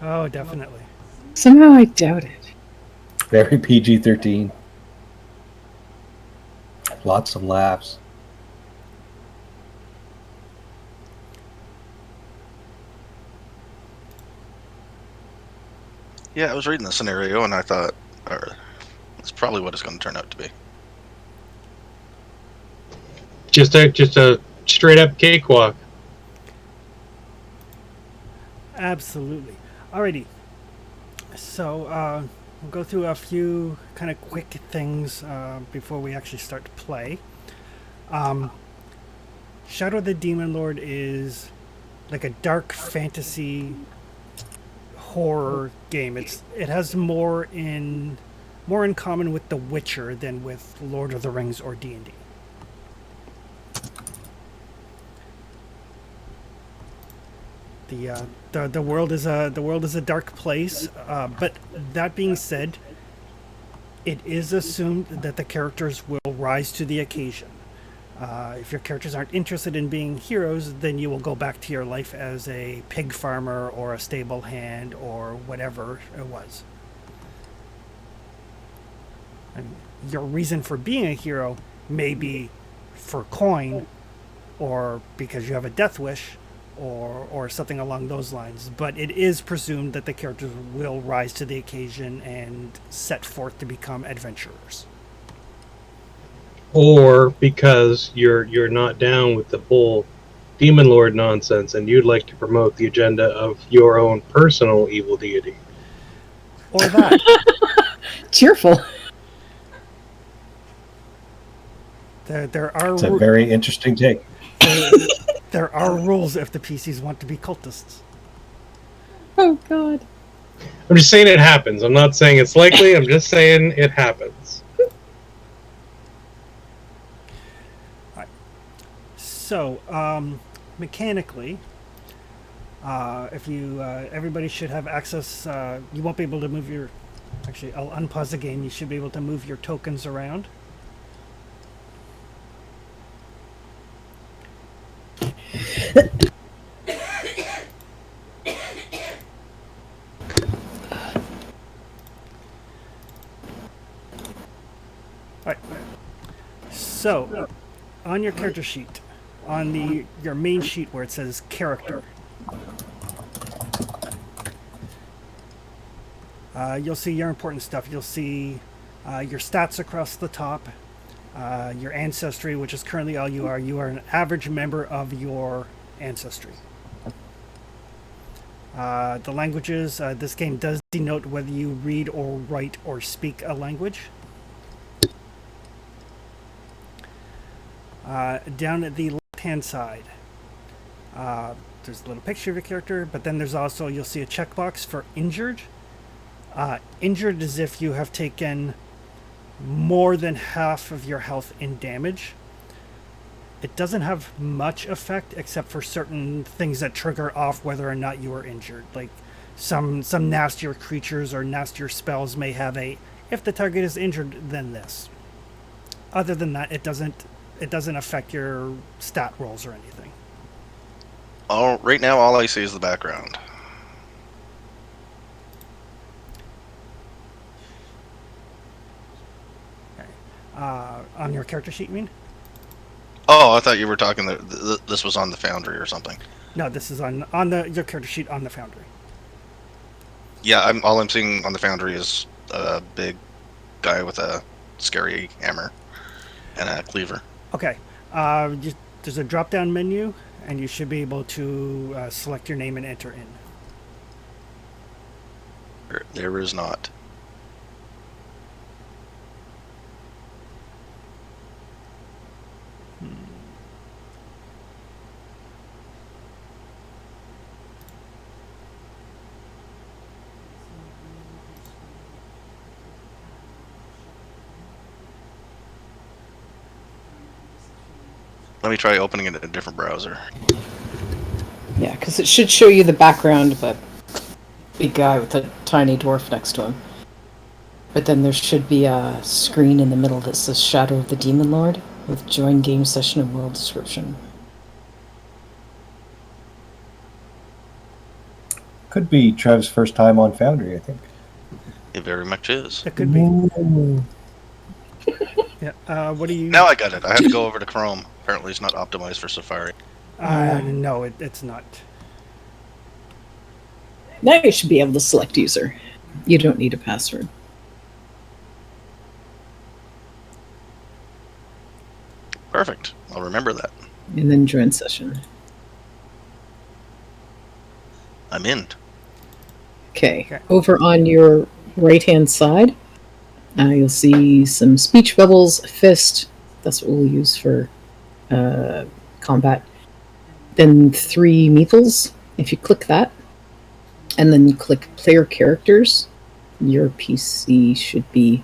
Oh, definitely. Somehow I doubt it. Very PG-13. Lots of laughs. Yeah, I was reading the scenario and I thought, that's probably what it's going to turn out to be. Just a straight up cakewalk. Absolutely. Alrighty. So, we'll go through a few kind of quick things before we actually start to play. Shadow of the Demon Lord is like a dark fantasy horror game. It has more in common with The Witcher than with Lord of the Rings or D&D. The world is a dark place, but that being said, it is assumed that the characters will rise to the occasion. If your characters aren't interested in being heroes, then you will go back to your life as a pig farmer or a stable hand or whatever it was. And your reason for being a hero may be for coin or because you have a death wish or something along those lines. But it is presumed that the characters will rise to the occasion and set forth to become adventurers. Or because you're not down with the whole demon lord nonsense and you'd like to promote the agenda of your own personal evil deity. Or that. Cheerful. There are It's a very interesting take. there are rules if the PCs want to be cultists. Oh, God. I'm just saying it happens. I'm not saying it's likely. I'm just saying it happens. So, mechanically, if you everybody should have access. You won't be able to move your. Actually, I'll unpause the game. You should be able to move your tokens around. All right. So, on your character sheet, on your main sheet where it says character, you'll see your important stuff. You'll see your stats across the top, your ancestry, which is currently all you are. You are an average member of your ancestry. The languages, this game does denote whether you read or write or speak a language. Down at the left-hand side, there's a little picture of your character, but then there's also, you'll see a checkbox for injured. Injured is if you have taken more than half of your health in damage. It doesn't have much effect except for certain things that trigger off whether or not you are injured. Like some nastier creatures or nastier spells may have a, if the target is injured, then this. Other than that, it doesn't affect your stat rolls or anything. Right now, all I see is the background. On your character sheet, you mean? Oh, I thought you were talking that this was on the Foundry or something. No, this is on your character sheet on the Foundry. Yeah, all I'm seeing on the Foundry is a big guy with a scary hammer and a cleaver. Okay. There's a drop-down menu, and you should be able to select your name and enter in. There is not. Let me try opening it in a different browser. Yeah, because it should show you the background of a big guy with a tiny dwarf next to him. But then there should be a screen in the middle that says Shadow of the Demon Lord with Join Game Session and World Description. Could be Trev's first time on Foundry, I think. It very much is. That could be. Ooh. Yeah. What do you? Now I got it. I had to go over to Chrome. Apparently, it's not optimized for Safari. No, it's not. Now you should be able to select user. You don't need a password. Perfect. I'll remember that. And then join session. I'm in. Okay. Over on your right-hand side, you'll see some speech bubbles, fist. That's what we'll use for combat. Then 3 meeples. If you click that, and then you click player characters, your PC should be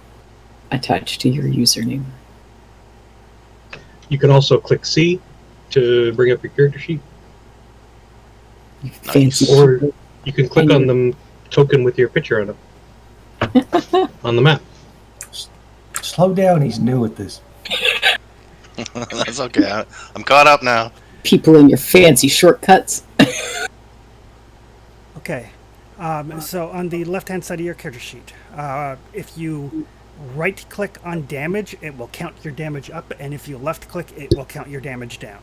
attached to your username. You can also click C to bring up your character sheet, You fancy or people. you can click on the token with your picture on it on the map. Slow down, he's new at this. That's okay. I'm caught up now. People in your fancy shortcuts. Okay. So on the left-hand side of your character sheet, if you right-click on damage, it will count your damage up, and if you left-click, it will count your damage down.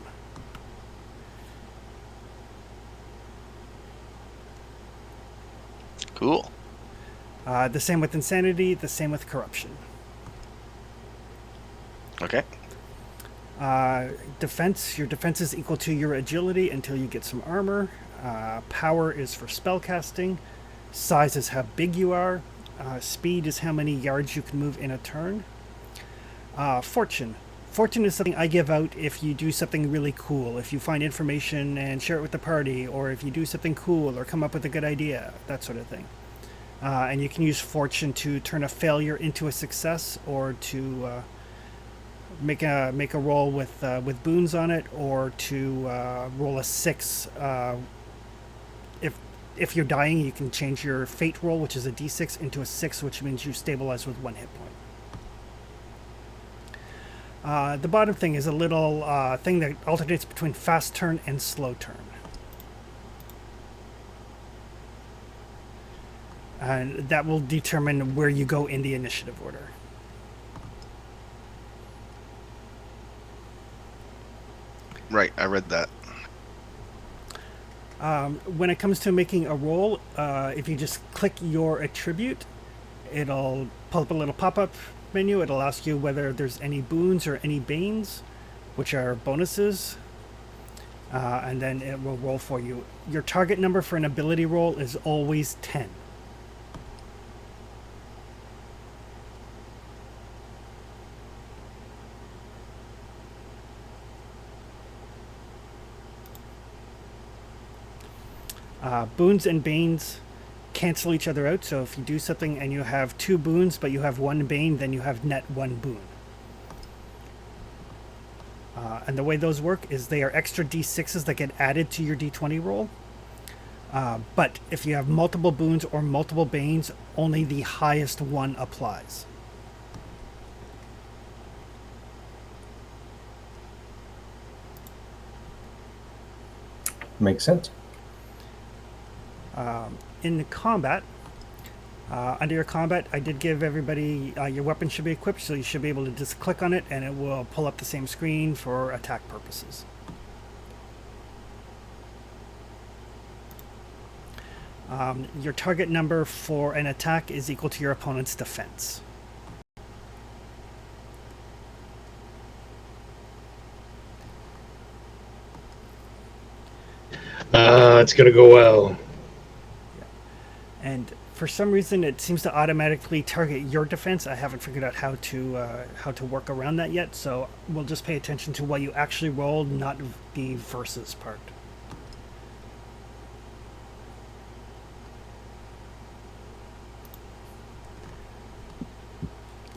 Cool. The same with insanity, the same with corruption. Okay. Defense, your defense is equal to your agility until you get some armor. Power is for spellcasting. Size is how big you are. Speed is how many yards you can move in a turn. Fortune. Fortune is something I give out if you do something really cool. If you find information and share it with the party, or if you do something cool or come up with a good idea, that sort of thing. And you can use fortune to turn a failure into a success, or to make a roll with boons on it, or to roll a 6. If you're dying, you can change your fate roll, which is a d6, into a 6, which means you stabilize with 1 hit point. The bottom thing is a little thing that alternates between fast turn and slow turn. And that will determine where you go in the initiative order. Right, I read that. When it comes to making a roll, if you just click your attribute, it'll pull up a little pop-up menu. It'll ask you whether there's any boons or any banes, which are bonuses, and then it will roll for you. Your target number for an ability roll is always 10. Boons and banes cancel each other out, so if you do something and you have 2 boons but you have 1 bane, then you have net 1 boon. And the way those work is they are extra d6s that get added to your d20 roll. But if you have multiple boons or multiple banes, only the highest one applies. Makes sense. In the combat, under your combat, I did give everybody your weapon should be equipped, so you should be able to just click on it and it will pull up the same screen for attack purposes. Your target number for an attack is equal to your opponent's defense. It's gonna go well. And for some reason, it seems to automatically target your defense. I haven't figured out how to work around that yet, so we'll just pay attention to what you actually rolled, not the versus part.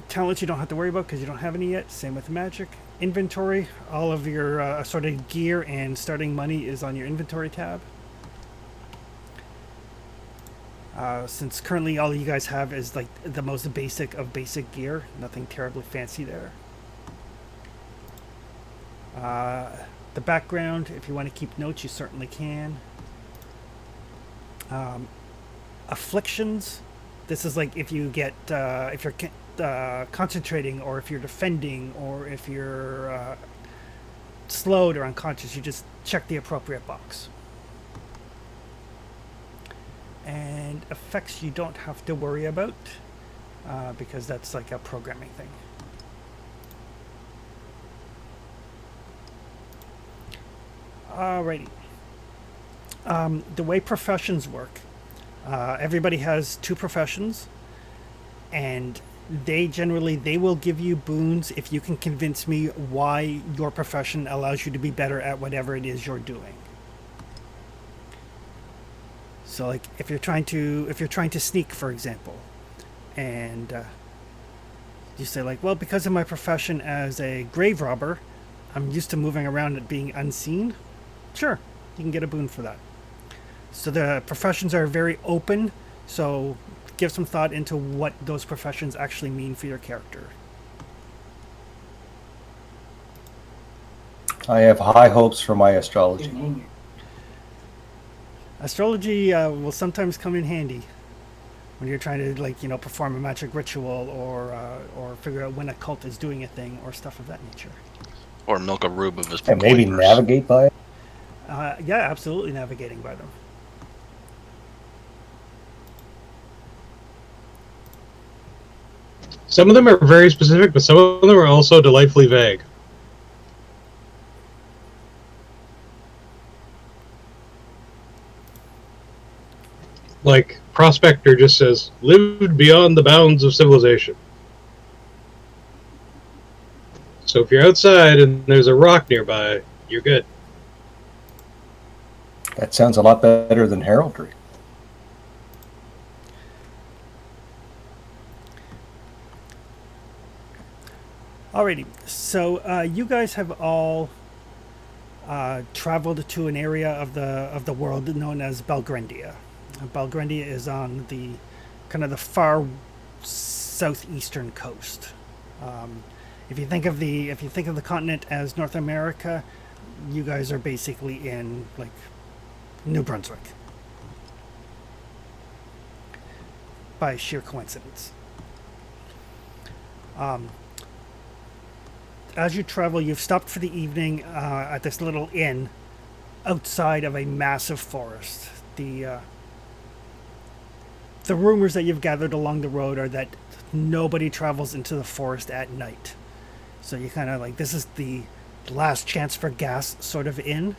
Talents you don't have to worry about because you don't have any yet. Same with magic. Inventory, all of your assorted gear and starting money is on your inventory tab. Since currently all you guys have is like the most basic of basic gear, nothing terribly fancy there. The background, if you want to keep notes, you certainly can. afflictions. This is like if you get if you're concentrating, or if you're defending, or if you're slowed or unconscious. You just check the appropriate box. And effects you don't have to worry about because that's like a programming thing. Alrighty. The way professions work, everybody has 2 professions, and they will give you boons if you can convince me why your profession allows you to be better at whatever it is you're doing. So like if you're trying to sneak, for example, and you say like, well, because of my profession as a grave robber, I'm used to moving around and being unseen. Sure, you can get a boon for that. So the professions are very open, so give some thought into what those professions actually mean for your character. I have high hopes for my astrology. Astrology will sometimes come in handy when you're trying to, like, perform a magic ritual, or figure out when a cult is doing a thing, or stuff of that nature. Or milk a rube of his And maybe pointers. navigate by it. Yeah, absolutely, navigating by them. Some of them are very specific, but some of them are also delightfully vague. Like, Prospector just says, lived beyond the bounds of civilization. So if you're outside and there's a rock nearby, you're good. That sounds a lot better than heraldry. Alrighty, so you guys have all traveled to an area of the world known as Belgrandia. Belgrandia is on the kind of the far southeastern coast. If you think of the continent as North America, you guys are basically in like New Brunswick by sheer coincidence. As you travel, you've stopped for the evening at this little inn outside of a massive forest. The rumors that you've gathered along the road are that nobody travels into the forest at night. So you kind of like, this is the last chance for gas sort of inn.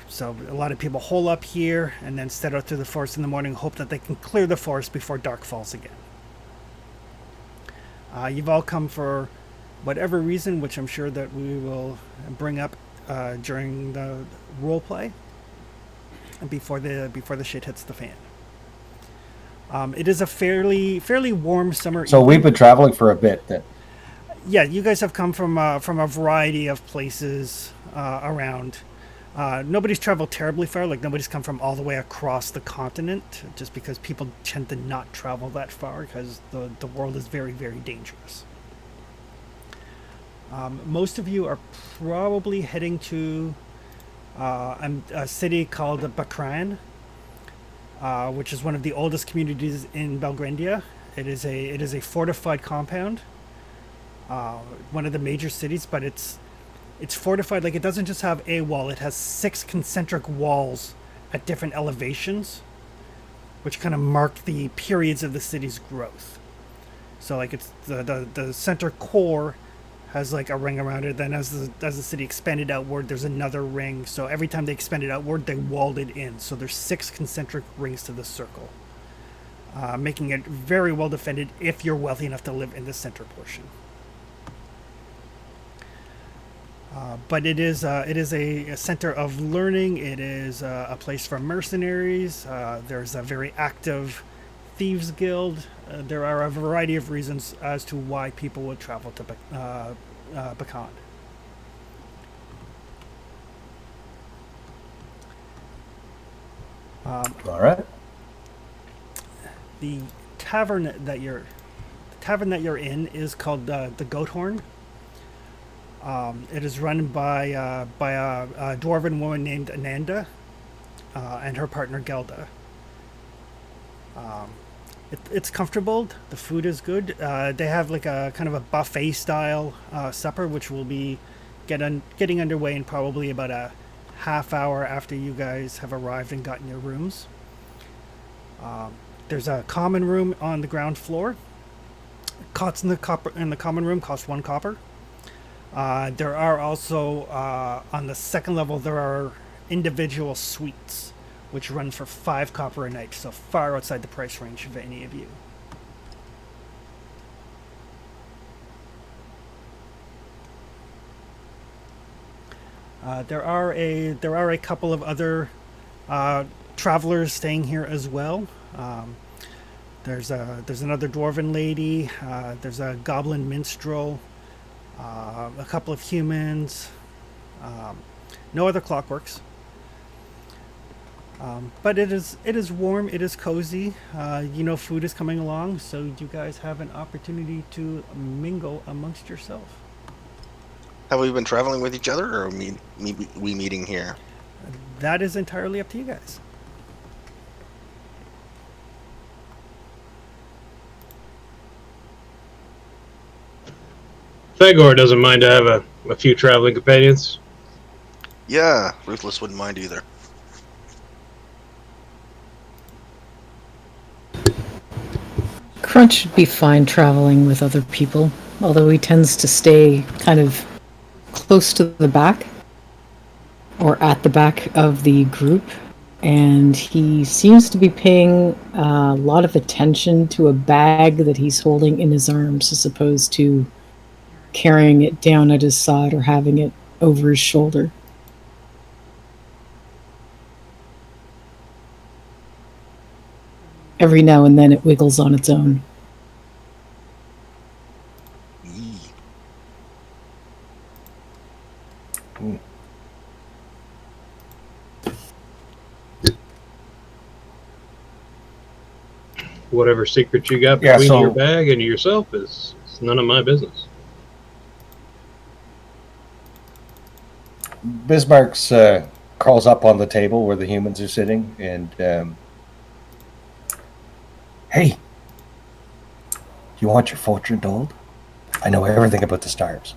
So a lot of people hole up here and then set out through the forest in the morning, hope that they can clear the forest before dark falls again. You've all come for whatever reason, which I'm sure that we will bring up during the role play before the shit hits the fan. It is a fairly warm summer So evening. we've been traveling for a bit then. Yeah, you guys have come from a variety of places around. Nobody's traveled terribly far. Like, nobody's come from all the way across the continent, just because people tend to not travel that far because the world is very, very dangerous. Most of you are probably heading to a city called Bakran, which is one of the oldest communities in Belgrandia. It is a fortified compound, one of the major cities, but it's fortified. Like, it doesn't just have a wall; it has 6 concentric walls at different elevations, which kind of mark the periods of the city's growth. So, like, it's the center core has like a ring around it. Then as the city expanded outward, there's another ring. So every time they expanded outward, they walled it in. So there's 6 concentric rings to the circle, making it very well defended if you're wealthy enough to live in the center portion. But it is a center of learning. It is a place for mercenaries. There's a very active thieves guild. There are a variety of reasons as to why people would travel to Bacan. All right. The tavern that you're in is called the Goathorn. It is run by a dwarven woman named Ananda and her partner Gelda. It's comfortable. The food is good. They have like a kind of a buffet style supper, which will be getting underway in probably about a half hour after you guys have arrived and gotten your rooms. There's a common room on the ground floor. Cots in the common room cost 1 copper. There are also on the second level there are individual suites which run for 5 copper a night, so far outside the price range of any of you. There are a couple of other travelers staying here as well. There's another dwarven lady. There's a goblin minstrel. A couple of humans. No other clockworks. But it is warm. It is cozy. Food is coming along, so you guys have an opportunity to mingle amongst yourself. Have we been traveling with each other, or are we meeting here? That is entirely up to you guys. Fagor doesn't mind to have a few traveling companions. Yeah, Ruthless wouldn't mind either. Crunch should be fine traveling with other people, although he tends to stay kind of close to the back or at the back of the group, and he seems to be paying a lot of attention to a bag that he's holding in his arms as opposed to carrying it down at his side or having it over his shoulder. Every now and then it wiggles on its own. Yee. Whatever secret you got Yeah, between so- your bag and yourself is none of my business. Bismarck's crawls up on the table where the humans are sitting and, hey, you want your fortune told? I know everything about the stars.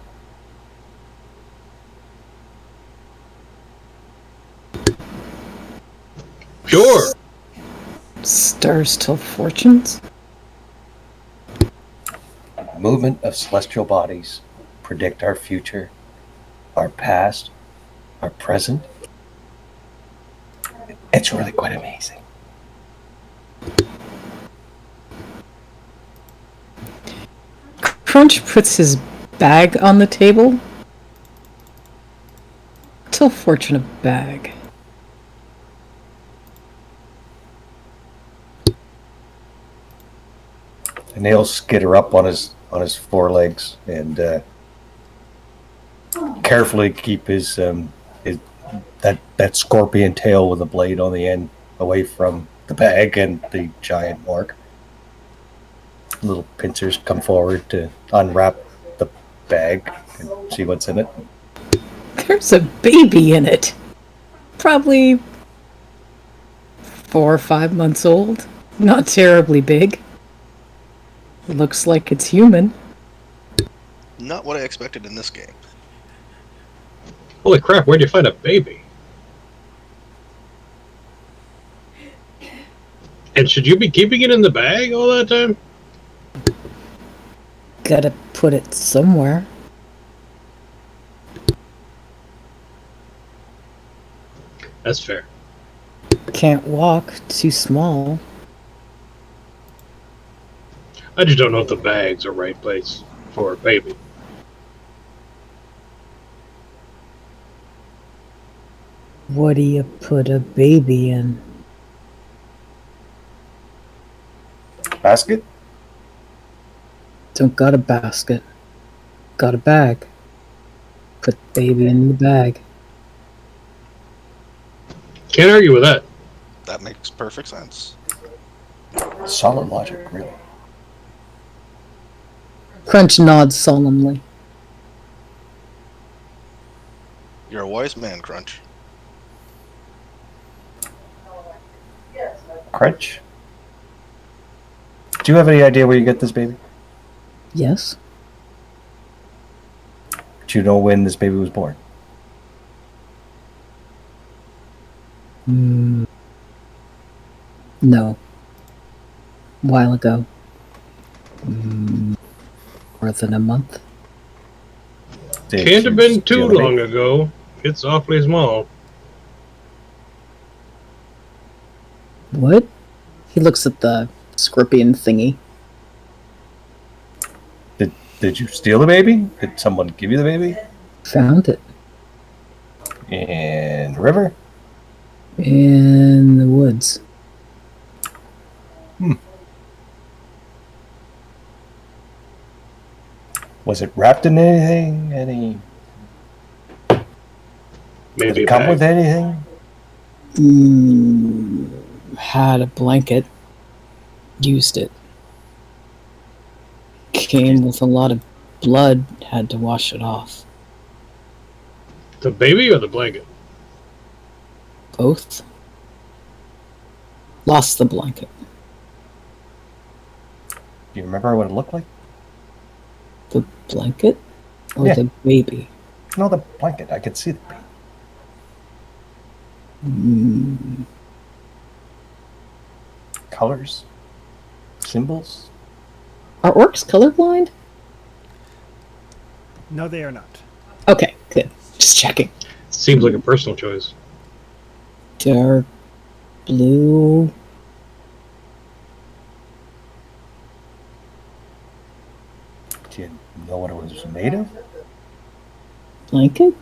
Sure. Stars tell fortunes? Movement of celestial bodies predict our future, our past, our present. It's really quite amazing. Crunch puts his bag on the table. Tell fortune a bag. And he'll skitter up on his forelegs and carefully keep his that scorpion tail with a blade on the end away from the bag and the giant orc. Little pincers come forward to unwrap the bag and see what's in it. There's a baby in it. Probably 4 or 5 months old. Not terribly big. Looks like it's human. Not what I expected in this game. Holy crap, where'd you find a baby? And should you be keeping it in the bag all that time? Gotta put it somewhere. That's fair. Can't walk. Too small. I just don't know if the bag's the right place for a baby. What do you put a baby in? Basket? Don't got a basket. Got a bag. Put baby in the bag. Can't argue with that. That makes perfect sense. Solid logic, really. Crunch nods solemnly. You're a wise man, Crunch. Crunch? Do you have any idea where you get this baby? Yes. Do you know when this baby was born? No. A while ago. More than a month. Did Can't have you been too steal the baby? long ago. It's awfully small. What? He looks at the scorpion thingy. Did you steal the baby? Did someone give you the baby? Found it. In the river? In the woods. Was it wrapped in anything? Did Maybe it a come bag. with anything? Had a blanket. Used it. Came with a lot of blood. Had to wash it off. The baby or the blanket? Both. Lost the blanket. Do you remember what it looked like? The blanket? Or Yeah. the baby? No, the blanket. I could see the baby. Colors? Symbols? Are orcs colorblind? No, they are not. Okay, good. Just checking. Seems like a personal choice. Dark blue. Do you know what it was made of? Blanket?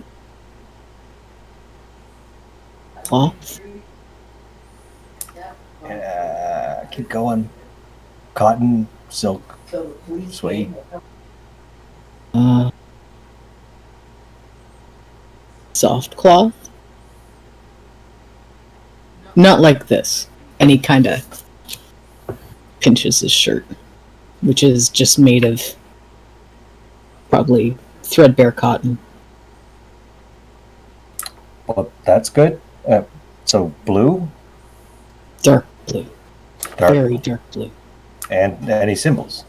Cloth? Keep going. Cotton, silk, suede. Soft cloth? Not like this. And he kind of pinches his shirt, which is just made of probably threadbare cotton. Well, that's good. So blue, Dark blue. dark, Very dark blue. and any symbols?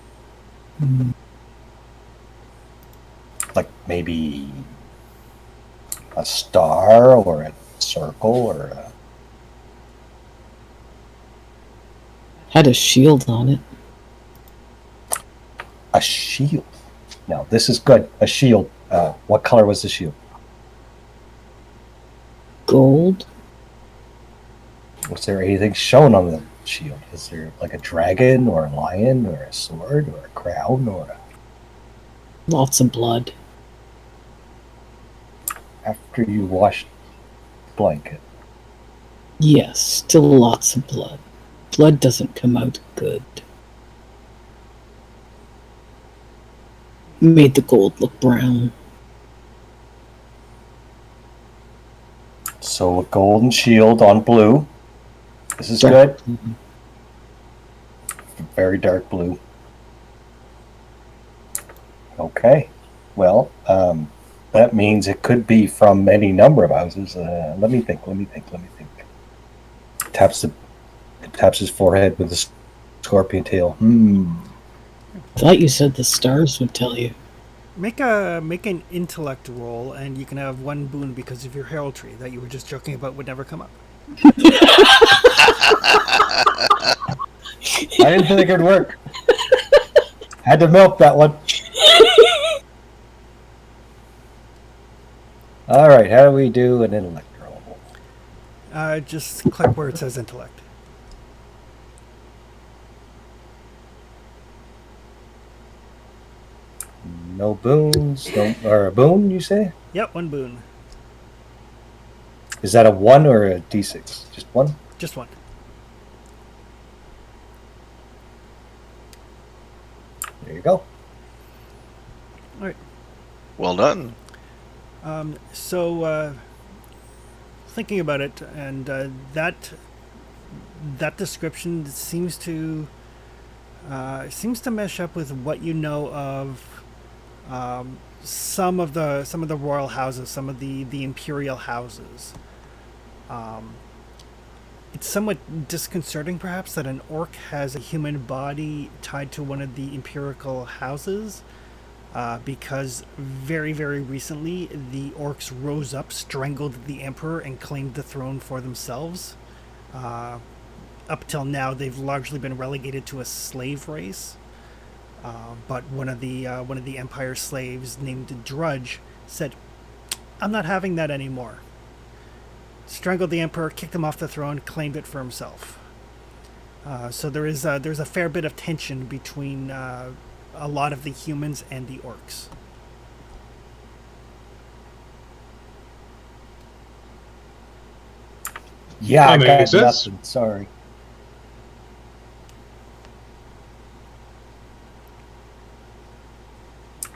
Like maybe a star or a circle or Had a shield on it. a shield. Now this is good. A shield. What color was the shield? Gold. Was there anything shown on the shield? Is there like a dragon or a lion or a sword or a crown or Lots of blood. after you washed the blanket? Yes, still lots of blood. Blood doesn't come out good. Made the gold look brown. So a golden shield on blue. This is Dark. good. Very dark blue. Okay. Well, that means it could be from any number of houses. Let me think. Taps his forehead with the scorpion tail. Thought you said the stars would tell you. Make an intellect roll, and you can have one boon because of your heraldry that you were just joking about would never come up. I didn't think it'd work. Had to milk that one. All right, how do we do an intellect roll? Just click where it says intellect. No boons, or a boon, you say? Yep, one boon. Is that a 1 or a d6? Just one? Just one. There you go. All right. Well done. So, thinking about it, and that description seems to mesh up with what you know of some of the royal houses, some of the imperial houses. It's somewhat disconcerting, perhaps, that an orc has a human body tied to one of the imperial houses, because very, very recently the orcs rose up, strangled the emperor, and claimed the throne for themselves. Up till now, they've largely been relegated to a slave race. But one of the Empire slaves, named Drudge, said, "I'm not having that anymore." Strangled the emperor, kicked him off the throne, claimed it for himself. So there's a fair bit of tension between a lot of the humans and the orcs. Yeah, I That got makes sense. nothing. Sorry.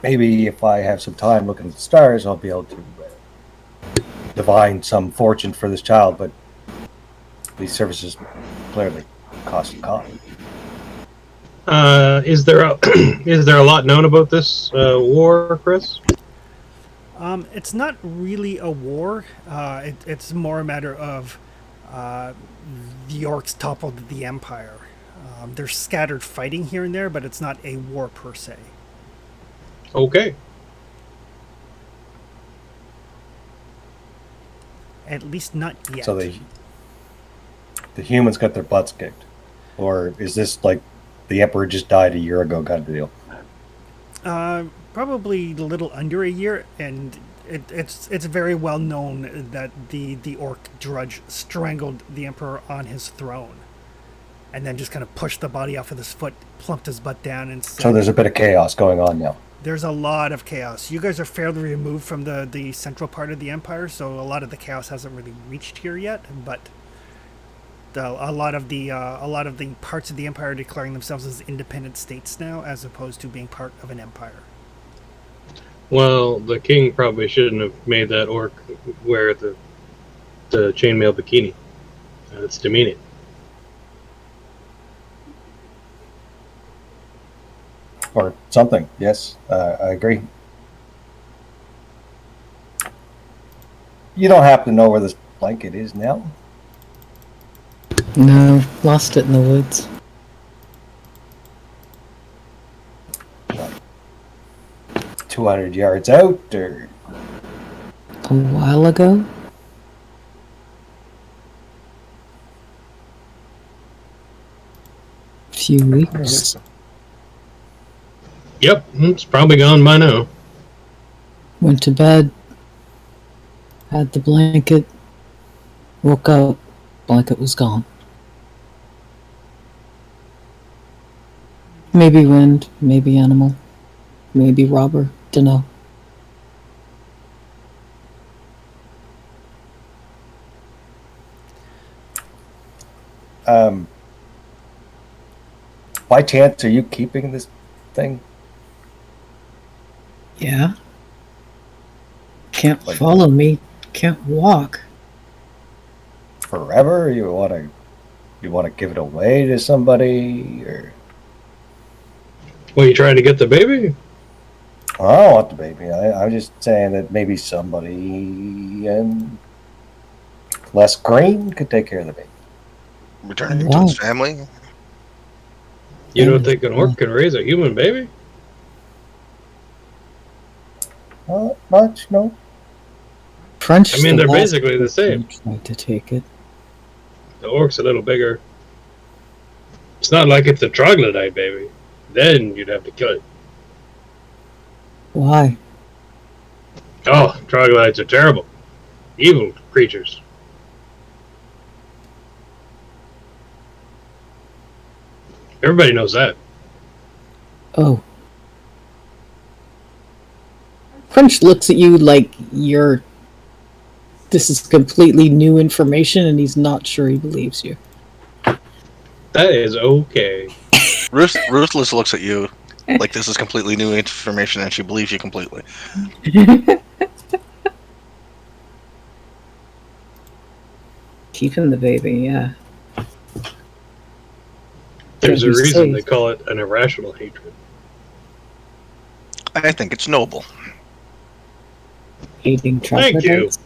Maybe if I have some time looking at the stars, I'll be able to divine some fortune for this child. But these services clearly cost a cost. Is there a is there a lot known about this war, Chris? It's not really a war. It's more a matter of the orcs toppled the empire. There's scattered fighting here and there, but it's not a war per se. Okay. At least not yet. So the humans got their butts kicked, or is this like the emperor just died a year ago kind of deal? Probably a little under a year, and it's very well known that the orc Drudge strangled the emperor on his throne, and then just kind of pushed the body off with his foot, plumped his butt down, and said, So there's a bit of chaos going on now. there's a lot of chaos. You guys are fairly removed from the central part of the empire, so a lot of the chaos hasn't really reached here yet. But a lot of the parts of the empire are declaring themselves as independent states now, as opposed to being part of an empire. Well, the king probably shouldn't have made that orc wear the chainmail bikini. It's demeaning. Or something. Yes, I agree. You don't happen to know where this blanket is now? No, lost it in the woods. 200 yards out, or A while ago? Few weeks. Yep, it's probably gone by now. Went to bed. Had the blanket. Woke up. Blanket was gone. Maybe wind, maybe animal, maybe robber. Dunno. By chance, are you keeping this thing? Yeah. Can't Like- follow me. Can't walk. Forever? You want to give it away to somebody, or Well, you trying to get the baby? I don't want the baby. I'm just saying that maybe somebody less green could take care of the baby. Returning to Wow. his family. You don't think an orc can raise a human baby? Not much, no. French. I mean, the they're last basically the same. person who tried to take it. The orc's a little bigger. It's not like it's a troglodyte baby. Then you'd have to kill it. Why? Oh, troglodytes are terrible. Evil creatures. Everybody knows that. Oh. French looks at you like you're. This is completely new information, and he's not sure he believes you. That is okay. Ruthless looks at you like this is completely new information, and she believes you completely. Keeping the baby, yeah. There's a Can't be reason safe. they call it an irrational hatred. I think it's noble. Eating Thank you. troglodytes.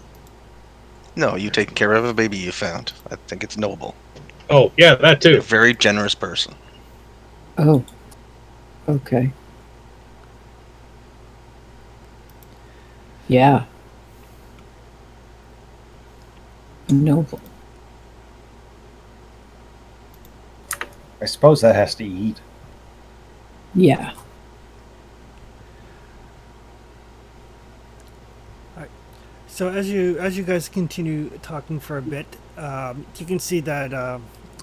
No, you taking care of a baby you found. I think it's noble. Oh, yeah, that You're a too. very generous person. Oh. Okay. Yeah. Noble. I suppose that has to eat. Yeah. So as you guys continue talking for a bit, you can see that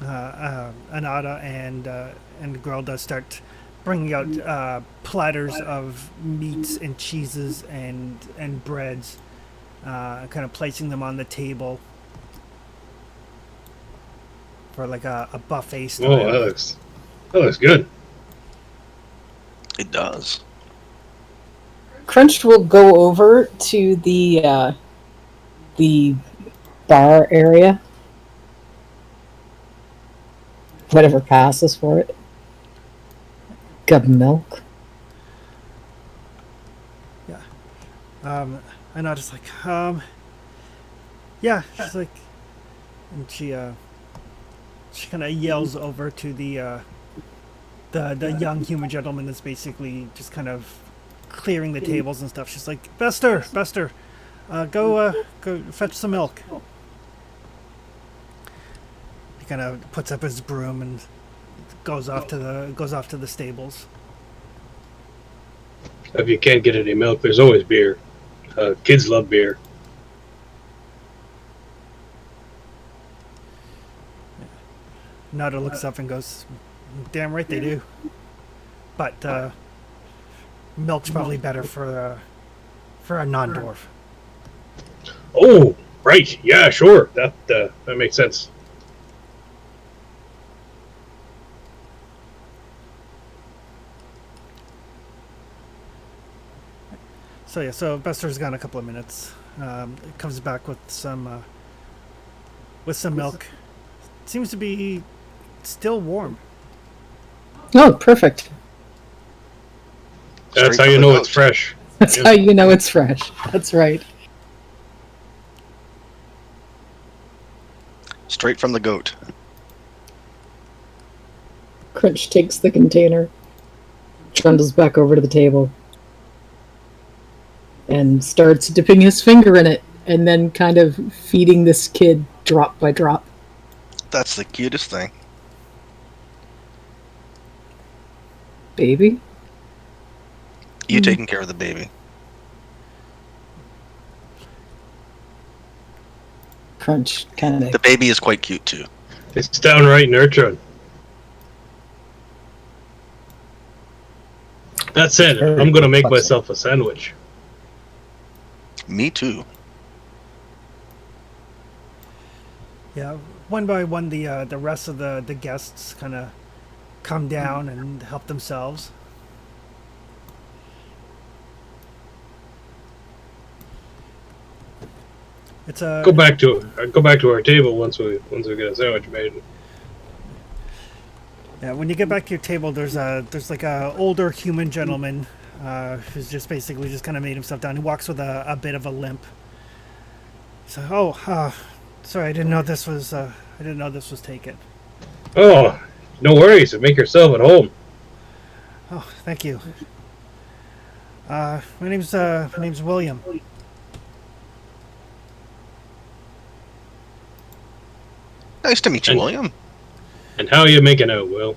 Anada and Grelda start bringing out platters of meats and cheeses and breads, kind of placing them on the table for like a buffet style. Oh, that looks good. It does. Crunch will go over to the bar area. Whatever passes for it. Got milk. Anada's like, yeah, she's like, and she kind of yells over to the young human gentleman that's basically just kind of clearing the tables and stuff. She's like, Bester, go fetch some milk. He kind of puts up his broom and goes off to the stables. If you can't get any milk, there's always beer. Kids love beer. Nada looks up and goes, damn right they do. But milk's probably better for a non-dwarf. Oh, right. Yeah, sure. That makes sense. So yeah, so Bester's gone a couple of minutes. Comes back with some milk. Seems to be still warm. Oh, perfect. That's Straight how you from the know goat. it's fresh. That's how you know it's fresh. That's right. Straight from the goat. Crunch takes the container, trundles back over to the table, and starts dipping his finger in it, and then kind of feeding this kid drop by drop. That's the cutest thing. Baby? You taking care of the baby. Crunch kind The of. baby is quite cute too. It's downright nurturing. That said, Very I'm going to make perplexing. myself a sandwich. Me too. Yeah, one by one, the rest of the guests kind of come down and help themselves. It's a Go back to our table once we get a sandwich made. Yeah, when you get back to your table, there's like a older human gentleman who's just basically just kind of made himself down. He walks with a bit of a limp. So, sorry, I didn't know this was taken. Oh, no worries. Make yourself at home. Oh, thank you. My name's William. Nice to meet you, And- William. And how are you making out, Will?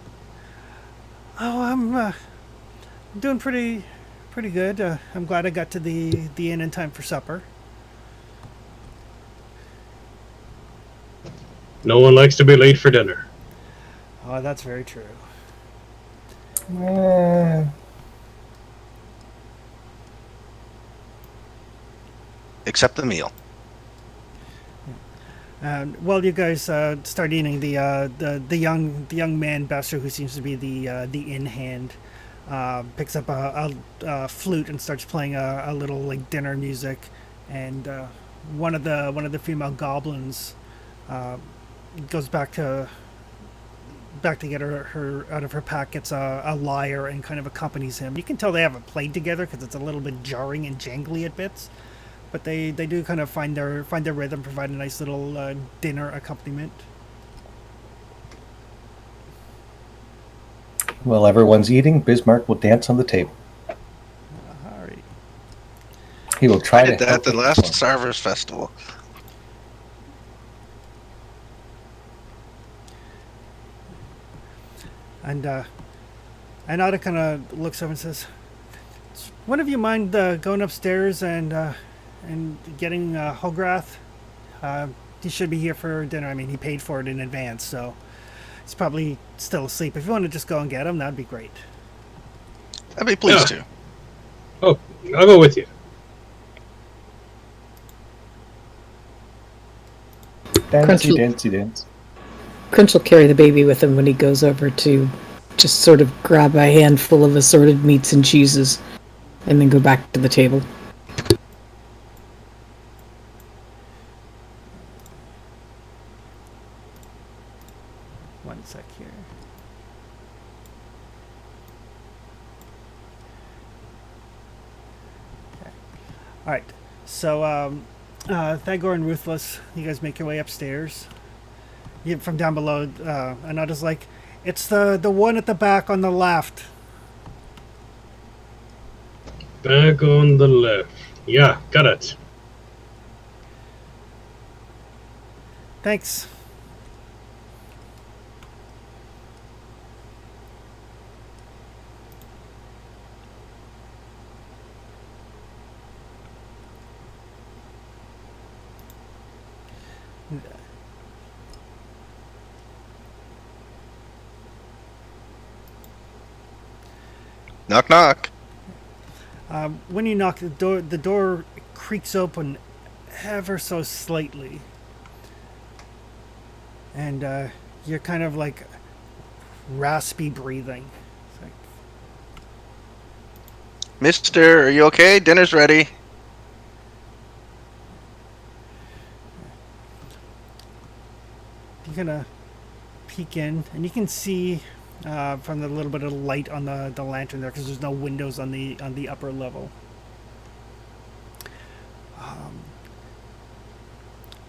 Oh, I'm doing pretty good. I'm glad I got to the inn in time for supper. No one likes to be late for dinner. Oh, that's very true. Except the meal. Well, you guys start eating. The young man Bester, who seems to be the in hand, picks up a flute and starts playing a little like dinner music, and one of the female goblins goes back to get her out of her pack, gets a lyre and kind of accompanies him. You can tell they haven't played together because it's a little bit jarring and jangly at bits, but they do kind of find their rhythm, provide a nice little dinner accompaniment. While everyone's eating, Bismarck will dance on the table. All right. He will try I to did that help at the with last fun. Sarvers Festival. And Anada kind of looks up and says, "One of you mind going upstairs and getting Hograth? He should be here for dinner. I mean, he paid for it in advance, so he's probably still asleep. If you want to just go and get him, that'd be great." I'd be pleased Yeah. to. Oh, I'll go with you. Dancy, Crunchy. dancy, dance. Crunch will carry the baby with him when he goes over to just sort of grab a handful of assorted meats and cheeses and then go back to the table. One sec here. Okay. All right. So, Thagor and Ruthless, you guys make your way upstairs. From down below, Anada's like, "It's the one at the back on the left." Back on the left. Yeah, got it. Thanks. Knock, knock. When you knock, the door creaks open ever so slightly, and you're kind of like raspy breathing. It's like, Mister, are you okay? Dinner's ready. you're gonna peek in, and you can see from the little bit of light on the lantern there, because there's no windows on the upper level.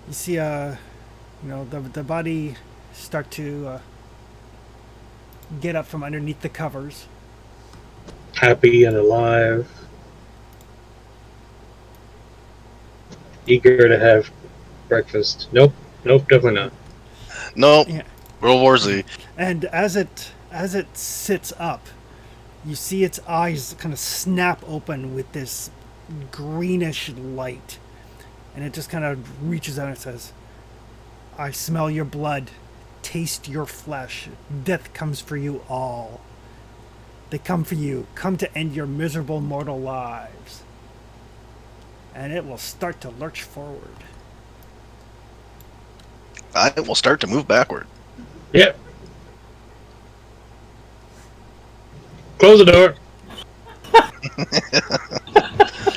You see, the body start to get up from underneath the covers. Happy and alive. Eager to have breakfast. Nope, definitely not. Nope. Yeah. World War Z. And as it sits up, you see its eyes kind of snap open with this greenish light, and it just kind of reaches out and says, "I smell your blood, taste your flesh. Death comes for you all. They come for you, come to end your miserable mortal lives." And it will start to lurch forward. I will start to move backward. Yep. Close the door.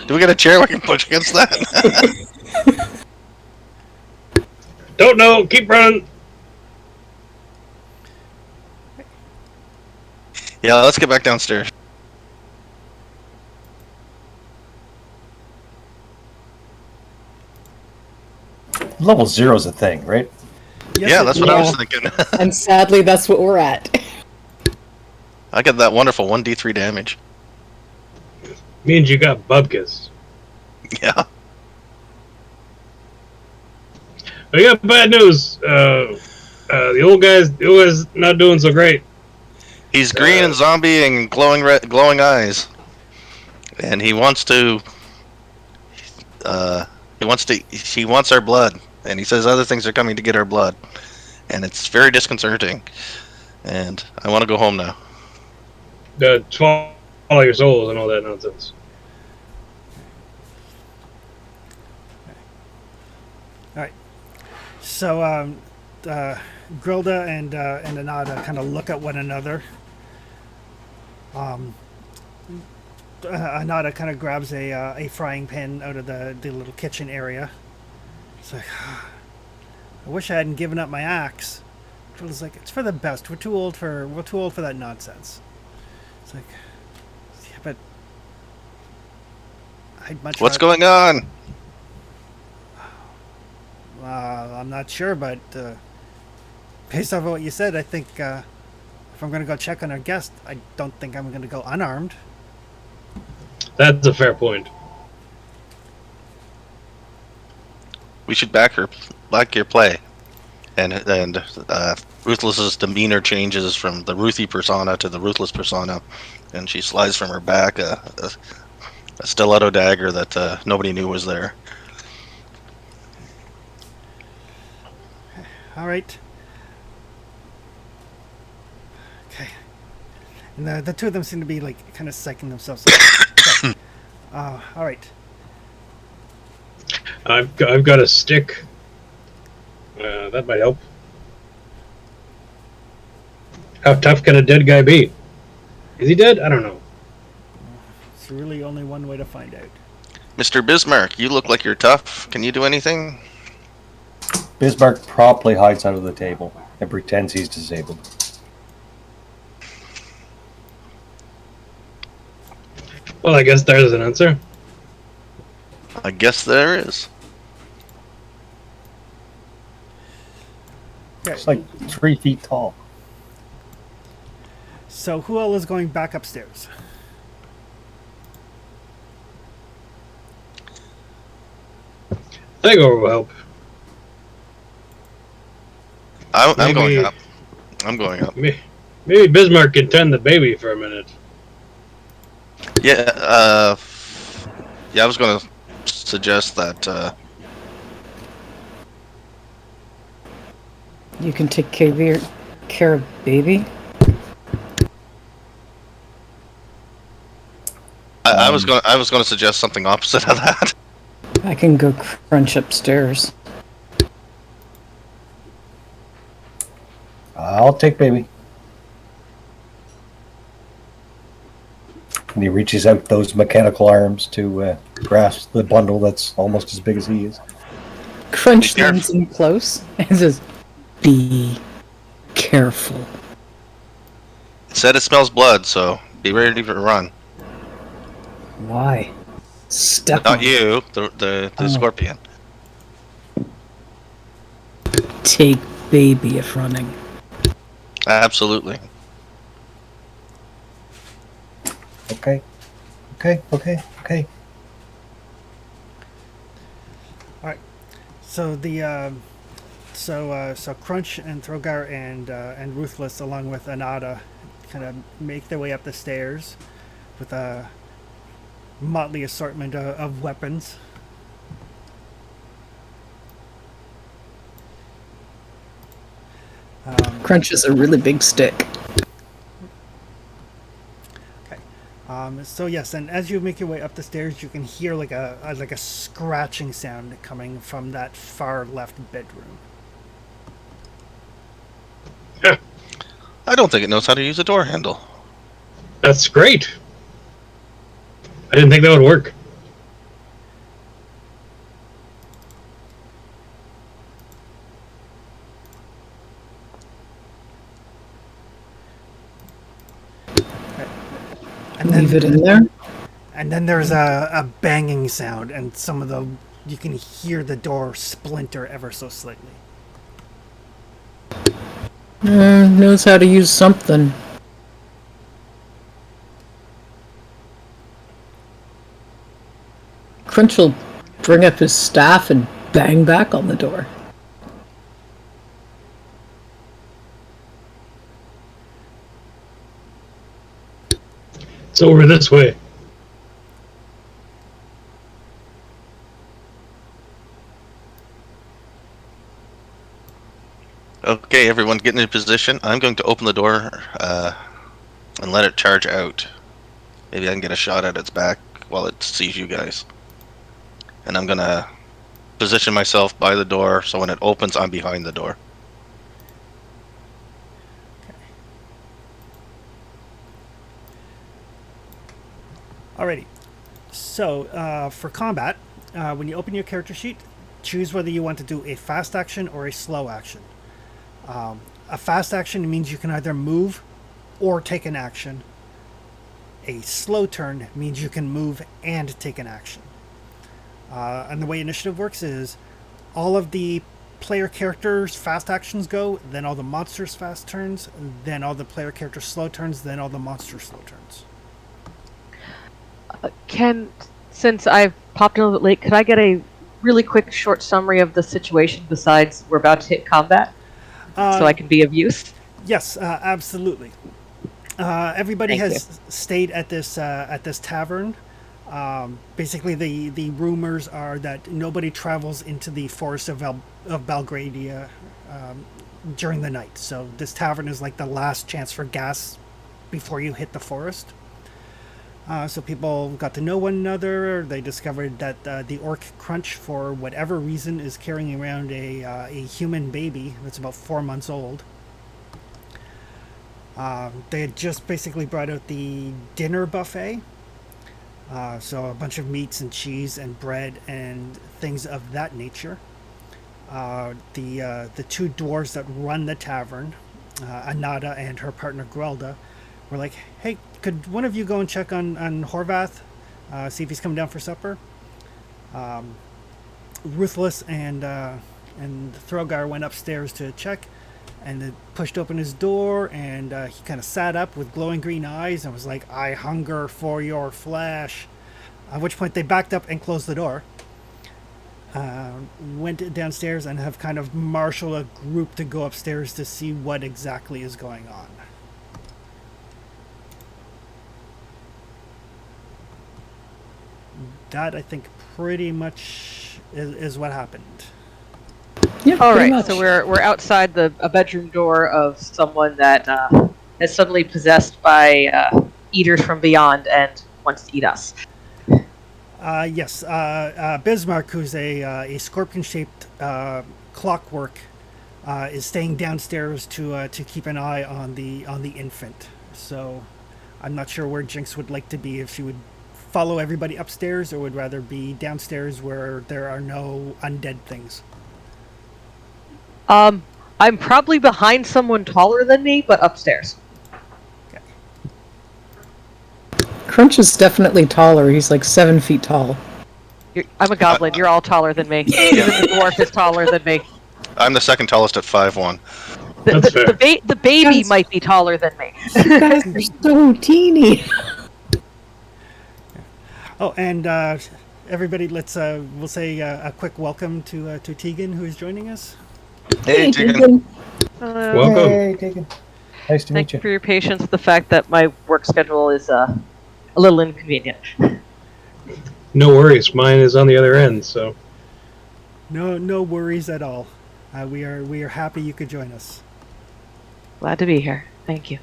Do we get a chair we can push against that? Don't know. Keep running. Yeah, let's get back downstairs. Level 0's a thing, right? Yes, Yeah, it- that's what I was Yeah. thinking. And sadly, that's what we're at. I get that wonderful 1d3 damage. Means you got bubkas. Yeah. I got bad news. The old guy's not doing so great. He's green and zombie and glowing eyes, and he wants to. He wants our blood, and he says other things are coming to get our blood, and it's very disconcerting. And I want to go home now. Swallow your souls and all that nonsense. So, Grilda and Anada kind of look at one another. Anada kind of grabs a frying pan out of the little kitchen area. It's like, I wish I hadn't given up my axe. Grilda's like, it's for the best. We're too old for that nonsense. It's like, yeah, but I'd much What's rather- going on? I'm not sure, but based off of what you said, I think if I'm going to go check on our guest, I don't think I'm going to go unarmed. That's a fair point. We should back your play, and Ruthless's demeanor changes from the Ruthie persona to the Ruthless persona, and she slides from her back a stiletto dagger that nobody knew was there. All right. Okay. And the two of them seem to be like kind of psyching themselves up. Okay. All right. I've got a stick. That might help. How tough can a dead guy be? Is he dead? I don't know. It's really only one way to find out. Mr. Bismarck, you look like you're tough. Can you do anything? Bismarck promptly hides under the table and pretends he's disabled. Well, I guess there's an answer. I guess there is. Okay. It's like 3 feet tall. So who all is going back upstairs? Hangover will help. I'm Maybe- going up. I'm going up. Maybe Bismarck can tend the baby for a minute. Yeah, I was going to suggest that You can take care of baby. I was going to suggest something opposite of that. I can go crunch upstairs. I'll take baby. And he reaches out those mechanical arms to grasp the bundle that's almost as big as he is. Crunch Be careful. leans in close and says, "Be careful." It said it smells blood, so be ready to run. Why? Step Not on you, the Oh. scorpion. it. Take baby if running. Absolutely. Okay. So the so Crunch and Throgar and Ruthless, along with Anada, kind of make their way up the stairs with a motley assortment of weapons. Crunch is a really big stick. So yes, and as you make your way up the stairs, you can hear like a scratching sound coming from that far left bedroom. I don't think it knows how to use a door handle. That's great. I didn't think that would work. And Leave it in there. And then there's a banging sound, and you can hear the door splinter ever so slightly. Knows how to use something. Crunch will bring up his staff and bang back on the door. It's over this way. Okay, everyone get into position. I'm going to open the door and let it charge out. Maybe I can get a shot at its back while it sees you guys. And I'm going to position myself by the door so when it opens, I'm behind the door. Alrighty. So for combat, when you open your character sheet, choose whether you want to do a fast action or a slow action. A fast action means you can either move or take an action. A slow turn means you can move and take an action. And the way initiative works is all of the player characters' fast actions go, then all the monsters' fast turns, then all the player characters' slow turns, then all the monsters' slow turns. Since I've popped in a little bit late, could I get a really quick short summary of the situation besides we're about to hit combat? So I can be of use? Yes, absolutely. Everybody Thank has stayed at this tavern. Basically, the rumors are that nobody travels into the forest of Belgradia during the night. So this tavern is like the last chance for gas before you hit the forest. So people got to know one another. They discovered that the orc Crunch, for whatever reason, is carrying around a human baby that's about 4 months old. They had just basically brought out the dinner buffet. So a bunch of meats and cheese and bread and things of that nature. The two dwarves that run the tavern, Anada and her partner Grelda, were like, hey, could one of you go and check on Horvath, see if he's coming down for supper? Ruthless and Throgar went upstairs to check, and they pushed open his door, and he kind of sat up with glowing green eyes and was like, I hunger for your flesh. At which point they backed up and closed the door. Went downstairs and have kind of marshaled a group to go upstairs to see what exactly is going on. That, I think, pretty much is what happened. Yeah, All pretty right, much. so we're outside a bedroom door of someone that is suddenly possessed by eaters from beyond and wants to eat us. Yes, Bismarck, who's a scorpion-shaped clockwork, is staying downstairs to keep an eye on the infant. So, I'm not sure where Jinx would like to be, if she would follow everybody upstairs or would rather be downstairs where there are no undead things. I'm probably behind someone taller than me, but upstairs. Crunch is definitely taller. He's like 7 feet tall. I'm a goblin. You're all taller than me. Even the dwarf is taller than me. I'm the second tallest at 5'1". That's fair. The baby Yes. might be taller than me. You guys are so teeny. Oh, and everybody, we'll say a quick welcome to Tegan, who is joining us. Hey, Tegan. Welcome. Hey, Tegan. Nice to Thank meet you you. for your patience with the fact that my work schedule is a little inconvenient. No worries. Mine is on the other end, so. No worries at all. We are happy you could join us. Glad to be here. Thank you.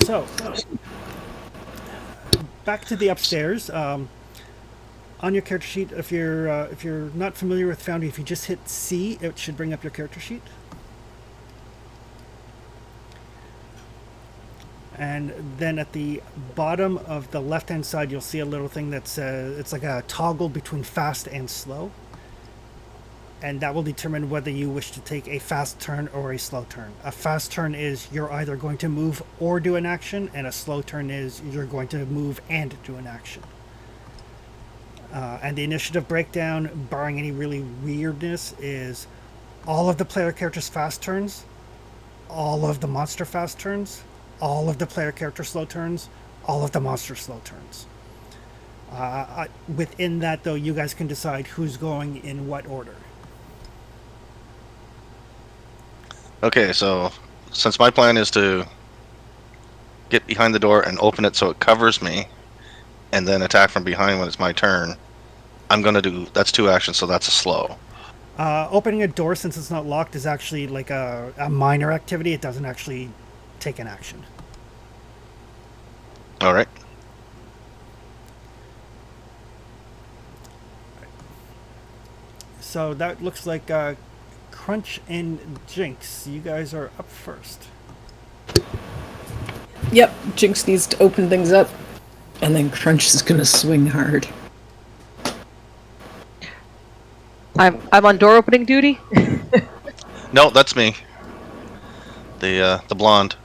So, back to the upstairs. On your character sheet, if you're not familiar with Foundry, if you just hit C, it should bring up your character sheet. And then at the bottom of the left-hand side, you'll see a little thing that's it's like a toggle between fast and slow. And that will determine whether you wish to take a fast turn or a slow turn. A fast turn is you're either going to move or do an action, and a slow turn is you're going to move and do an action. And the initiative breakdown, barring any really weirdness, is all of the player characters' fast turns, all of the monster fast turns, all of the player character slow turns, all of the monster slow turns. Within that, though, you guys can decide who's going in what order. Okay, so since my plan is to get behind the door and open it so it covers me, and then attack from behind when it's my turn, I'm gonna do, that's 2 actions, so that's a slow. Opening a door, since it's not locked, is actually like a minor activity. It doesn't actually take an action. All right. So that looks like Crunch and Jinx. You guys are up first. Yep, Jinx needs to open things up. And then Crunch is gonna swing hard. I'm on door opening duty. No, that's me. The blonde.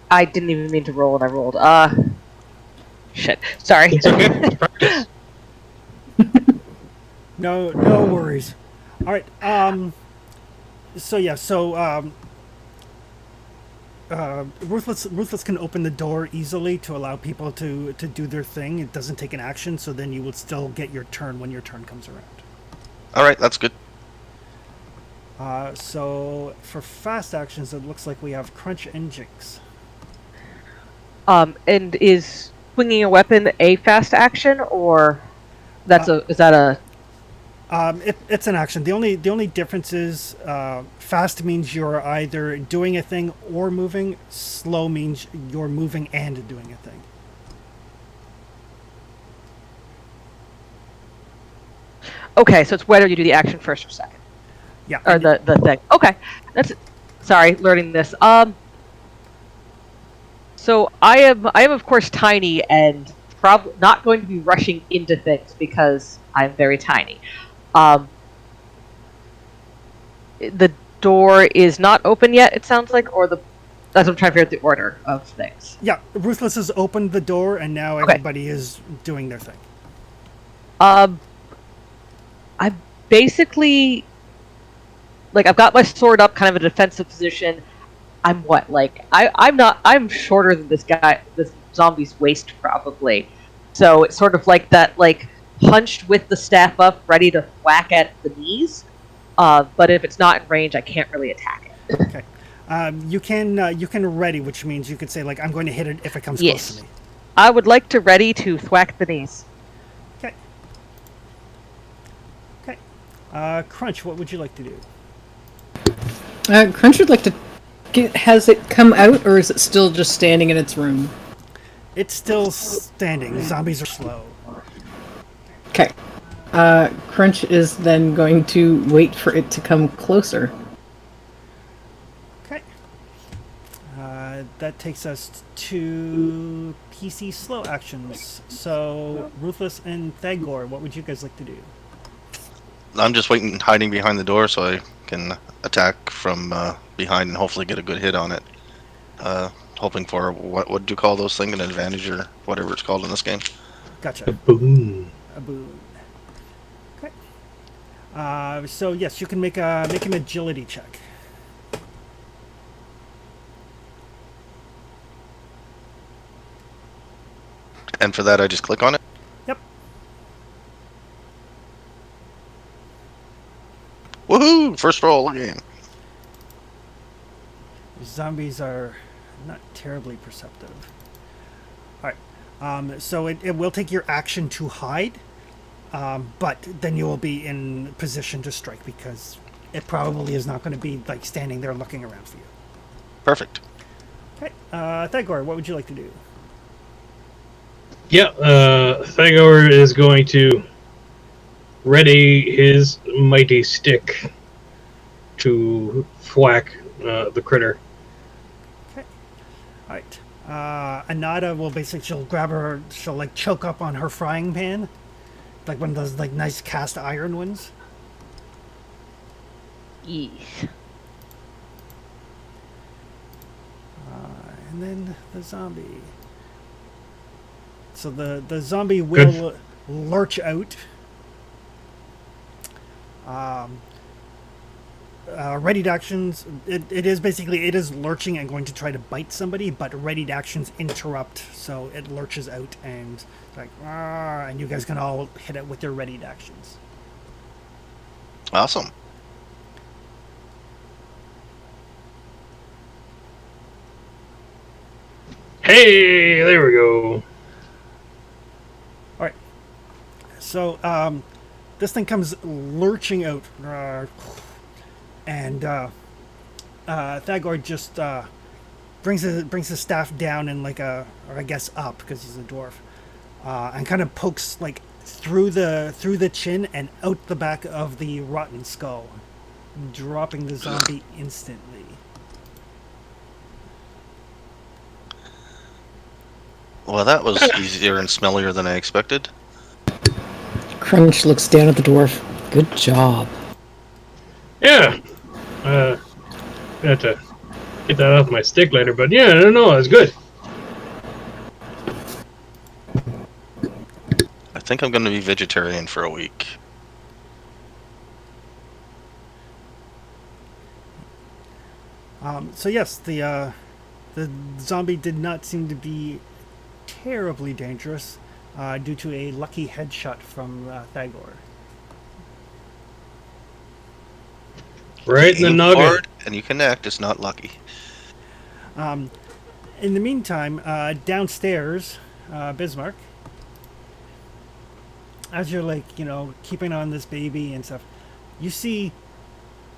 I didn't even mean to roll, and I rolled. Shit. Sorry. It's okay. It's practice. No worries. All right. Ruthless can open the door easily to allow people to do their thing. It doesn't take an action, so then you will still get your turn when your turn comes around. All right, that's good. So for fast actions, it looks like we have Crunch and Jinx. And is swinging a weapon a fast action, or is that a? It's an action. The only difference is fast means you're either doing a thing or moving. Slow means you're moving and doing a thing. Okay, so it's whether you do the action first or second. Yeah. Or the thing. Okay, sorry, learning this. So I am of course tiny and probably not going to be rushing into things because I'm very tiny. The door is not open yet. It sounds like, as I'm trying to figure out the order of things. Yeah, Ruthless has opened the door, and now everybody is doing their thing. I basically, I've got my sword up, kind of a defensive position. I'm what, I'm shorter than this zombie's waist, probably. So it's sort of like that, hunched with the staff up, ready to whack at the knees. But if it's not in range, I can't really attack it. Okay. You can ready, which means you could say, I'm going to hit it if it comes close to me. I would like to ready to thwack the knees. Okay. Crunch, what would you like to do? Crunch would like to has it come out, or is it still just standing in its room? It's still standing. Zombies are slow. Okay. Crunch is then going to wait for it to come closer. Okay. That takes us to PC slow actions. So, Ruthless and Thagor, what would you guys like to do? I'm just hiding behind the door so I can attack from behind and hopefully get a good hit on it. Hoping for what do you call those things? An advantage or whatever it's called in this game. Gotcha. Boom. A boon. Okay. So yes, you can make an agility check. And for that, I just click on it. Yep. Woohoo! First roll again. Zombies are not terribly perceptive. Alright. So it will take your action to hide, but then you will be in position to strike because it probably is not going to be standing there looking around for you. Perfect. Okay. Thagor, what would you like to do? Yeah, Thagor is going to ready his mighty stick to thwack the critter. Okay. Alright. Anada will she'll grab her, she'll choke up on her frying pan. Like one of those nice cast iron ones. Eesh. And then the zombie. So the zombie will lurch out. Readied actions. It is lurching and going to try to bite somebody, but readied actions interrupt, so it lurches out and and you guys can all hit it with your readied actions. Awesome. Hey, there we go. All right. So this thing comes lurching out, and Thagor just brings his staff down and or I guess up because he's a dwarf, and kind of pokes through the chin and out the back of the rotten skull, dropping the zombie instantly. Well, that was easier and smellier than I expected. Crunch looks down at the dwarf. Good job. Yeah. I have to get that off my stick later, but yeah, no, it's good. think I'm going to be vegetarian for a week. So yes, the zombie did not seem to be terribly dangerous due to a lucky headshot from Thagor. Right in the Aim nugget. forward and you connect. It's not lucky. In the meantime, downstairs, Bismarck, as you're like, keeping on this baby and stuff, you see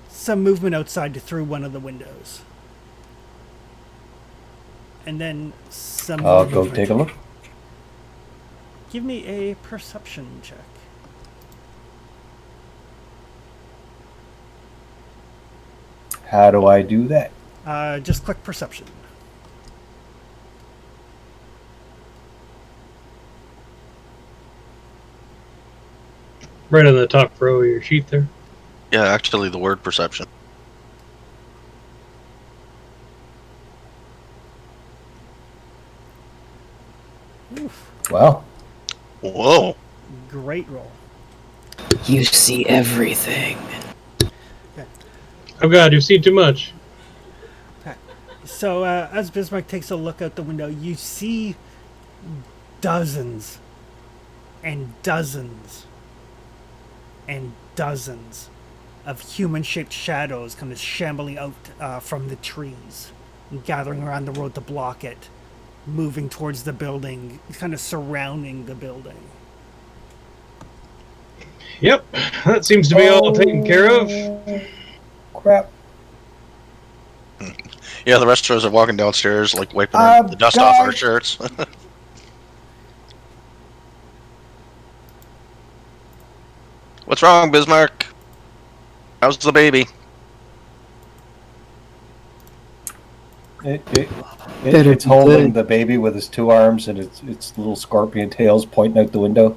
some movement outside through one of the windows. And then some I'll more go movement. take a look. Give me a perception check. How do I do that? Just click perception. Right on the top row of your sheet there. Yeah, actually, the word perception. Oof, Well, Whoa. great roll. You see everything. Oh god, you've seen too much. So as Bismarck takes a look out the window, you see dozens and dozens and dozens of human-shaped shadows kind of shambling out from the trees, and gathering around the road to block it, moving towards the building, kind of surrounding the building. Yep, that seems to be all taken care of. Crap. Yeah, the rest of us are walking downstairs, like wiping the dust God. off our shirts. What's wrong, Bismarck? How's the baby? Better It's be holding good. the baby with his two arms and its little scorpion tails pointing out the window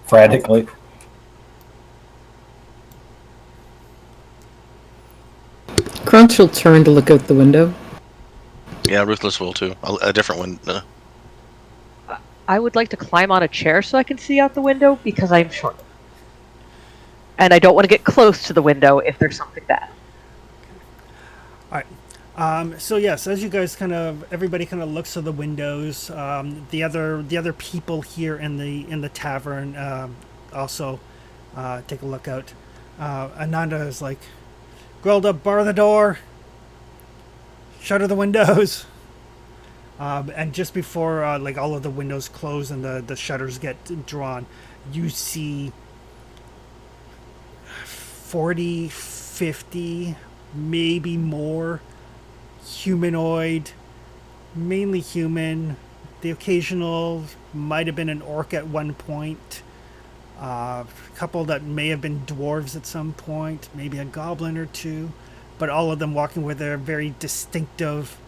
frantically. Crunch will turn to look out the window. Yeah, Ruthless will too. A different one. I would like to climb on a chair so I can see out the window because I'm short. And I don't want to get close to the window if there's something bad. All right. So yes, as you guys everybody kind of looks to the windows. The other people here in the tavern also take a look out. Ananda is like, Grelda, bar the door, shutter the windows. And just before like all of the windows close and the shutters get drawn, you see 40, 50, maybe more humanoid, mainly human. The occasional might have been an orc at one point. A couple that may have been dwarves at some point, maybe a goblin or two, but all of them walking with a very distinctive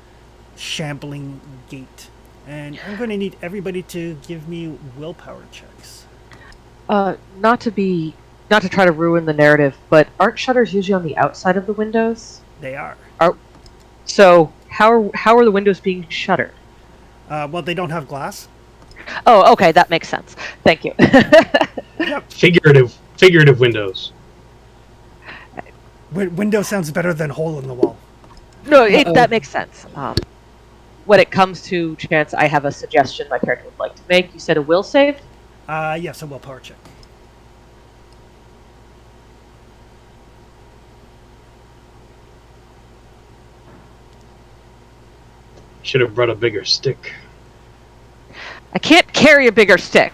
shambling gait. And I'm going to need everybody to give me willpower checks. Not to try to ruin the narrative, but aren't shutters usually on the outside of the windows? They are. So how are the windows being shuttered? Well, they don't have glass. Oh, okay, that makes sense. Thank you. Yep. Figurative windows. Window sounds better than hole in the wall. No, that makes sense. When it comes to chance, I have a suggestion my character would like to make. You said a will save? Yes, a willpower check. Should have brought a bigger stick. I can't carry a bigger stick.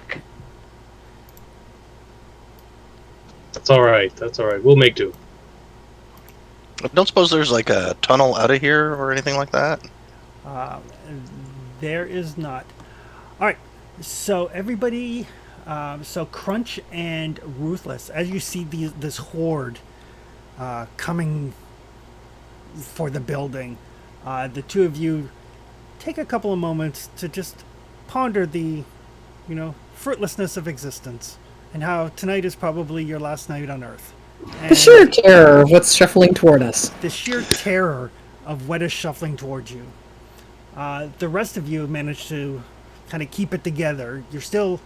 That's alright, We'll make do. I don't suppose there's like a tunnel out of here or anything like that? There is not. All right. So everybody, so Crunch and Ruthless, as you see this horde coming for the building, the two of you take a couple of moments to just ponder the, fruitlessness of existence and how tonight is probably your last night on Earth. And The sheer terror of what's shuffling toward us. the sheer terror of what is shuffling towards you. The rest of you have managed to kind of keep it together. You're still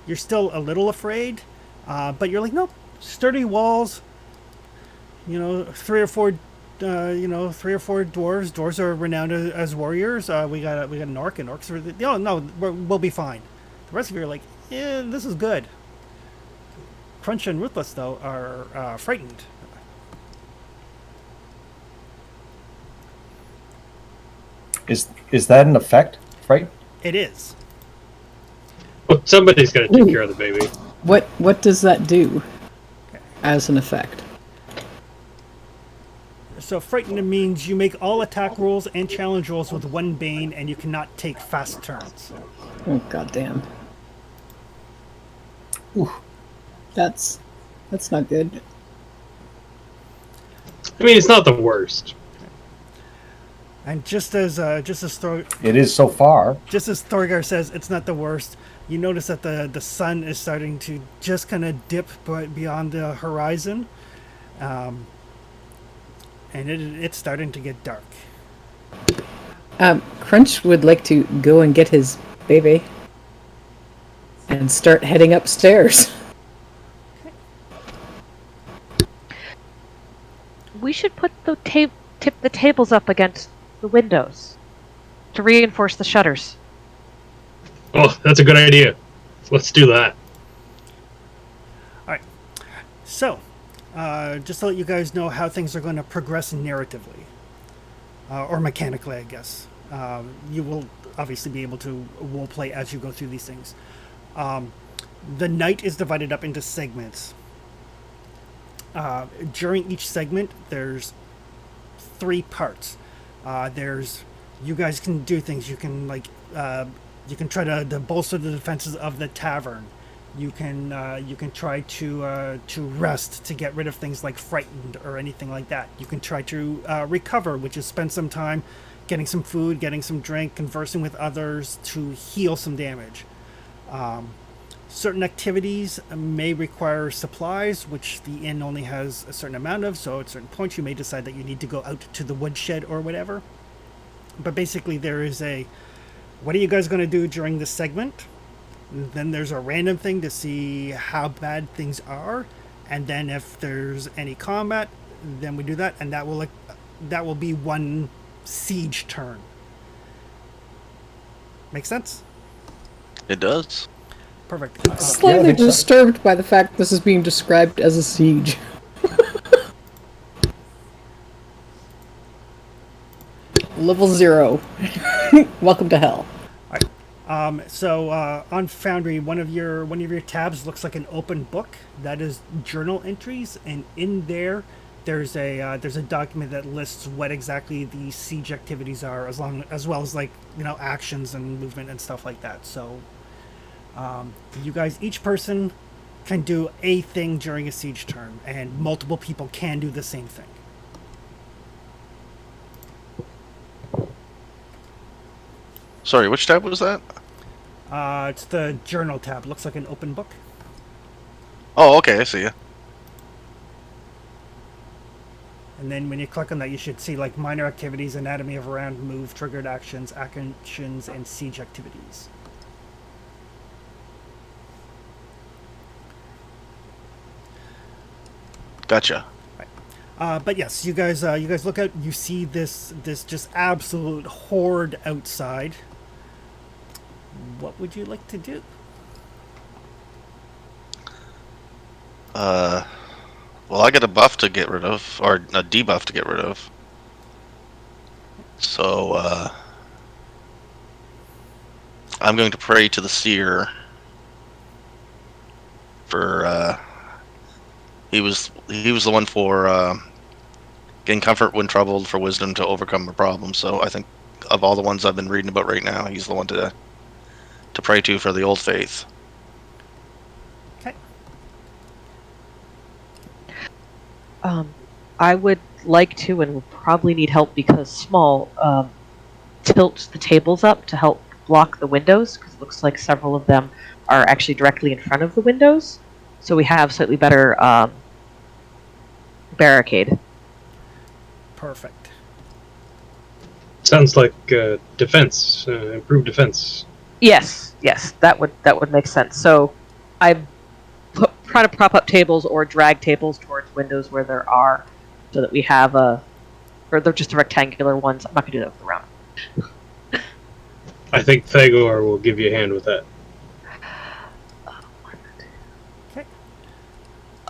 you're still a little afraid, but you're like, nope, sturdy walls. You know, three or four dwarves. Dwarves are renowned as warriors. We got an orc, and orcs are. Oh no, we'll be fine. The rest of you are like, yeah, this is good. Crunch and Ruthless though are frightened. Is that an effect? Right? It is. Well, somebody's got to take care of the baby. What does that do as an effect? So frightened means you make all attack rolls and challenge rolls with one bane, and you cannot take fast turns. Oh goddamn. Ooh. That's not good. I mean, it's not the worst. And just as It is so far. Just as Thorgar says, it's not the worst. You notice that the sun is starting to just kind of dip beyond the horizon, and it's starting to get dark. Crunch would like to go and get his baby and start heading upstairs. We should put the tip the tables up against the windows to reinforce the shutters. Oh, that's a good idea. Let's do that. All right. So, just to let you guys know how things are going to progress narratively, or mechanically, I guess. You will obviously be able to role play as you go through these things. The night is divided up into segments. During each segment, there's 3 parts. You guys can do things. You can you can try to bolster the defenses of the tavern. You can try to rest to get rid of things like frightened or anything like that. You can try to recover, which is spend some time getting some food, getting some drink, conversing with others to heal some damage. Certain activities may require supplies, which the inn only has a certain amount of, so at certain points you may decide that you need to go out to the woodshed or whatever. But basically there is what are you guys going to do during this segment? Then there's a random thing to see how bad things are, and then if there's any combat, then we do that, and that will be one siege turn. Make sense? It does. Perfect. Slightly think so. disturbed by the fact this is being described as a siege. Level 0. Welcome to hell. So on Foundry, one of your tabs looks like an open book. That is journal entries, and in there's a document that lists what exactly the siege activities are, as well as actions and movement and stuff like that. So you guys, each person can do a thing during a siege turn, and multiple people can do the same thing. Sorry, which tab was that? It's the journal tab. Looks like an open book. Oh, okay, I see you. And then when you click on that, you should see minor activities, anatomy of a round, move, triggered actions, and siege activities. Gotcha. But yes, you guys look out. You see this just absolute horde outside. What would you like to do? Well, I get a buff to get rid of, or a debuff to get rid of. So, I'm going to pray to the seer for, he was the one for, getting comfort when troubled, for wisdom to overcome a problem. So I think of all the ones I've been reading about right now, he's the one to pray to for the old faith. Okay. I would like to, and will probably need help because small, tilt the tables up to help block the windows, because it looks like several of them are actually directly in front of the windows. So we have slightly better barricade. Perfect. Sounds like defense, improved defense. Yes, that would make sense. So I'm trying to prop up tables or drag tables towards windows where there are, so that we have or they're just the rectangular ones. I'm not gonna do that with the round. I think Thagor will give you a hand with that. Okay.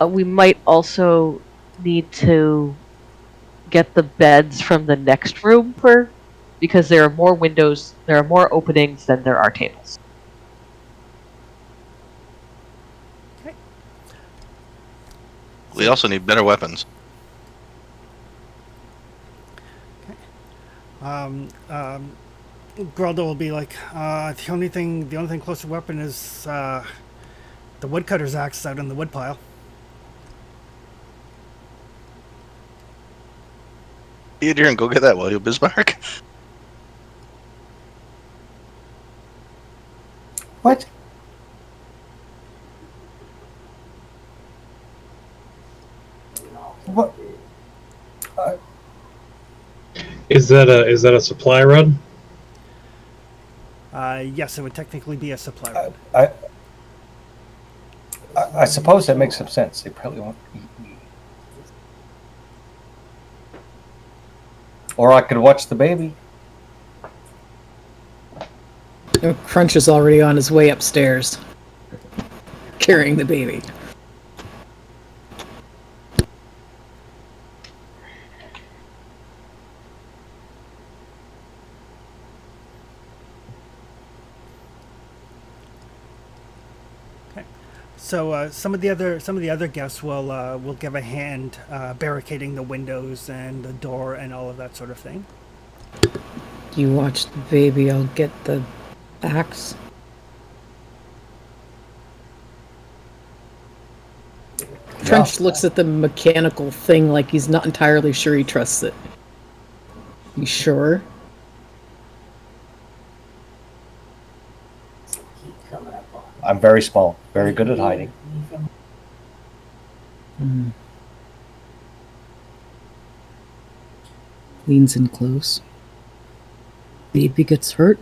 We might also need to get the beds from the next room because there are more windows, there are more openings than there are tables. We also need better weapons. Grelda will be like, the only thing close to weapon is the woodcutter's axe out in the woodpile. Adrian, go get that, will you, Bismarck? What? What? Is that a supply run? Yes, it would technically be a supply run. I suppose that makes some sense. They probably won't eat me. Or I could watch the baby. Crunch is already on his way upstairs, carrying the baby. So some of the other guests will give a hand barricading the windows and the door and all of that sort of thing. You watch the baby, I'll get the axe. Trench looks at the mechanical thing like he's not entirely sure he trusts it. You sure? I'm very small, very good at hiding. Leans in close. Baby gets hurt.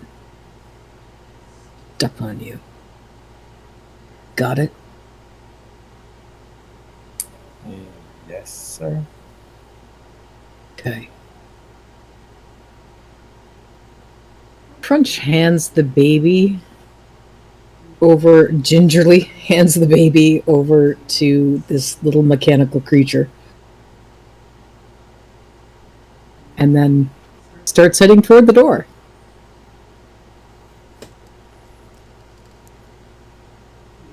Step on you. Got it? Yes, sir. Okay. Crunch hands the baby over, gingerly hands the baby over to this little mechanical creature. And then starts heading toward the door.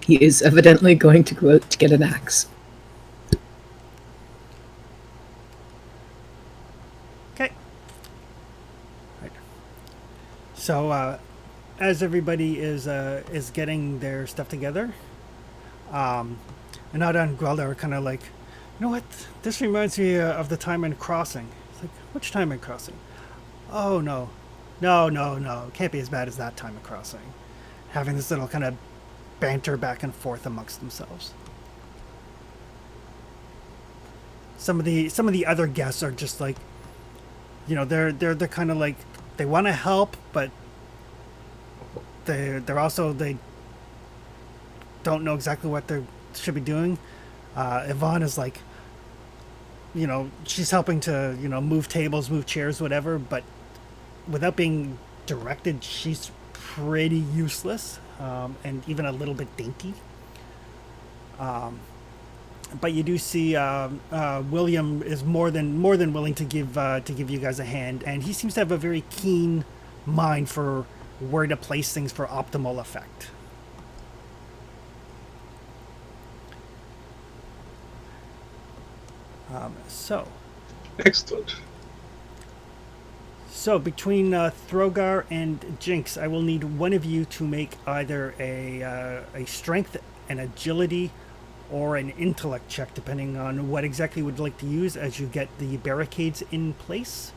He is evidently going to go out to get an axe. Okay. Right. So as everybody is getting their stuff together, Anada and Grelda are kind of like, you know what? This reminds me of the time in Crossing. It's like, which time in Crossing? Oh no, it can't be as bad as that time in Crossing. Having this little kind of banter back and forth amongst themselves. Some of the other guests are just like, you know, they're kind of like, they want to help, but they're also, they don't know exactly what they should be doing. Yvonne is like, you know, she's helping to, you know, move tables, move chairs, whatever, but without being directed, she's pretty useless, and even a little bit dinky. But you do see William is more than willing to give you guys a hand, and he seems to have a very keen mind for where to place things for optimal effect. Excellent. So between Throgar and Jinx, I will need one of you to make either a strength, an agility, or an intellect check, depending on what exactly you would like to use as you get the barricades in place.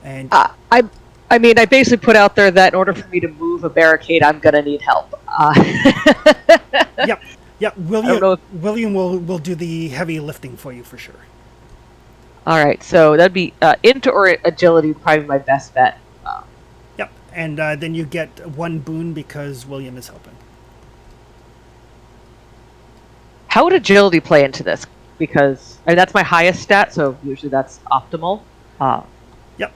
And I mean, I basically put out there that in order for me to move a barricade, I'm gonna need help. Yep. William will do the heavy lifting for you for sure. All right, so that'd be int or agility would probably be my best bet. Yep, and then you get 1 boon because William is helping. How would agility play into this? Because that's my highest stat, so usually that's optimal. Yep.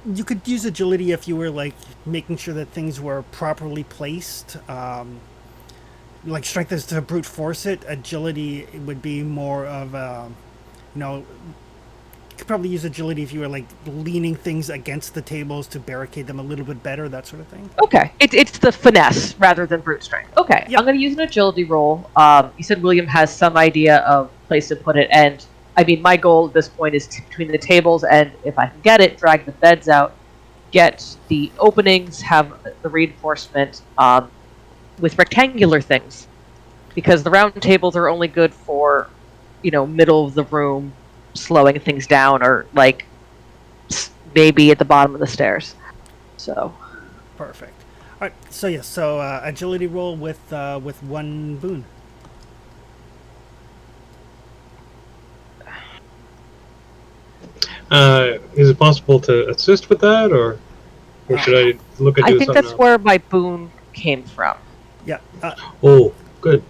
You could use agility if you were like making sure that things were properly placed. Like strength is to brute force it. Agility would be more of a, you could probably use agility if you were like leaning things against the tables to barricade them a little bit better, that sort of thing. Okay, it's the finesse rather than brute strength. Okay, Yep. I'm going to use an agility roll. You said William has some idea of place to put it, and I mean, my goal at this point is between the tables, and if I can get it, drag the beds out, get the openings, have the reinforcement with rectangular things, because the round tables are only good for, middle of the room, slowing things down, or like maybe at the bottom of the stairs. So Perfect. All right. So yes. So agility roll with 1 boon. Is it possible to assist with that, or should I look at I doing think something that's else? where my boon came from. Yeah. Oh, good.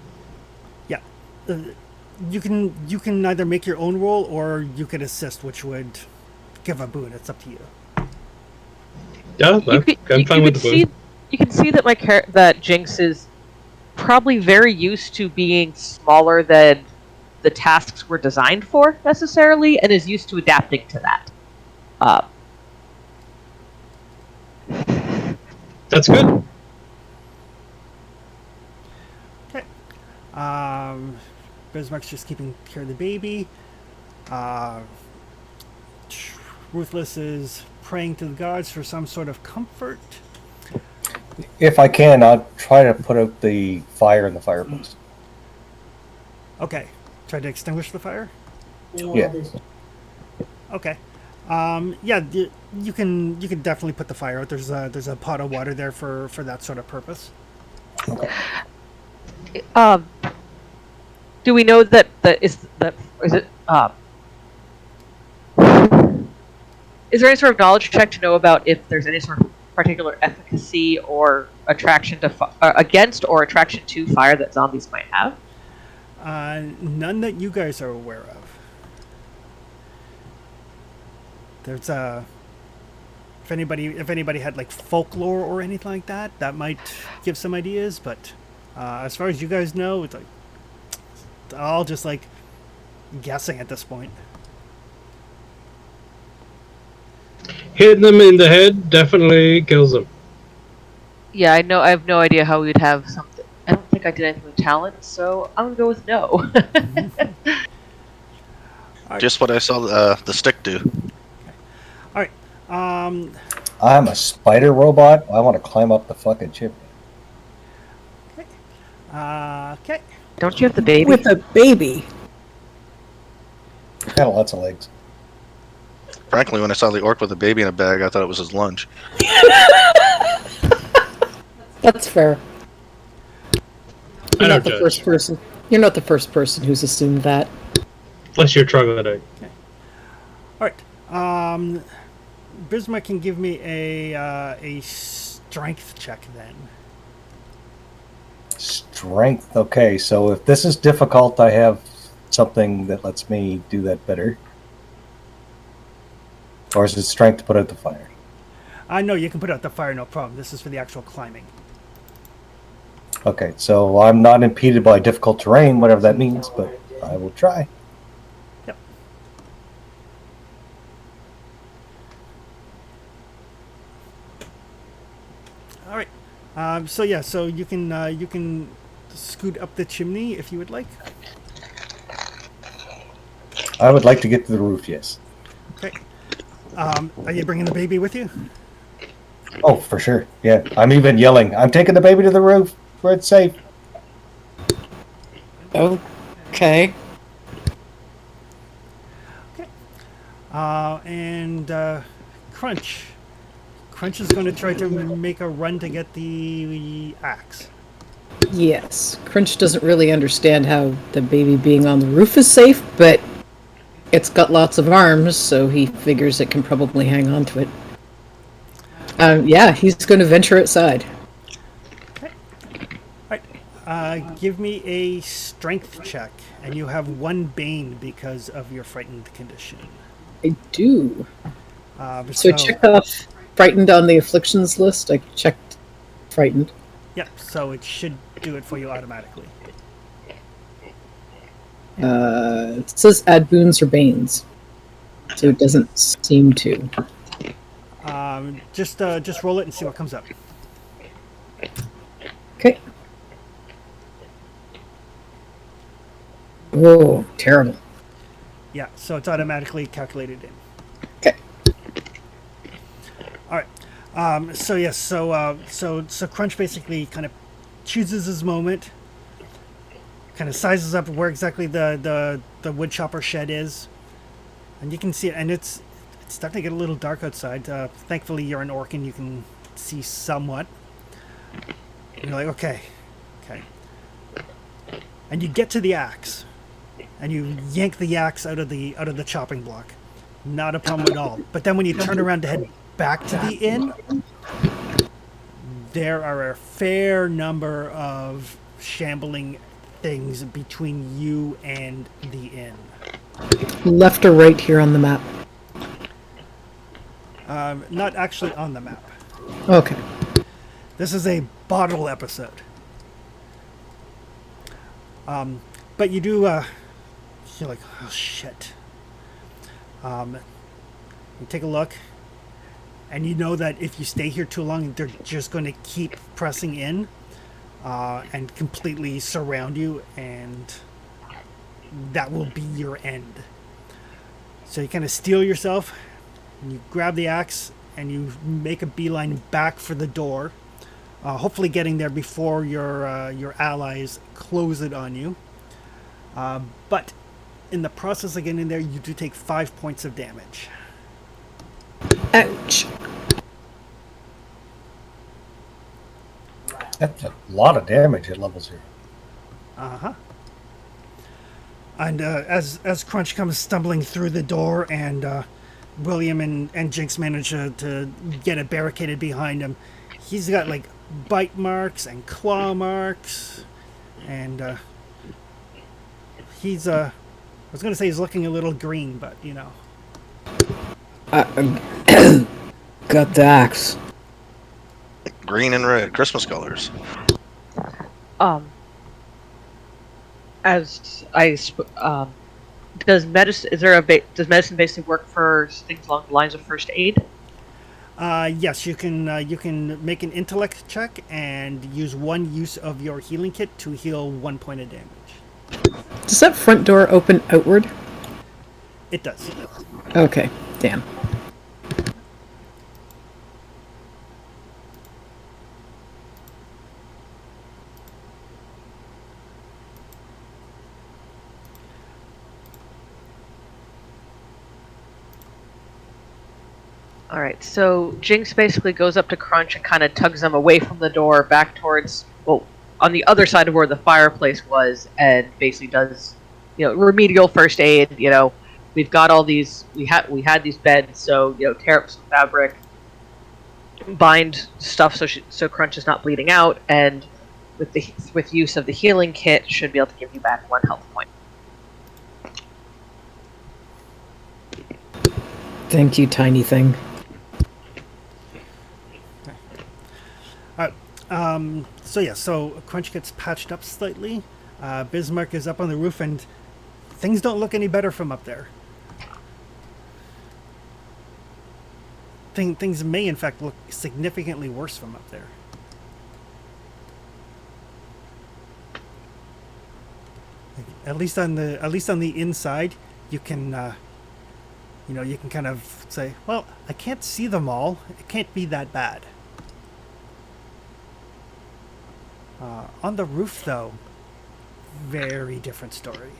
You can either make your own roll or you could assist, which would give a boon. It's up to you. Yeah, I'm fine with the boon. You can see that that Jinx is probably very used to being smaller than the tasks were designed for necessarily, and is used to adapting to that. That's good. Okay. Bismarck's just keeping care of the baby. Ruthless is praying to the gods for some sort of comfort. If I can, I'll try to put out the fire in the fireplace. Okay. Try to extinguish the fire? Yeah. Okay. Yeah, you can definitely put the fire out. There's a pot of water there for that sort of purpose. Okay. Do we know that is there any sort of knowledge check to know about if there's any sort of particular efficacy or attraction to against or attraction to fire that zombies might have? None that you guys are aware of. There's if anybody had like folklore or anything like that, that might give some ideas. But as far as you guys know, it's like all just like guessing at this point. Hitting them in the head definitely kills them. Yeah, I know. I have no idea how we'd have something. I don't think I did anything with talent, so I'm gonna go with no. Just what I saw the stick do. All right. I'm a spider robot. I want to climb up the fucking chimney. Okay. Don't you have the baby? With a baby. Got lots of legs. Frankly, when I saw the orc with a baby in a bag, I thought it was his lunch. That's fair. I You're don't not the judge. first person. You're not the first person who's assumed that. Unless you're troglodyte. All right. Bismarck can give me a strength check then. Strength. Okay, so if this is difficult, I have something that lets me do that better. Or is it strength to put out the fire? I know you can put out the fire, no problem. This is for the actual climbing. Okay, so I'm not impeded by difficult terrain, whatever that means, but I will try. Yep. All right. So you can scoot up the chimney if you would like. I would like to get to the roof, yes. Okay. Are you bringing the baby with you? Oh, for sure. Yeah, I'm even yelling, I'm taking the baby to the roof where it's safe. Okay. And Crunch. Crunch is going to try to make a run to get the axe. Yes. Crunch doesn't really understand how the baby being on the roof is safe, but it's got lots of arms, so he figures it can probably hang on to it. Yeah, he's going to venture outside. Give me a strength check, and you have one bane because of your frightened condition. I do. So So check off frightened on the afflictions list. I checked frightened. yep, so it should do it for you automatically. It says add boons or banes, so it doesn't seem to. Just roll it and see what comes up. Okay. Oh, terrible. Yeah, so it's automatically calculated in. Okay. All right. So Crunch basically kind of chooses his moment, kind of sizes up where exactly the wood chopper shed is, and you can see it. And it's starting to get a little dark outside. Thankfully, you're an orc and you can see somewhat. And you're like, okay. And you get to the axe, and you yank the axe out of the chopping block. Not a problem at all. But then when you turn around to head back to the inn, there are a fair number of shambling things between you and the inn. Left or right here on the map? Not actually on the map. Okay. This is a bottle episode. But you do, you're like, oh shit. You take a look, and you know that if you stay here too long, they're just going to keep pressing in and completely surround you, and that will be your end. So you kind of steel yourself, and you grab the axe, and you make a beeline back for the door, hopefully getting there before your allies close it on you. But in the process of getting there, you do take 5 points of damage. Ouch. That's a lot of damage at level 0. Uh-huh. And as Crunch comes stumbling through the door, and William and Jinx manage to get it barricaded behind him, he's got like bite marks and claw marks, and he's I was gonna say he's looking a little green, but you know. Got the axe. Green and red, Christmas colors. Does medicine does medicine basically work for things along the lines of first aid? Yes, you can make an intellect check and use one use of your healing kit to heal 1 point of damage. Does that front door open outward? It does. Okay, damn. Alright, so Jinx basically goes up to Crunch and kind of tugs him away from the door back towards, well, on the other side of where the fireplace was, and basically does, remedial first aid. We've got all these, we had these beds, so, tear up some fabric, bind stuff so Crunch is not bleeding out, and with use of the healing kit, should be able to give you back 1 health point. Thank you, tiny thing. So Crunch gets patched up slightly. Bismarck is up on the roof, and things don't look any better from up there. Things may, in fact, look significantly worse from up there. At least on the inside, you can, you can kind of say, well, I can't see them all. It can't be that bad. On the roof, though, very different story.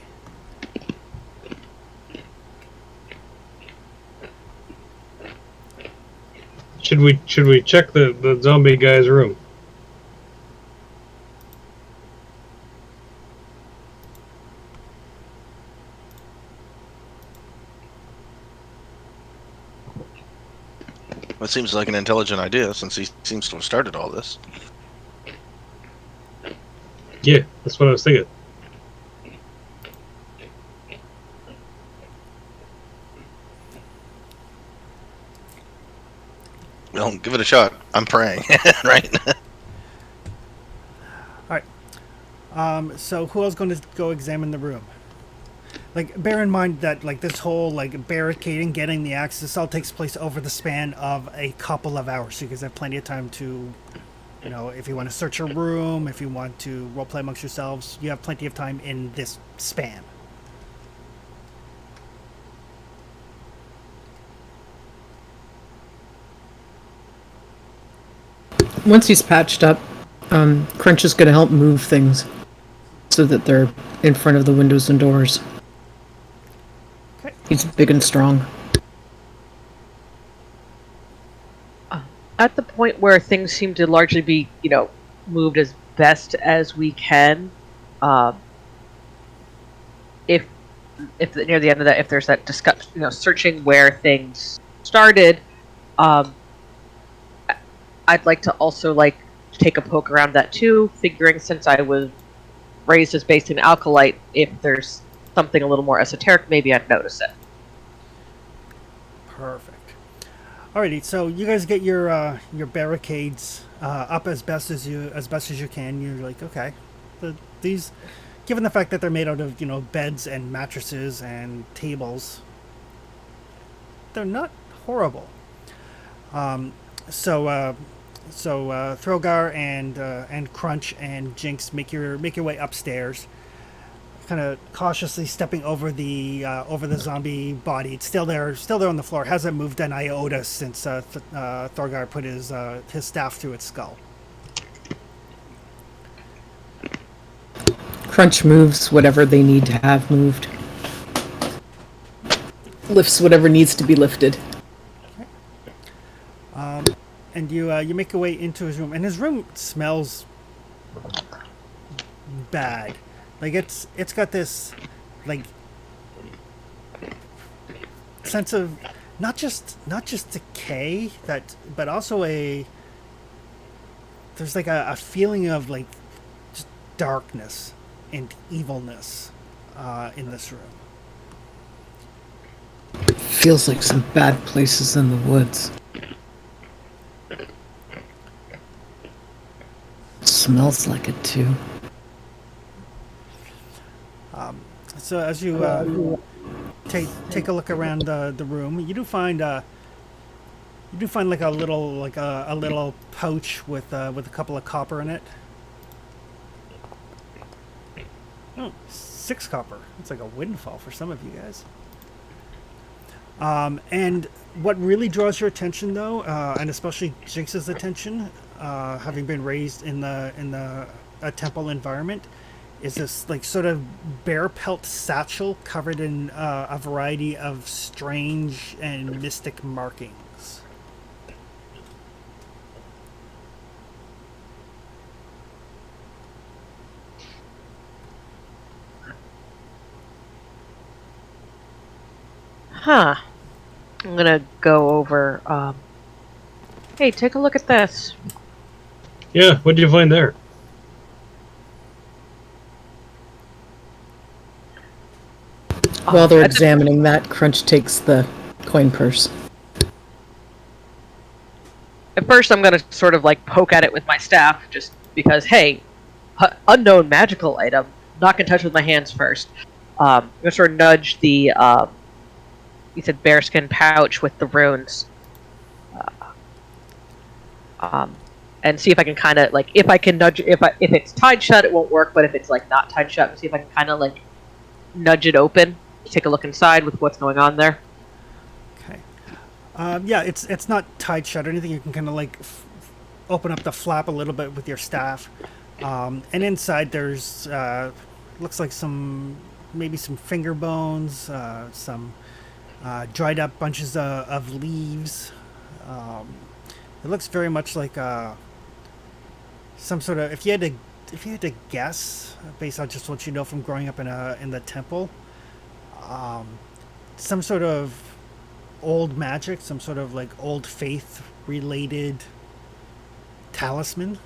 Should we check the zombie guy's room? That seems like an intelligent idea, since he seems to have started all this. Yeah, that's what I was thinking. Well, give it a shot. I'm praying, right? So who else going to go examine the room? Like, bear in mind that like this whole like barricading, getting the axe, this all takes place over the span of a couple of hours. So you guys have plenty of time to, you know, if you want to search a room, if you want to roleplay amongst yourselves, you have plenty of time in this span. Once he's patched up, Crunch is going to help move things so that they're in front of the windows and doors. Okay. He's big and strong. At the point where things seem to largely be, moved as best as we can, if near the end of that, if there's that discussion, searching where things started, I'd like to also take a poke around that too, figuring since I was raised as based in Alkalite, if there's something a little more esoteric, maybe I'd notice it. Perfect. Alrighty, so you guys get your barricades up as best as you can. You're like, okay, these, given the fact that they're made out of beds and mattresses and tables, they're not horrible. So Throgar and Crunch and Jinx make your way upstairs, kind of cautiously stepping over the zombie body. It's still there on the floor. It hasn't moved an iota since Thorgar put his staff through its skull. Crunch moves whatever they need to have moved. Lifts whatever needs to be lifted. And you make your way into his room, and his room smells bad. Like it's got this like sense of not just decay, but also there's like a feeling of like just darkness and evilness in this room. Feels like some bad places in the woods. Smells like it too. So as you take a look around the room, you do find like a little pouch with a couple of copper in it. Oh, 6 copper. It's like a windfall for some of you guys. And what really draws your attention, though, and especially Jinx's attention, having been raised in a temple environment, is this like sort of bear pelt satchel covered in a variety of strange and mystic markings. Huh. I'm gonna go over. Hey, take a look at this. Yeah, what did you find there? While they're examining that, Crunch takes the coin purse. At first, I'm gonna sort of poke at it with my staff, just because, hey, unknown magical item. Not gonna touch with my hands first. I'm gonna sort of nudge the, you said bearskin pouch with the runes. And see if I can kind of, if I can nudge, if it's tied shut, it won't work, but if it's, not tied shut, see if I can kind of, nudge it open. Take a look inside with what's going on there. Okay. Yeah, it's not tied shut or anything. You can kind of open up the flap a little bit with your staff, and inside there's looks like maybe some finger bones, some dried up bunches of leaves. It looks very much like some sort of, if you had to guess based on just what you know from growing up in the temple, some sort of old magic, some sort of like old faith related talisman.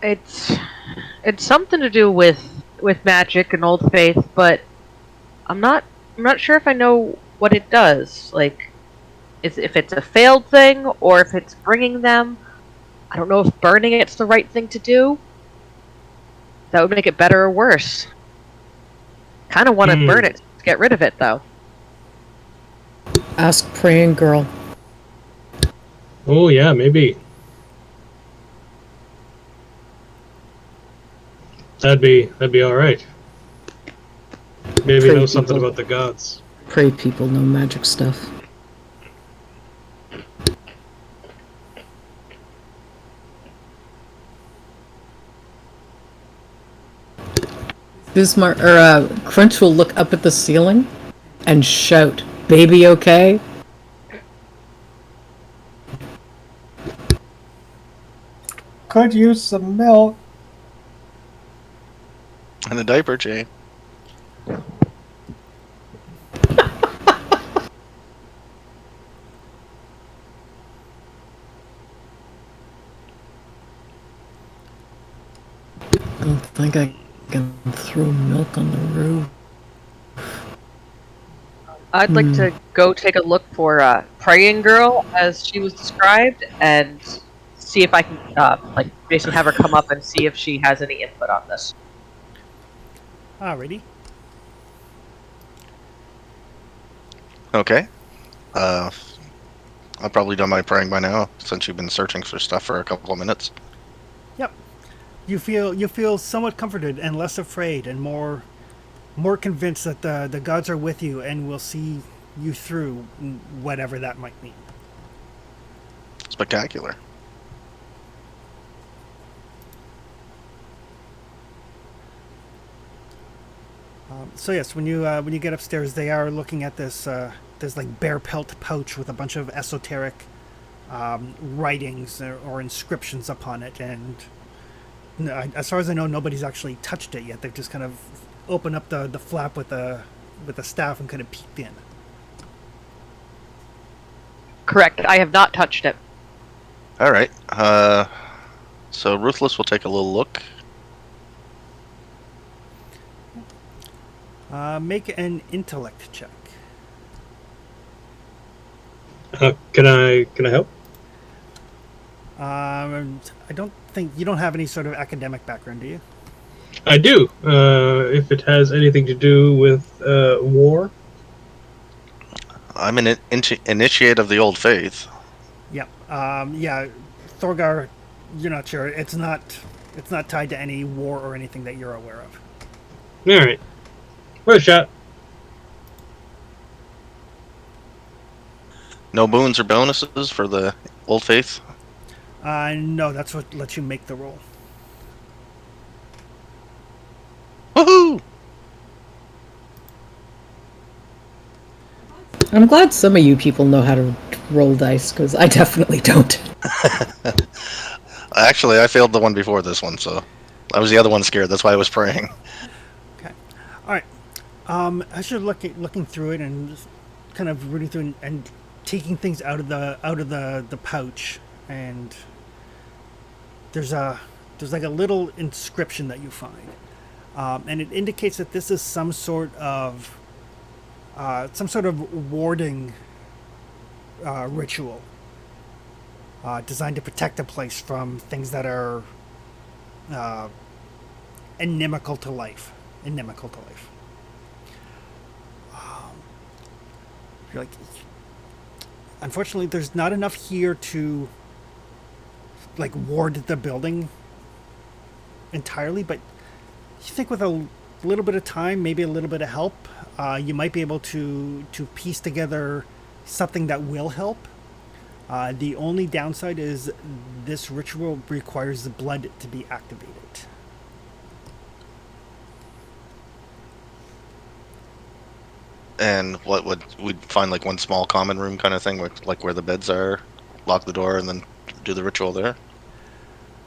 It's something to do with magic and old faith, but I'm not sure if I know what it does. Like, if it's a failed thing or if it's bringing them. I don't know if burning it's the right thing to do. That would make it better or worse. Kind of want to burn it to get rid of it, though. Ask praying girl. Oh yeah, maybe. That'd be all right. Maybe Pray know something people. about the gods. Pray people know magic stuff. Bismarck or Crunch will look up at the ceiling and shout, "Baby, okay?" Could use some milk. And a diaper chain. I don't think I can throw milk on the roof. I'd like to go take a look for Praying Girl, as she was described, and see if I can, like, basically have her come up and see if she has any input on this. Alrighty. Okay. I've probably done my praying by now, since you've been searching for stuff for a couple of minutes. Yep. You feel somewhat comforted and less afraid and more convinced that the gods are with you and will see you through whatever that might mean. Spectacular. So yes, when you get upstairs, they are looking at this like bear pelt pouch with a bunch of esoteric writings or inscriptions upon it, and as far as I know, nobody's actually touched it yet. They've just kind of opened up the flap with the staff and kind of peeked in. Correct. I have not touched it. All right. So Ruthless will take a little look. Make an intellect check. Can I help? I don't think you don't have any sort of academic background, do you? I do. If it has anything to do with war. I'm an initiate of the old faith. Yep. Yeah. Thorgar, you're not sure. It's not tied to any war or anything that you're aware of. All right. Worth a shot. No boons or bonuses for the old faith? No, that's what lets you make the roll. Woohoo! I'm glad some of you people know how to roll dice, because I definitely don't. Actually, I failed the one before this one, so I was the other one scared. That's why I was praying. Okay. All right. As you're looking through it and just kind of reading through and taking things out of the pouch, and there's like a little inscription that you find, and it indicates that this is some sort of warding ritual designed to protect a place from things that are inimical to life. You're like, unfortunately, there's not enough here to like ward the building entirely, but you think with a little bit of time, maybe a little bit of help, you might be able to piece together something that will help. The only downside is this ritual requires the blood to be activated. And what would we'd find like one small common room kind of thing, like where the beds are, lock the door, and then do the ritual there.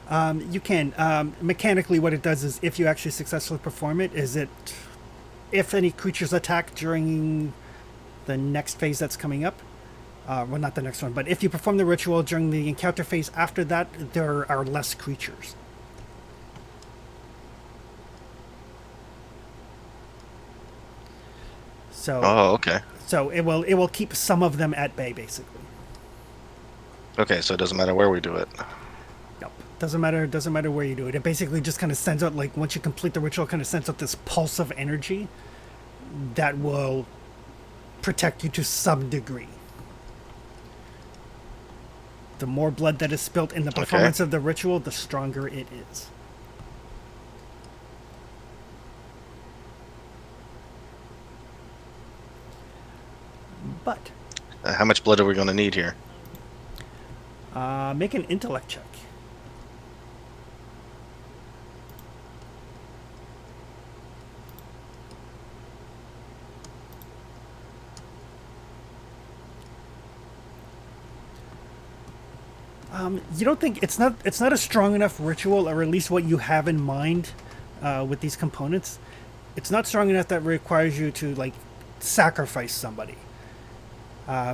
You can. Mechanically, what it does is if you actually successfully perform it, if any creatures attack during the next phase that's coming up, well, not the next one, but if you perform the ritual during the encounter phase after that, there are less creatures. So, Oh, okay. so it will keep some of them at bay, basically. Okay, so it doesn't matter where we do it. Yep. Doesn't matter where you do it. It basically just kind of sends out, like, once you complete the ritual, kind of sends out this pulse of energy that will protect you to some degree. The more blood that is spilt in the performance of the ritual, the stronger it is. But How much blood are we going to need here? make an intellect check. You don't think it's not a strong enough ritual, or at least what you have in mind with these components. It's not strong enough that requires you to, like, sacrifice somebody.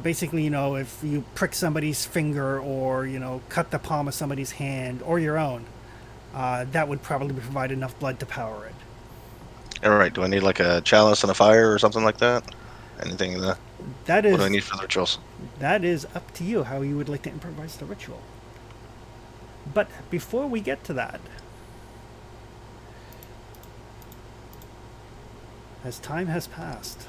Basically, if you prick somebody's finger, or cut the palm of somebody's hand or your own, that would probably provide enough blood to power it. All right. Do I need like a chalice and a fire or something like that? Anything in the? That What do I is need for the rituals? that is up to you how you would like to improvise the ritual. But before we get to that, as time has passed,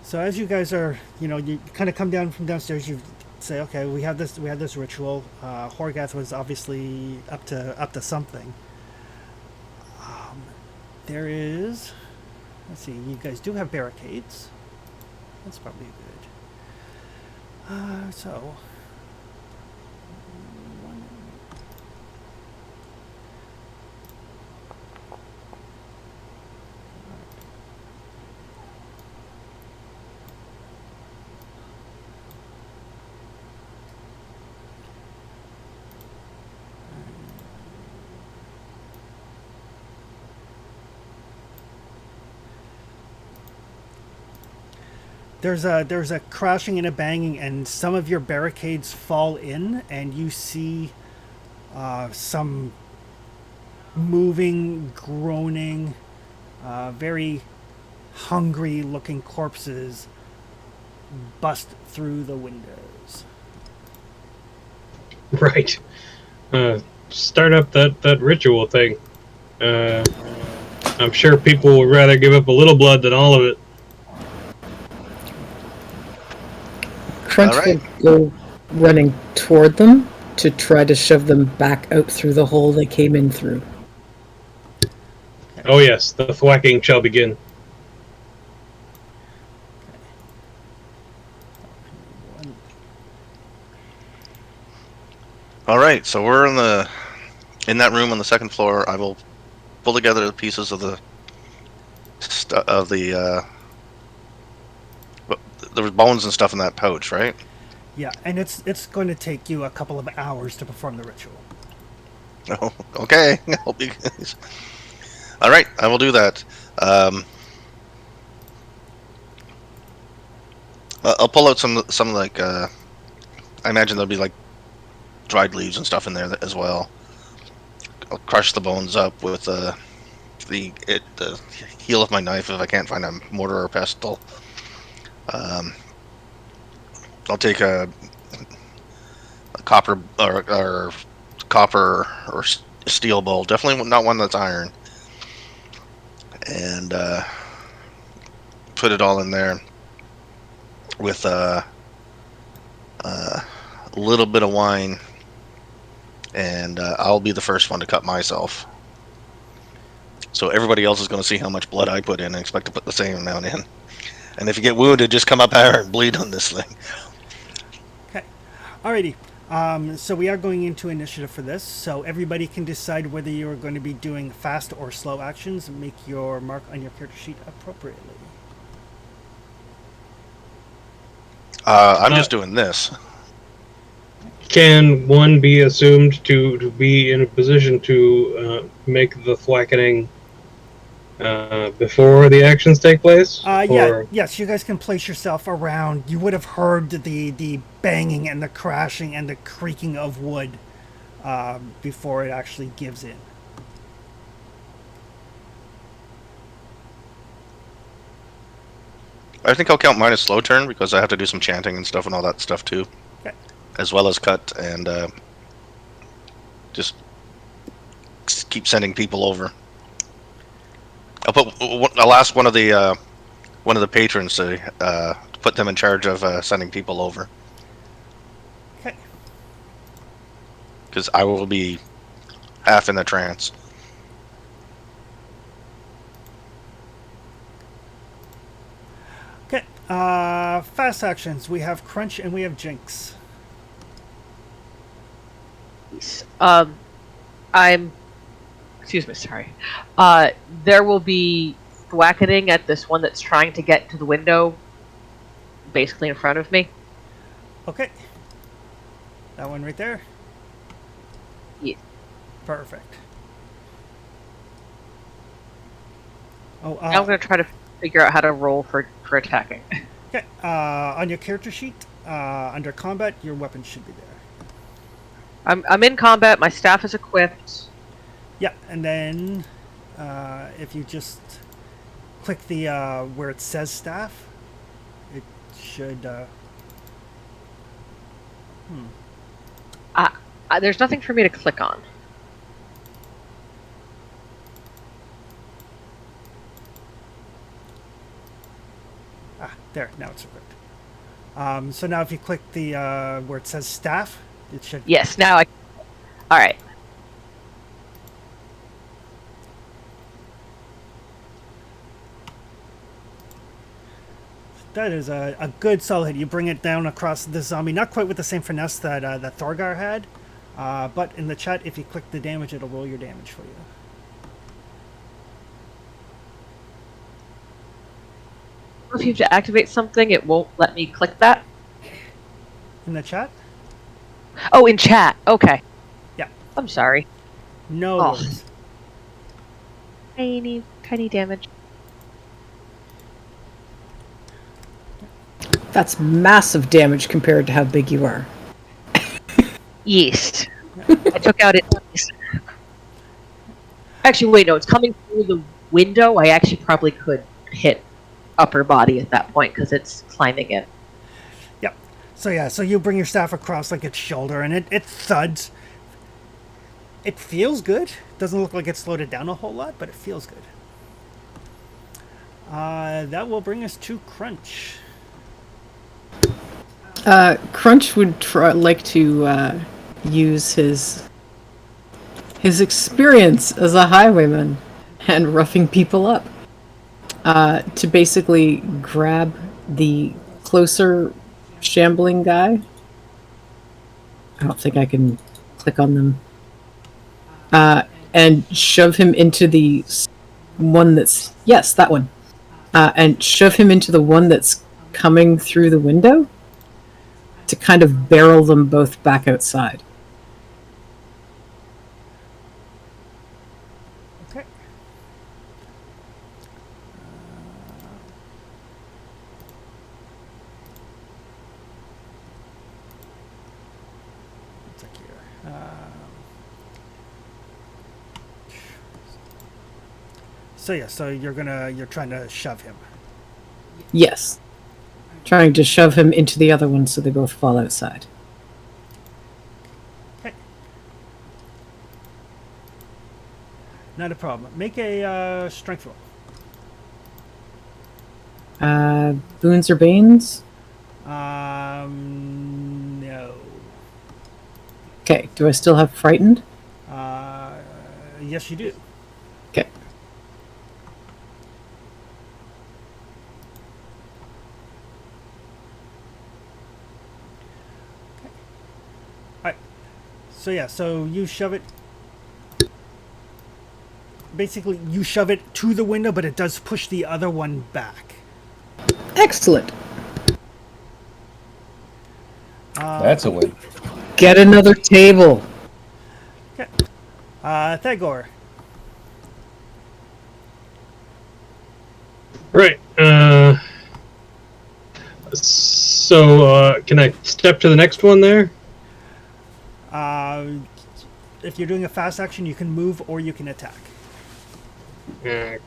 so as you guys are, you kind of come down from downstairs. You say, okay, we have this ritual. Horgath was obviously up to something. There is, let's see, you guys do have barricades. That's probably good. So. There's a crashing and a banging, and some of your barricades fall in, and you see some moving, groaning, very hungry-looking corpses bust through the windows. Right. Start up that ritual thing. I'm sure people would rather give up a little blood than all of it. Crunch All right. will go running toward them to try to shove them back out through the hole they came in through. Oh yes, the thwacking shall begin. All right. So we're in that room on the second floor. I will pull together the pieces of the there was bones and stuff in that pouch, right? Yeah, and it's going to take you a couple of hours to perform the ritual. Oh, okay. I'll be. All right, I will do that. I'll pull out some like. I imagine there'll be like dried leaves and stuff in there as well. I'll crush the bones up with the heel of my knife if I can't find a mortar or pestle. I'll take a copper or steel bowl, definitely not one that's iron, and put it all in there with a little bit of wine, and I'll be the first one to cut myself. So everybody else is going to see how much blood I put in and expect to put the same amount in. And if you get wounded, just come up here and bleed on this thing. Okay. Alrighty. So we are going into initiative for this, so everybody can decide whether you are going to be doing fast or slow actions. Make your mark on your character sheet appropriately. I'm just doing this. Can one be assumed to be in a position to make the thwackening before the actions take place? Yes, you guys can place yourself around. You would have heard the banging and the crashing and the creaking of wood before it actually gives in. I think I'll count mine as slow turn because I have to do some chanting and stuff and all that stuff too. Okay. As well as cut and just keep sending people over. I'll ask one of the patrons to put them in charge of sending people over. Okay. Because I will be half in the trance. Okay. Fast actions. We have Crunch and we have Jinx. Excuse me, sorry. There will be thwackening at this one that's trying to get to the window, basically in front of me. Okay. That one right there? Yeah. Perfect. Oh, Now I'm going to try to figure out how to roll for attacking. Okay. On your character sheet, under combat, your weapon should be there. I'm in combat. My staff is equipped. Yeah, and then if you just click the where it says staff, it should. There's nothing for me to click on. There. Now it's equipped. So now if you click the where it says staff, it should. Yes. Now I. All right. That is a good solid hit. You bring it down across the zombie, not quite with the same finesse that that Thorgar had, but in the chat, if you click the damage, it'll roll your damage for you. If you have to activate something, it won't let me click that. In the chat? Oh, in chat. Okay. Yeah. I'm sorry. No Oh. worries. Tiny damage. That's massive damage compared to how big you are. Yes. I took out it. Actually, wait, no, it's coming through the window. I actually probably could hit upper body at that point because it's climbing in. Yep. So yeah, so you bring your staff across like its shoulder, and it thuds. It feels good. Doesn't look like it slowed it down a whole lot, but it feels good. That will bring us to Crunch. Crunch would like to use his experience as a highwayman and roughing people up to basically grab the closer shambling guy. I don't think I can click on them. And shove him into the one that's... Yes, that one. And shove him into the one that's coming through the window to kind of barrel them both back outside. Okay. What's up here? So yeah, so you're trying to shove him. Yes. Trying to shove him into the other one so they both fall outside. Okay. Not a problem. Make a strength roll. Boons or banes? No. Okay, do I still have frightened? Yes, you do. Okay. So yeah, so you shove it. Basically, you shove it to the window, but it does push the other one back. Excellent. That's a win. Get another table. Okay. Thagor. Right. So can I step to the next one there? If you're doing a fast action, you can move or you can attack.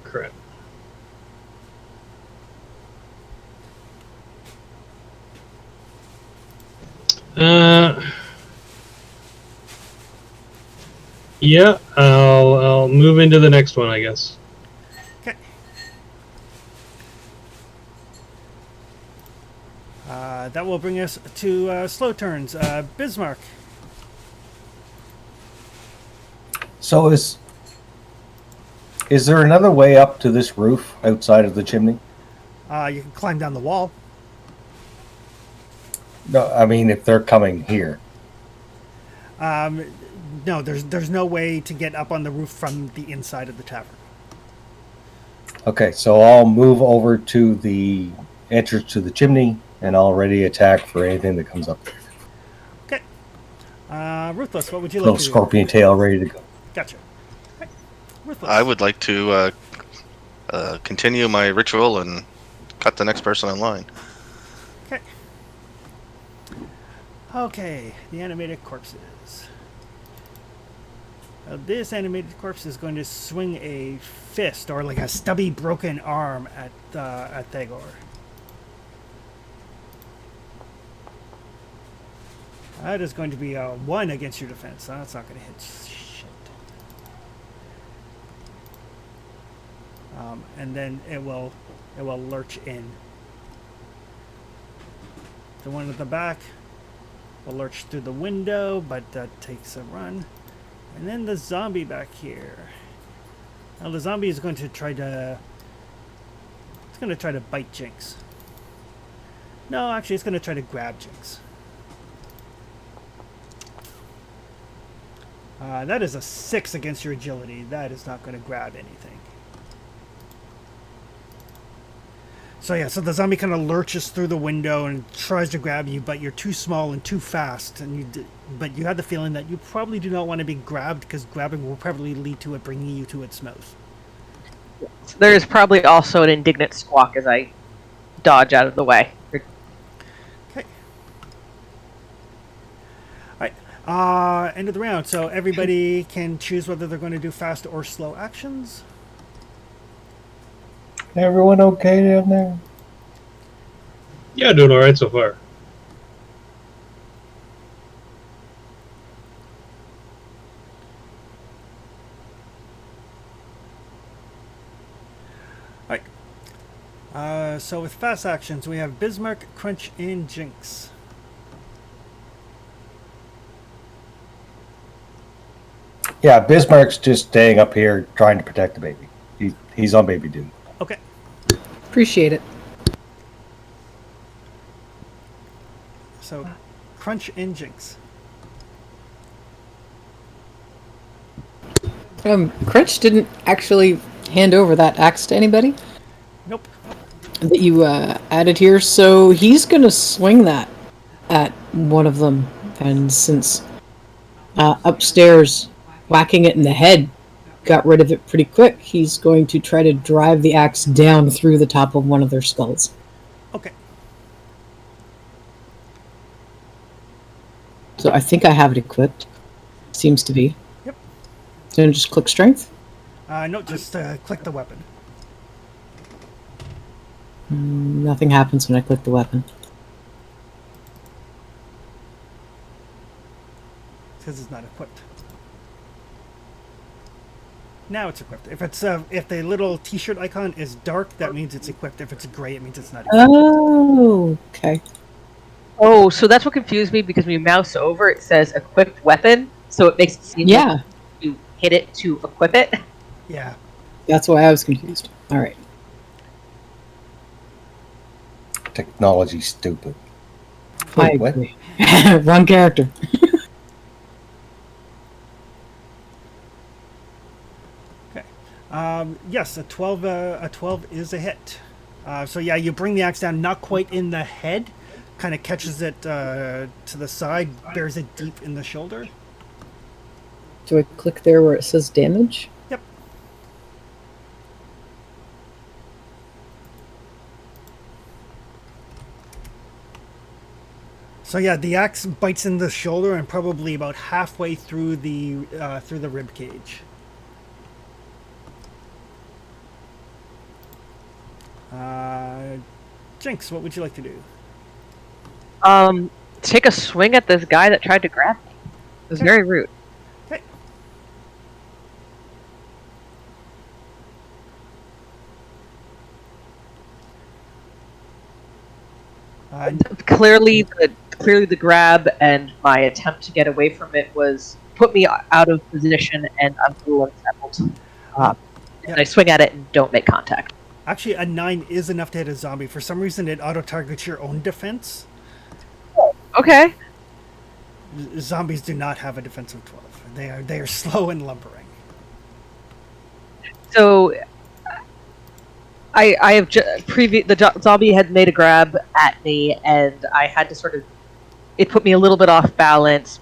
Crap. Yeah, I'll move into the next one, I guess. Okay. That will bring us to slow turns. Bismarck. So is there another way up to this roof outside of the chimney? You can climb down the wall. No, I mean if they're coming here. No, there's no way to get up on the roof from the inside of the tavern. Okay, so I'll move over to the entrance to the chimney, and I'll ready attack for anything that comes up there. Okay. Ruthless, what would you like Little to do? scorpion tail ready to go. Gotcha. Okay. Ruthless. I would like to continue my ritual and cut the next person in line. Okay. Okay, the animated corpses. This animated corpse is going to swing a fist or like a stubby broken arm at Thagor. That is going to be a 1 against your defense. That's not going to hit shit. And then it will lurch in. The one at the back will lurch through the window, but that takes a run. And then the zombie back here. Now the zombie is going to try to... It's going to try to bite Jinx. No, actually it's going to try to grab Jinx. That is a 6 against your agility. That is not going to grab anything. So yeah, so the zombie kind of lurches through the window and tries to grab you, but you're too small and too fast, and but you have the feeling that you probably do not want to be grabbed because grabbing will probably lead to it bringing you to its mouth. There is probably also an indignant squawk as I dodge out of the way. Okay. All right. End of the round. So everybody can choose whether they're going to do fast or slow actions. Everyone okay down there? Yeah, doing all right so far. All right. So with fast actions, we have Bismarck, Crunch, and Jinx. Yeah, Bismarck's just staying up here trying to protect the baby. He's on baby duty. Okay. Appreciate it. So, Crunch and Jinx. Crunch didn't actually hand over that axe to anybody Nope. that you added here, so he's gonna swing that at one of them. And since upstairs whacking it in the head got rid of it pretty quick, he's going to try to drive the axe down through the top of one of their skulls. Okay. So I think I have it equipped. Seems to be. Yep. So just click strength. No, just click the weapon. Nothing happens when I click the weapon. Because it's not equipped. Now it's equipped. If it's if the little T-shirt icon is dark, that means it's equipped. If it's gray, it means it's not equipped. Oh, okay. Oh, so that's what confused me because when you mouse over, it says equipped weapon, so it makes it seem like you hit it to equip it. Yeah. That's why I was confused. All right. Technology's stupid. I Wait, what? agree. Wrong character. Yes, a 12 is a hit. So yeah, you bring the axe down, not quite in the head, kind of catches it to the side, bears it deep in the shoulder. Do I click there where it says damage? Yep. So yeah, the axe bites in the shoulder and probably about halfway through the rib cage. Jinx, what would you like to do? Take a swing at this guy that tried to grab me. It was very rude. Okay. Clearly the grab and my attempt to get away from it was put me out of position, and I'm a little unsettled. And I swing at it and don't make contact. Actually, a 9 is enough to hit a zombie. For some reason, it auto-targets your own defense. Okay. Zombies do not have a defense of 12. They are slow and lumbering. So I have the zombie had made a grab at me, and I had to sort of. It put me a little bit off balance,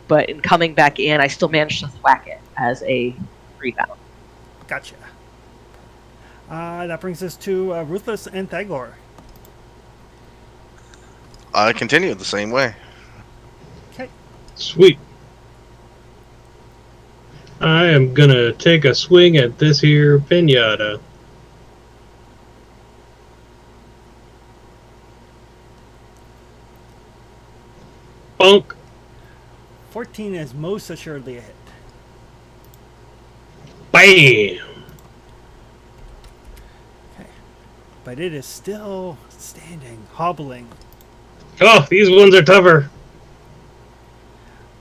but in coming back in, I still managed to thwack it as a rebound. Gotcha. That brings us to Ruthless and Thagor. I continue the same way. Okay. Sweet. I am gonna take a swing at this here pinata. Bonk. 14 is most assuredly a hit. Bam. Okay. But it is still standing, hobbling. Oh, these ones are tougher.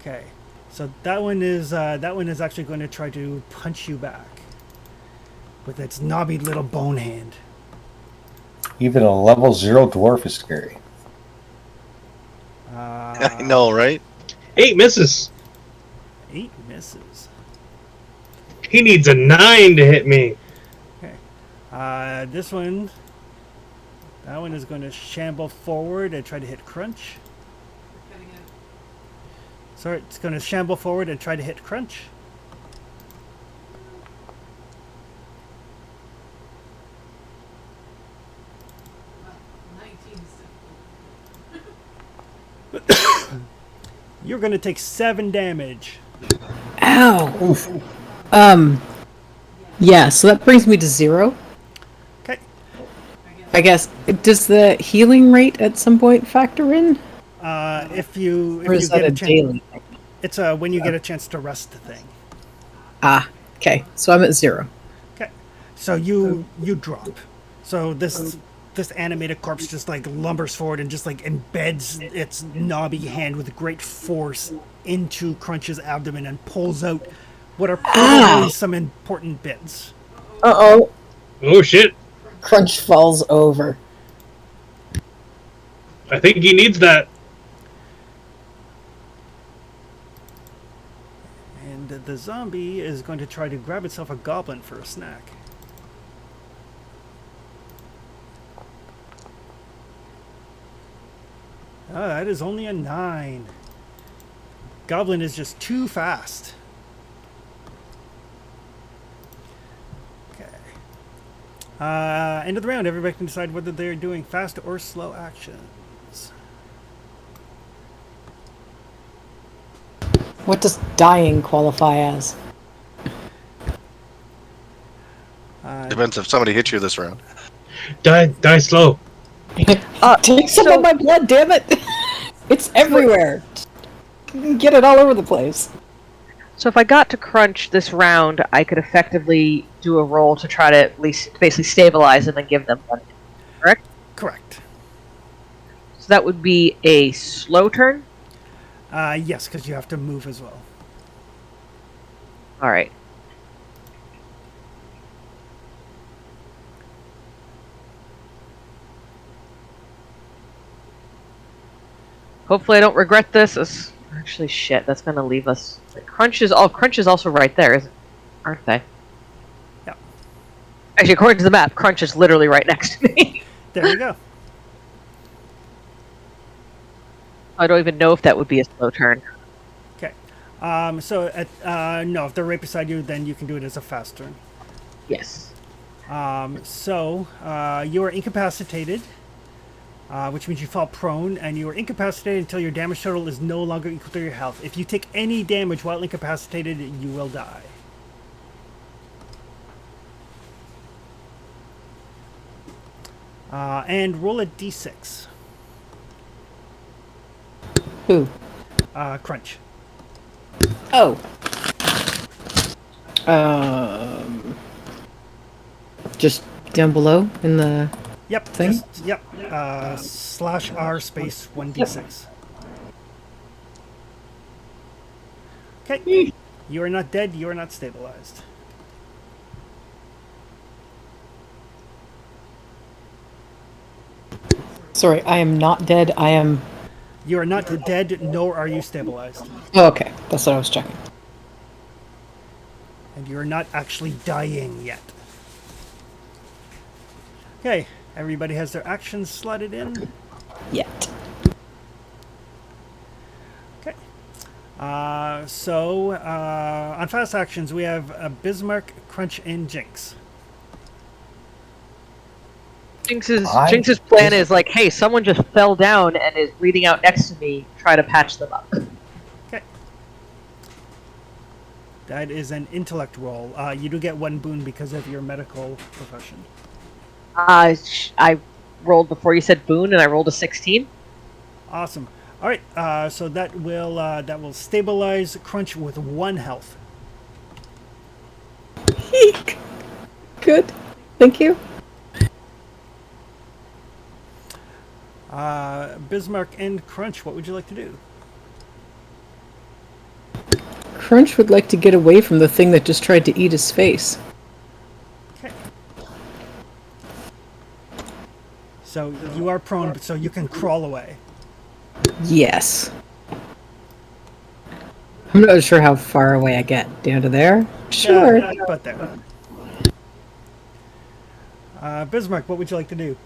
Okay. So that one is actually going to try to punch you back with its knobby little bone hand. Even a level 0 dwarf is scary. I know, right? 8 misses. 8 misses. He needs a 9 to hit me. Okay. This one. That one is going to shamble forward and try to hit Crunch. Sorry, it's going to shamble forward and try to hit Crunch. You're going to take 7 damage. Ow! Oof. Yeah, so that brings me to 0. Okay. I guess. Does the healing rate at some point factor in? If you Or is get that a a chance, daily thing? it's when you get a chance to rest the thing. Ah, okay. So I'm at 0. Okay. So you drop. So this animated corpse just like lumbers forward and just like embeds its knobby hand with great force into Crunch's abdomen and pulls out what are probably some important bits. Uh-oh. Oh shit. Crunch falls over. I think he needs that. And the zombie is going to try to grab itself a goblin for a snack. Oh, that is only a 9. Goblin is just too fast. Okay. End of the round. Everybody can decide whether they're doing fast or slow actions. What does dying qualify as? Depends if somebody hits you this round. Die slow. Take some of my blood, damn it! It's everywhere. You can get it all over the place. So if I got to Crunch this round, I could effectively do a roll to try to at least basically stabilize them and give them one. Correct? Correct. So that would be a slow turn? Yes, because you have to move as well. Alright. Hopefully I don't regret this. Actually, shit, that's gonna leave us. Crunch is also right there, aren't they? Yeah. Actually, according to the map, Crunch is literally right next to me. There you go. I don't even know if that would be a slow turn. Okay. So no, if they're right beside you, then you can do it as a fast turn. Yes. So you are incapacitated, which means you fall prone, and you are incapacitated until your damage total is no longer equal to your health. If you take any damage while incapacitated, you will die. And roll a d6. Who? Crunch. Oh. Just down below in the Yep. thing? Yep. /R space 1d6. Okay. You are not dead. You are not stabilized. Sorry, I am not dead. I am. You are not dead, nor are you stabilized. Oh, okay, that's what I was checking. And you're not actually dying yet. Okay, everybody has their actions slotted in. Yet. Okay. So on fast actions, we have Bismarck, Crunch, and Jinx. Jinx's plan is like, hey, someone just fell down and is bleeding out next to me. Try to patch them up. Okay. That is an intellect roll. You do get one boon because of your medical profession. I rolled before you said boon, and I rolled a 16. Awesome. All right. So that will stabilize Crunch with 1 health. Eek. Good. Thank you. Bismarck and Crunch, what would you like to do? Crunch would like to get away from the thing that just tried to eat his face. Okay. So you are prone, so you can crawl away. Yes. I'm not sure how far away I get. Down to there? Sure. But there. Bismarck, what would you like to do?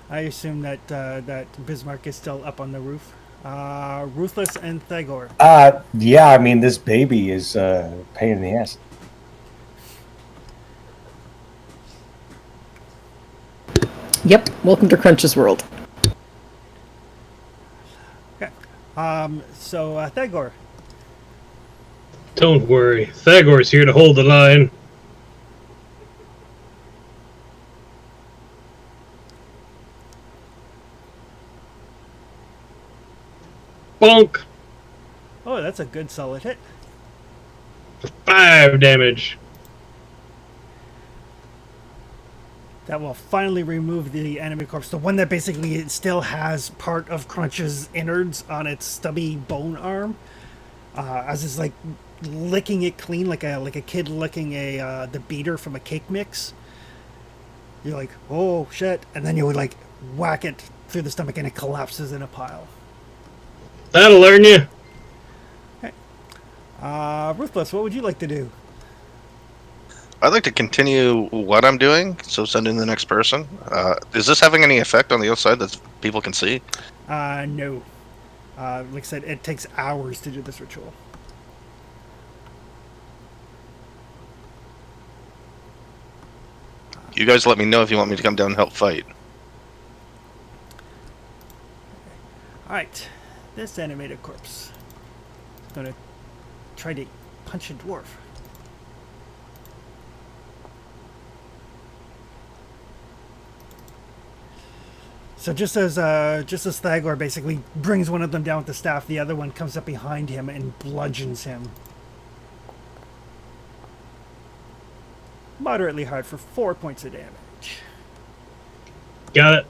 I assume that that Bismarck is still up on the roof. Ruthless and Thagor. Yeah, I mean, this baby is a pain in the ass. Yep. Welcome to Crunch's world. Okay. So Thagor. Don't worry, Thagor's here to hold the line. Bonk! Oh, that's a good solid hit. 5 damage. That will finally remove the enemy corpse. The one that basically still has part of Crunch's innards on its stubby bone arm. As it's like licking it clean, like a kid licking the beater from a cake mix. You're like, oh shit, and then you would like whack it through the stomach and it collapses in a pile. That'll learn you. Okay. Ruthless, what would you like to do? I'd like to continue what I'm doing, so send in the next person. Is this having any effect on the outside that people can see? No. Like I said, it takes hours to do this ritual. You guys let me know if you want me to come down and help fight. Alright. This animated corpse is going to try to punch a dwarf. So just as Thagor basically brings one of them down with the staff, the other one comes up behind him and bludgeons him. Moderately hard for 4 points of damage. Got it.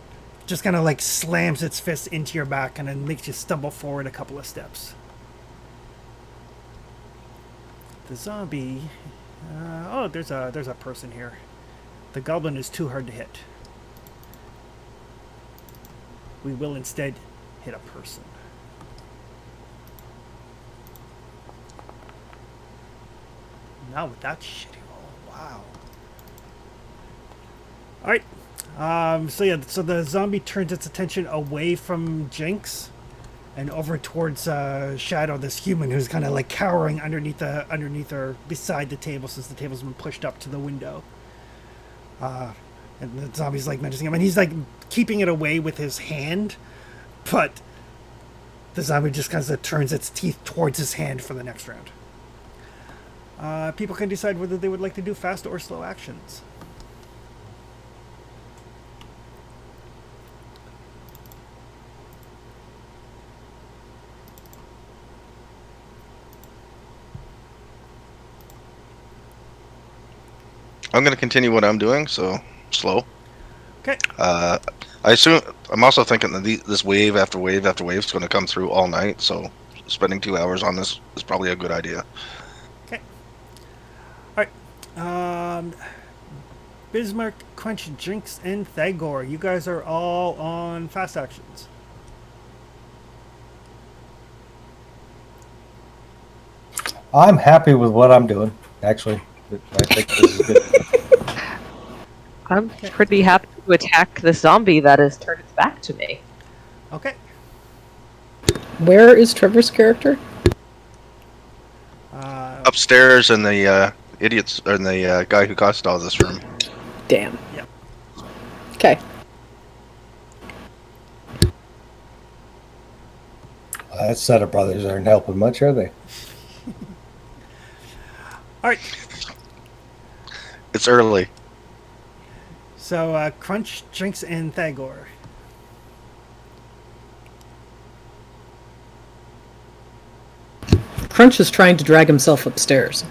Just kind of like slams its fist into your back and then makes you stumble forward a couple of steps. The zombie... oh, there's a person here. The goblin is too hard to hit. We will instead hit a person. Not with that shitty roll. Wow. Alright. So the zombie turns its attention away from Jinx and over towards Shadow, this human who's kind of like cowering underneath or beside the table since the table's been pushed up to the window. And the zombie's like menacing him, and he's like keeping it away with his hand, but the zombie just kind of turns its teeth towards his hand for the next round. People can decide whether they would like to do fast or slow actions. I'm going to continue what I'm doing, so slow. Okay. I assume I'm also thinking that this wave after wave after wave is going to come through all night, so spending 2 hours on this is probably a good idea. Okay. All right. Bismarck, Quench, Jinx, and Thagor. You guys are all on fast actions. I'm happy with what I'm doing, actually. I think this is good. I'm pretty happy to attack the zombie that has turned its back to me. Okay. Where is Trevor's character? Upstairs in the idiots, or in the guy who caused all this room. Damn. Yeah. Okay. That set of brothers aren't helping much, are they? All right. It's early. So, Crunch, Jinx, and Thagor. Crunch is trying to drag himself upstairs.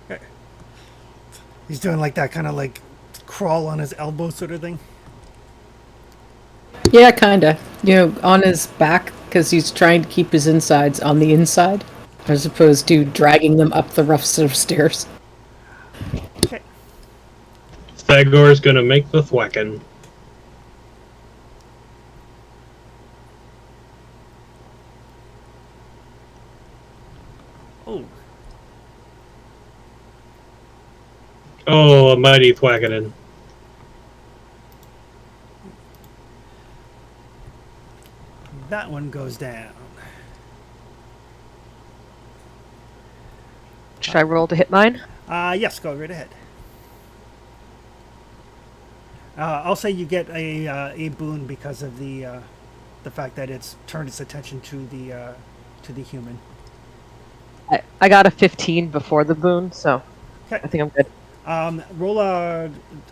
Okay. He's doing like that kind of like crawl on his elbow sort of thing. Yeah, kinda. You know, on his back, because he's trying to keep his insides on the inside, as opposed to dragging them up the rough set of stairs. Okay. Thagor's gonna make the thwacking. Oh. Oh, a mighty thwacking. That one goes down. Should I roll to hit mine? Yes, go right ahead. I'll say you get a boon because of the fact that it's turned its attention to the human. I got a 15 before the boon, so Okay. I think I'm good. Roll a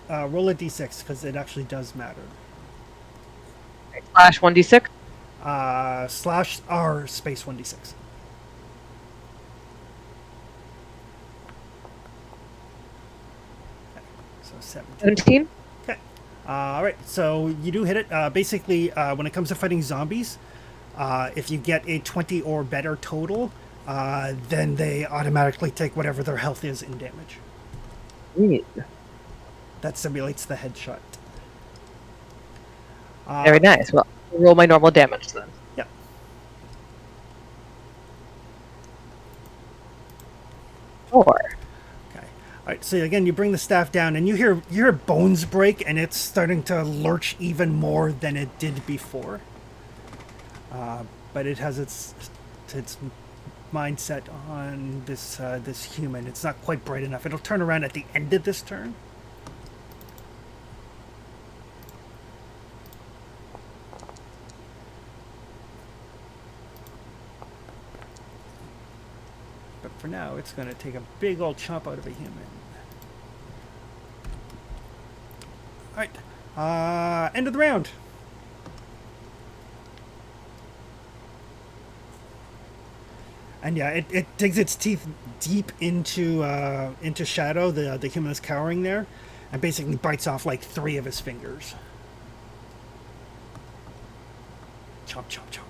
d6 because it actually does matter. Slash 1d6. Slash R space 1d6. Okay, so 17. 17. Okay. All right. So you do hit it. Basically, when it comes to fighting zombies, if you get a 20 or better total, then they automatically take whatever their health is in damage. Sweet. That simulates the headshot. Very nice. Well, I'll roll my normal damage then. Yeah. Four. Okay. All right. So again, you bring the staff down, and you hear bones break, and it's starting to lurch even more than it did before. But it has its mindset on this human. It's not quite bright enough. It'll turn around at the end of this turn. But for now, it's going to take a big old chomp out of a human. All right. End of the round. And yeah, it digs its teeth deep into Shadow, the human that's cowering there, and basically bites off like 3 of his fingers. Chomp, chomp, chomp.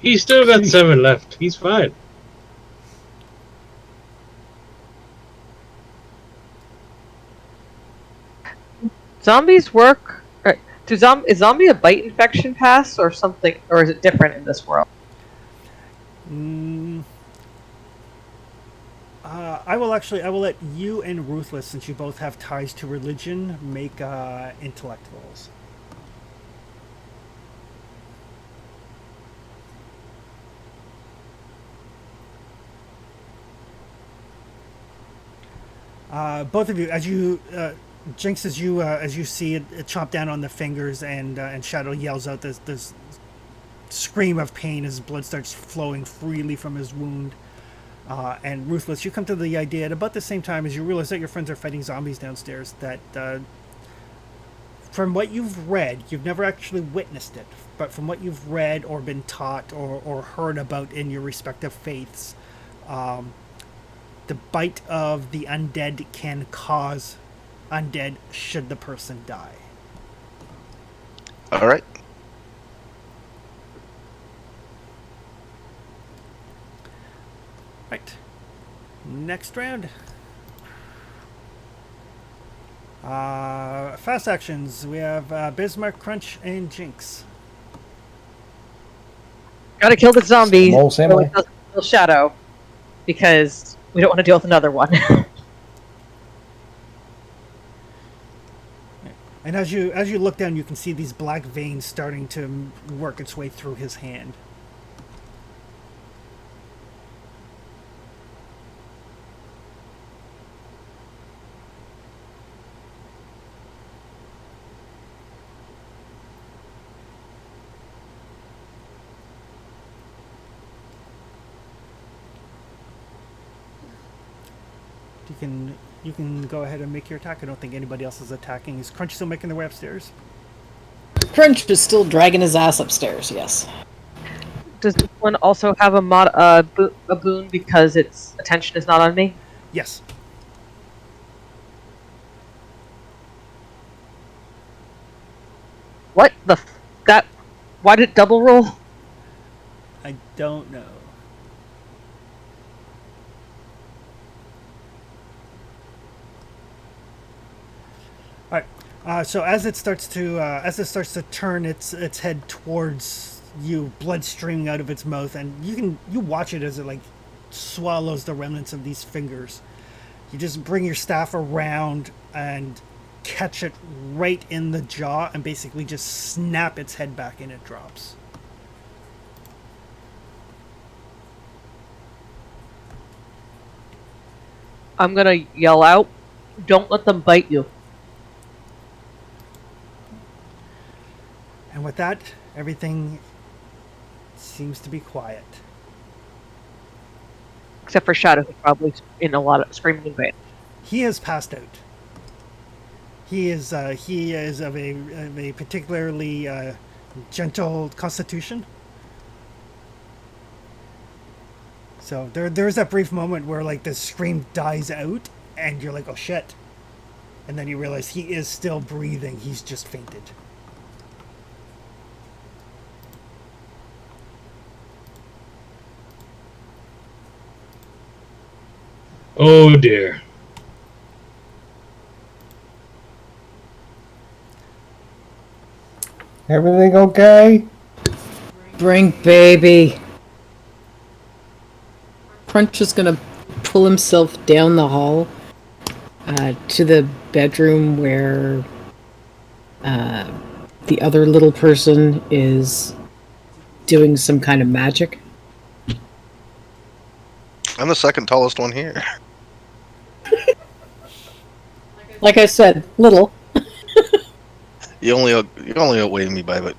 He's still got 7 left. He's fine. Zombies work. Is zombie a bite infection pass or something, or is it different in this world? I will let you and Ruthless, since you both have ties to religion, make intellect rolls. Both of you, as you Jinx, as you see it chomp down on the fingers, and Shadow yells out this scream of pain as blood starts flowing freely from his wound. And Ruthless, you come to the idea at about the same time as you realize that your friends are fighting zombies downstairs. That from what you've read, you've never actually witnessed it, but from what you've read or been taught or heard about in your respective faiths, the bite of the undead can cause undead should the person die. All right. Right. Next round. Fast actions. We have Bismarck, Crunch, and Jinx. Gotta kill the zombie. Same old, same so old. it doesn't kill Shadow, because we don't want to deal with another one. And as you look down, you can see these black veins starting to work its way through his hand. You can go ahead and make your attack. I don't think anybody else is attacking. Is Crunch still making their way upstairs? Crunch is still dragging his ass upstairs, yes. Does this one also have a boon because its attention is not on me? Yes. What the that? Why did it double roll? I don't know. All right. So as it starts to turn its head towards you, blood streaming out of its mouth, and you watch it as it like swallows the remnants of these fingers. You just bring your staff around and catch it right in the jaw, and basically just snap its head back, and it drops. I'm gonna yell out, "Don't let them bite you." And with that, everything seems to be quiet. Except for Shadow, who's probably in a lot of screaming in pain. He has passed out. He is of a particularly gentle constitution. So there's that brief moment where like the scream dies out, and you're like, oh shit, and then you realize he is still breathing. He's just fainted. Oh dear. Everything okay? Drink, baby. Crunch is gonna pull himself down the hall to the bedroom where the other little person is doing some kind of magic. I'm the second tallest one here. Like I said, little. You only outweigh me by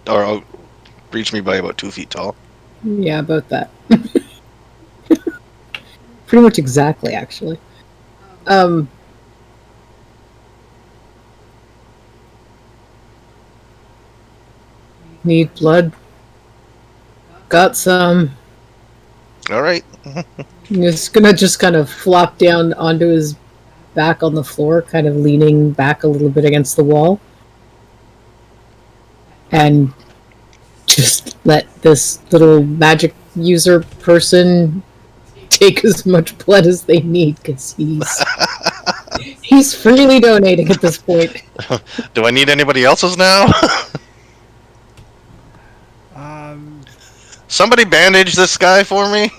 reach me by about 2 feet tall. Yeah, about that. Pretty much exactly, actually. Need blood? Got some. All right. He's gonna just kind of flop down onto his back on the floor, kind of leaning back a little bit against the wall. And just let this little magic user person take as much blood as they need, because he's freely donating at this point. Do I need anybody else's now? Somebody bandage this guy for me.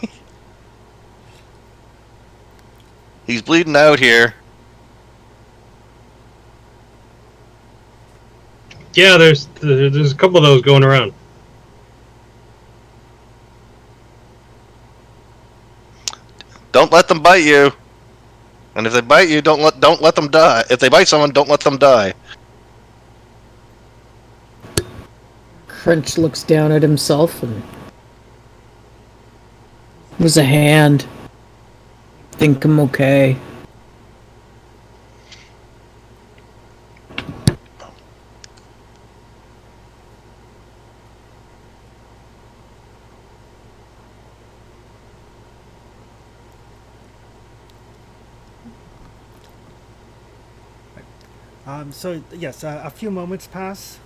He's bleeding out here. Yeah, there's a couple of those going around. Don't let them bite you. And if they bite you, don't let them die. If they bite someone, don't let them die. Crunch looks down at himself and... It was a hand. Think I'm okay. So yes, a few moments pass.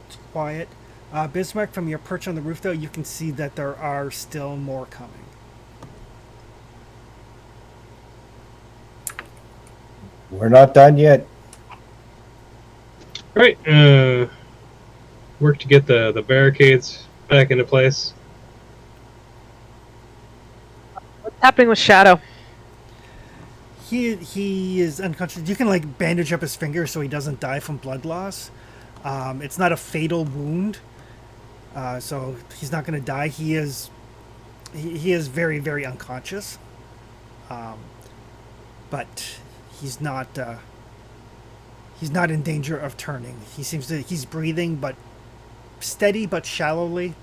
It's quiet. Bismarck, from your perch on the roof, though, you can see that there are still more coming. We're not done yet. Right. Work to get the barricades back into place. What's happening with Shadow? He is unconscious. You can like bandage up his finger so he doesn't die from blood loss. It's not a fatal wound, so he's not going to die. He is very, very unconscious, but he's not in danger of turning. He's breathing, but steady but shallowly.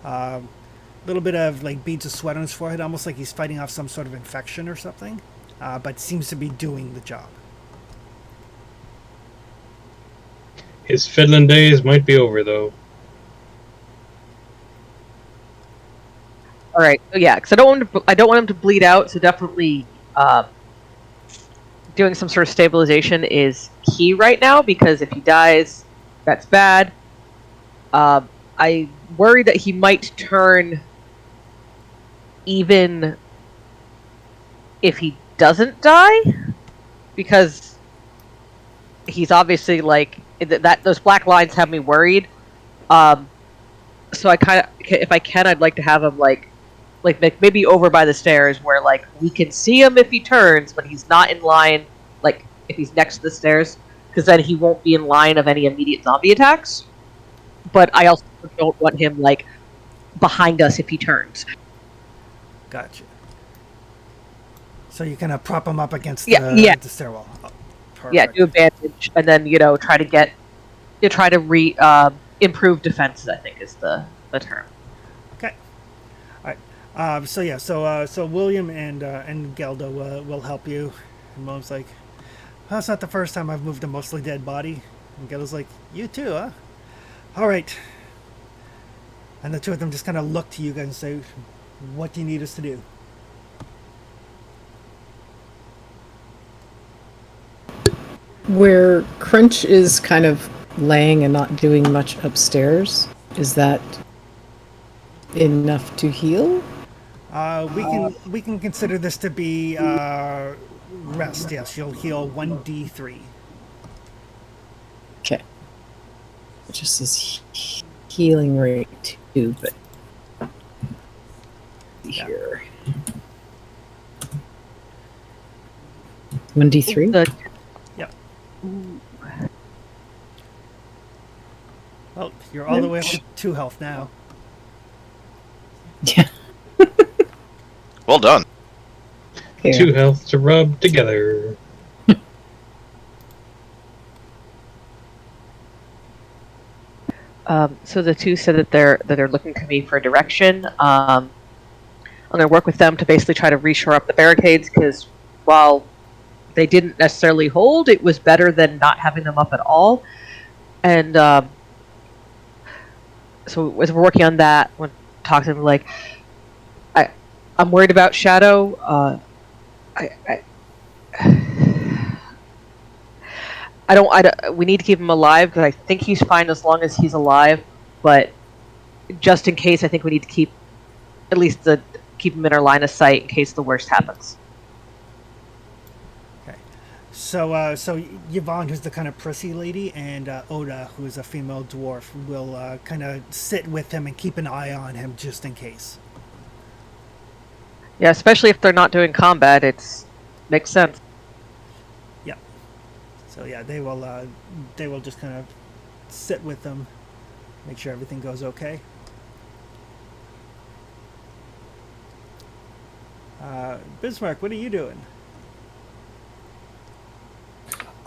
Little bit of like beads of sweat on his forehead, almost like he's fighting off some sort of infection or something. But seems to be doing the job. His fiddling days might be over, though. All right. So yeah, because I don't want him to bleed out. So definitely, doing some sort of stabilization is key right now. Because if he dies, that's bad. I worry that he might turn, even if he doesn't die, because he's obviously like that. Those black lines have me worried. So I kind of, if I can, I'd like to have him like maybe over by the stairs where like we can see him if he turns, but he's not in line. Like if he's next to the stairs, because then he won't be in line of any immediate zombie attacks. But I also don't want him like behind us if he turns. Gotcha. So you kind of prop him up against the stairwell. Oh, yeah, do a bandage, and then try to improve defenses. I think is the term. Okay. All right. So William and Geldo will help you. And William's like, "Oh, it's not the first time I've moved a mostly dead body." And Geldo's like, "You too, huh?" All right. And the two of them just kind of look to you guys and say, "What do you need us to do?" Where Crunch is kind of laying and not doing much upstairs, is that enough to heal? We can consider this to be rest. Yes, you'll heal 1d3. Okay. It just says healing rate 2, but here. 1d3? Yep. Well, you're all the way up to 2 health now. Yeah. Well done. Here. 2 health to rub together. So the two said that they're looking to me for direction. I'm going to work with them to basically try to reshore up the barricades, because while they didn't necessarily hold, it was better than not having them up at all. And so as we're working on that, when talk to them like, I'm worried about Shadow. We need to keep him alive, because I think he's fine as long as he's alive. But just in case, I think we need to keep him in our line of sight in case the worst happens. Okay. So Yvonne, who's the kind of prissy lady, and Oda, who is a female dwarf, will kind of sit with him and keep an eye on him just in case. Yeah, especially if they're not doing combat, it's makes sense. Yeah. So yeah, they will just kind of sit with them, make sure everything goes okay. Bismarck, what are you doing?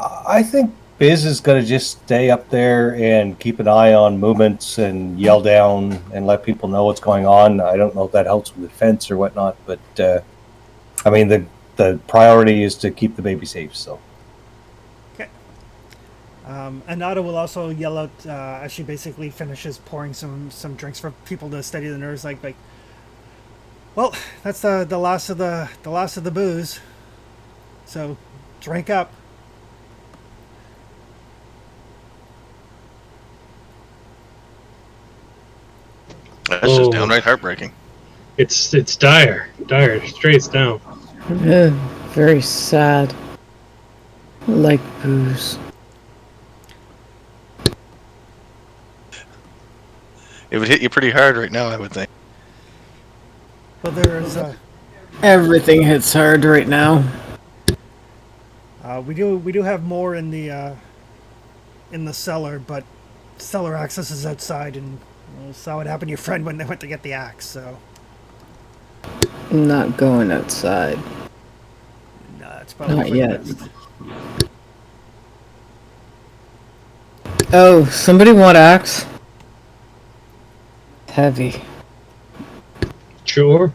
I think Biz is going to just stay up there and keep an eye on movements and yell down and let people know what's going on. I don't know if that helps with defense or whatnot, but I mean, the priority is to keep the baby safe. So. Okay. Anada will also yell out as she basically finishes pouring some drinks for people to steady the nerves. Like, well, that's the last of the booze. So, drink up. That's just downright heartbreaking. It's dire, straight down. Yeah, very sad. Like booze. It would hit you pretty hard right now, I would think. Well, there's Everything hits hard right now. we do have more in the cellar, but cellar access is outside, and saw what happened to your friend when they went to get the axe. So I'm not going outside. no, that's probably Not for the yet. best. Oh, somebody want axe? Heavy. Sure.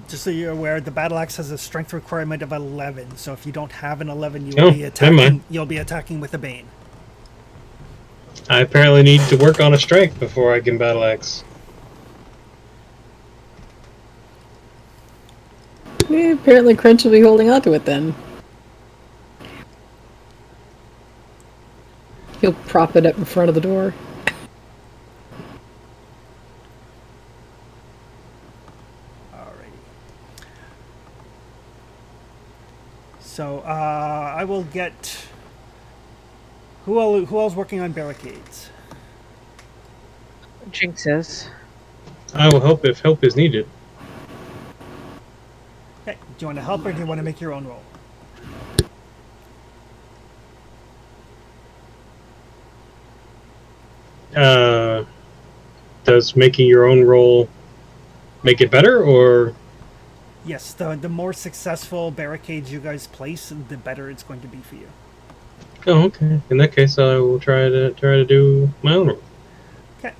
Just so you're aware, the battle axe has a strength requirement of 11. So if you don't have an 11, you Oh, will be never attacking. mind. You'll be attacking with a bane. I apparently need to work on a strength before I can battle axe. Apparently Crunch will be holding on to it then. He'll prop it up in front of the door. Alrighty. So I will get. Who else working on barricades? Jinx is. I will help if help is needed. Okay. Do you want to help or do you want to make your own roll? Does making your own roll make it better, or Yes. The more successful barricades you guys place, the better it's going to be for you. oh, okay. In that case, I will try to do my own roll. Okay.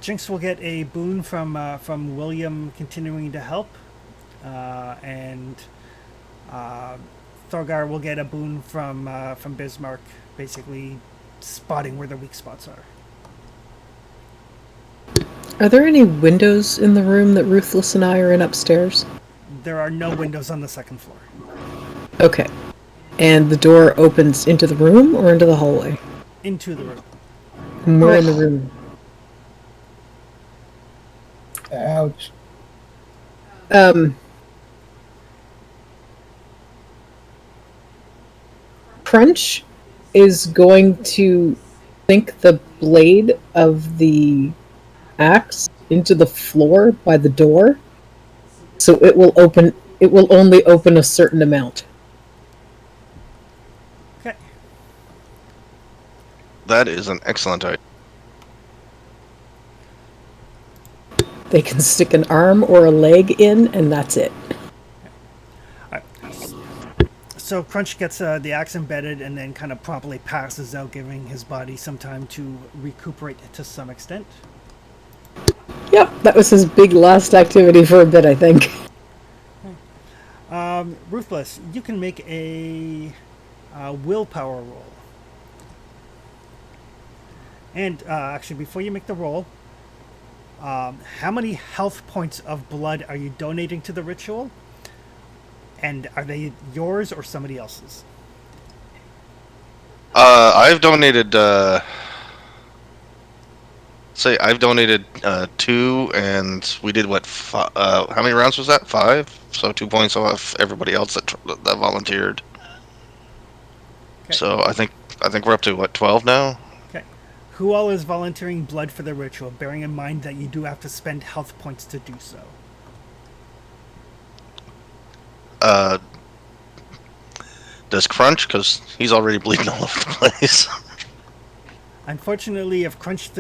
Jinx will get a boon from William continuing to help, and Thorgar will get a boon from Bismarck, basically spotting where the weak spots are. Are there any windows in the room that Ruthless and I are in upstairs? There are no windows on the second floor. Okay. And the door opens into the room or into the hallway? Into the room. And we're in the room. Ouch. Crunch is going to sink the blade of the axe into the floor by the door, so it will only open a certain amount. Okay. That is an excellent idea. They can stick an arm or a leg in, and that's it. So Crunch gets the axe embedded and then kind of promptly passes out, giving his body some time to recuperate to some extent. Yep, that was his big last activity for a bit, I think. Ruthless, you can make a willpower roll. And actually, before you make the roll, how many health points of blood are you donating to the ritual? And are they yours or somebody else's? I've donated say I've donated 2, and we did what? How many rounds was that? 5. So 2 points off everybody else that volunteered. Okay. So I think we're up to what, 12 now. Okay. Who all is volunteering blood for the ritual, bearing in mind that you do have to spend health points to do so? Does Crunch, because he's already bleeding all over the place. Unfortunately, if Crunch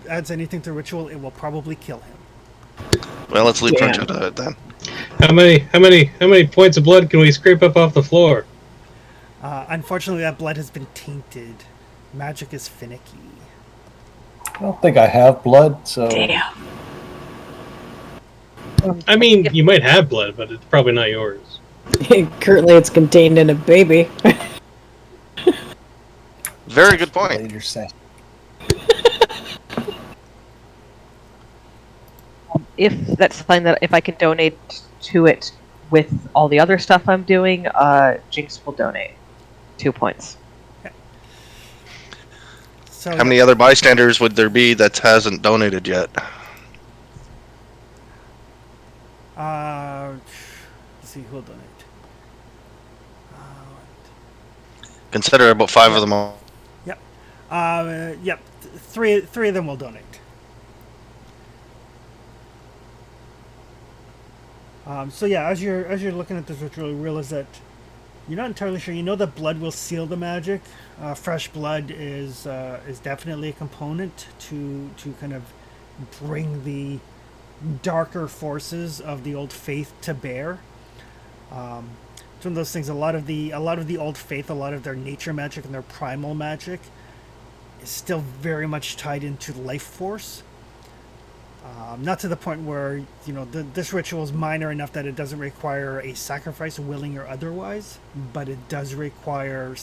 adds anything to the ritual, it will probably kill him. Well, let's leave Crunch Yeah. out of it then. How many points of blood can we scrape up off the floor? Unfortunately, that blood has been tainted. Magic is finicky. I don't think I have blood, so Damn. I mean, you might have blood, but it's probably not yours. Currently, it's contained in a baby. Very good point. later session. If that's something that if I can donate to it with all the other stuff I'm doing, Jinx will donate 2 points. So How many other bystanders would there be that hasn't donated yet? Let's see who'll donate. Consider about 5 of them all. Yep. Three of them will donate. So yeah, as you're looking at this ritual, you realize that you're not entirely sure. You know that blood will seal the magic. Fresh blood is definitely a component to kind of bring the darker forces of the old faith to bear. It's one of those things. A lot of the old faith, a lot of their nature magic and their primal magic, is still very much tied into life force. Not to the point where this ritual is minor enough that it doesn't require a sacrifice, willing or otherwise, but it does require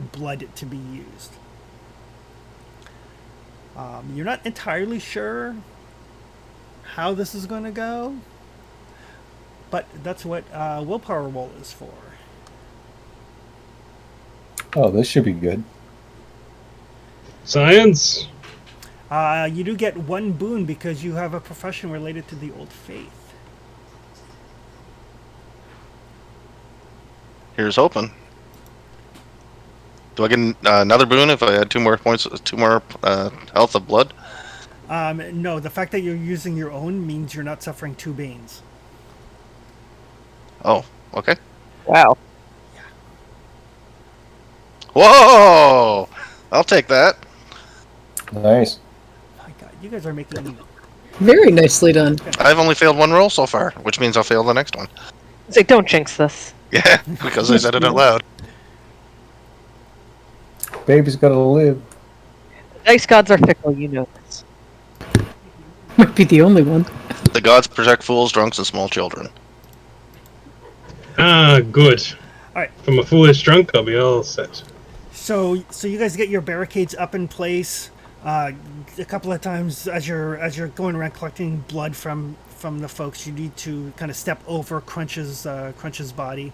blood to be used. You're not entirely sure how this is going to go, but that's what willpower roll is for. Oh, this should be good. Science? You do get 1 boon because you have a profession related to the old faith. Here's hoping. Do I get another boon if I add 2 more points, 2 more health of blood? No, the fact that you're using your own means you're not suffering 2 banes. Oh, okay. Wow. Whoa! I'll take that. Nice. My God, you guys are making me. Very nicely done. I've only failed 1 roll so far, which means I'll fail the next one. Say, don't jinx this. Yeah, because I said it out loud. Baby's gotta live. The dice gods are fickle, you know this. Might be the only one. The gods protect fools, drunks, and small children. Ah, good. All right. From a foolish drunk, I'll be all set. So you guys get your barricades up in place. A couple of times as you're going around collecting blood from the folks, you need to kind of step over Crunch's body.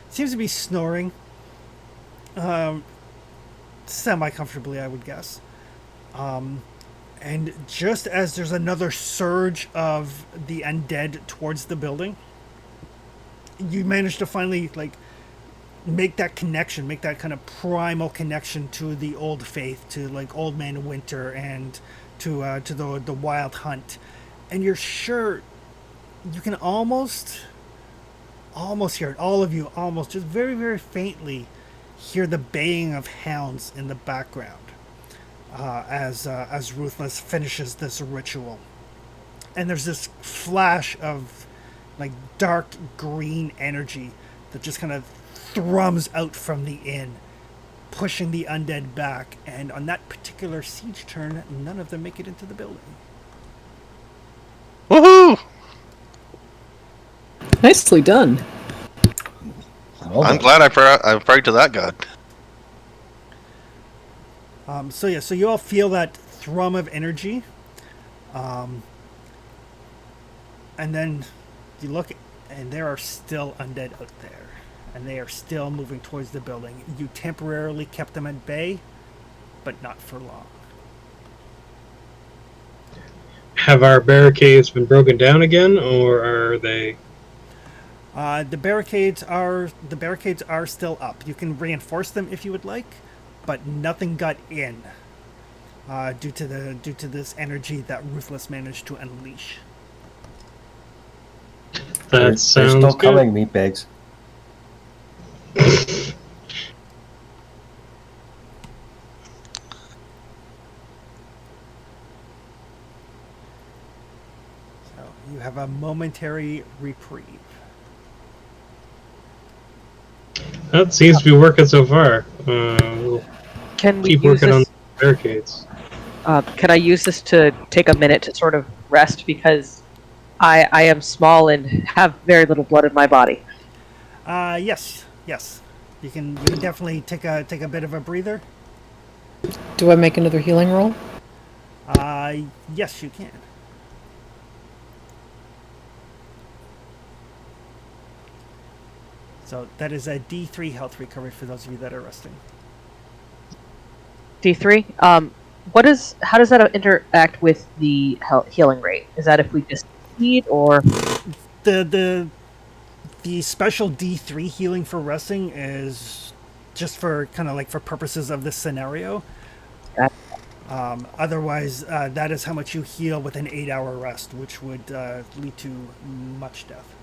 Seems to be snoring, semi comfortably, I would guess. And just as there's another surge of the undead towards the building, you manage to finally make that connection, make that kind of primal connection to the old faith, to Old Man Winter and to the Wild Hunt, and you're sure you can almost hear it. All of you almost just very, very faintly hear the baying of hounds in the background as Ruthless finishes this ritual, and there's this flash of dark green energy that just kind of thrums out from the inn, pushing the undead back, and on that particular siege turn, none of them make it into the building. Woohoo! Nicely done. Well I'm done. glad I prayed to that god. So you all feel that thrum of energy, and then you look, and there are still undead out there, and they are still moving towards the building. You temporarily kept them at bay, but not for long. Have our barricades been broken down again, or are they? The barricades are still up. You can reinforce them if you would like, but nothing got in due to this energy that Ruthless managed to unleash. That They're sounds still good. coming, meatbags. So you have a momentary reprieve. That seems to be working so far. We'll Can we keep use working on this? the barricades. Can I use this to take a minute to sort of rest because I am small and have very little blood in my body. Yes. You can definitely take a bit of a breather. Do I make another healing roll? Yes, you can. So that is a D3 health recovery for those of you that are resting. D3. How does that interact with the healing rate? Is that if we just need or The special D3 healing for resting is just for kind of like for purposes of this scenario. Otherwise, that is how much you heal with an 8-hour rest, which would lead to much death.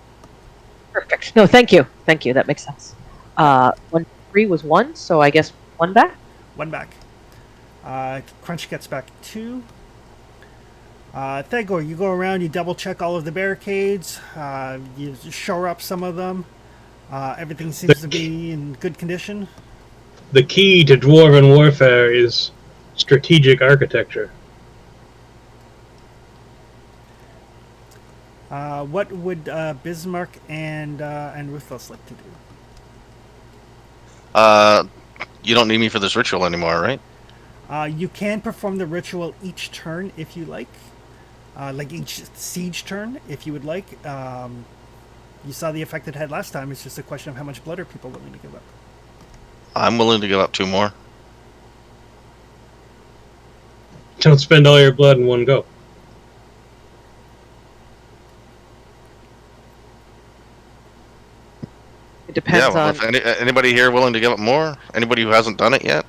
perfect? No, thank you. That makes sense. 1-3 was 1, so I guess 1 back. 1 back. Crunch gets back 2. Thagor, you go around, you double check all of the barricades, you shore up some of them. Everything seems to be in good condition. The key to dwarven warfare is strategic architecture. What would Bismarck and Ruthless like to do? You don't need me for this ritual anymore, right? You can perform the ritual each turn if you like each siege turn if you would like. You saw the effect it had last time. It's just a question of how much blood are people willing to give up. I'm willing to give up 2 more. Don't spend all your blood in one go. It depends on. If anybody here willing to give up more? Anybody who hasn't done it yet?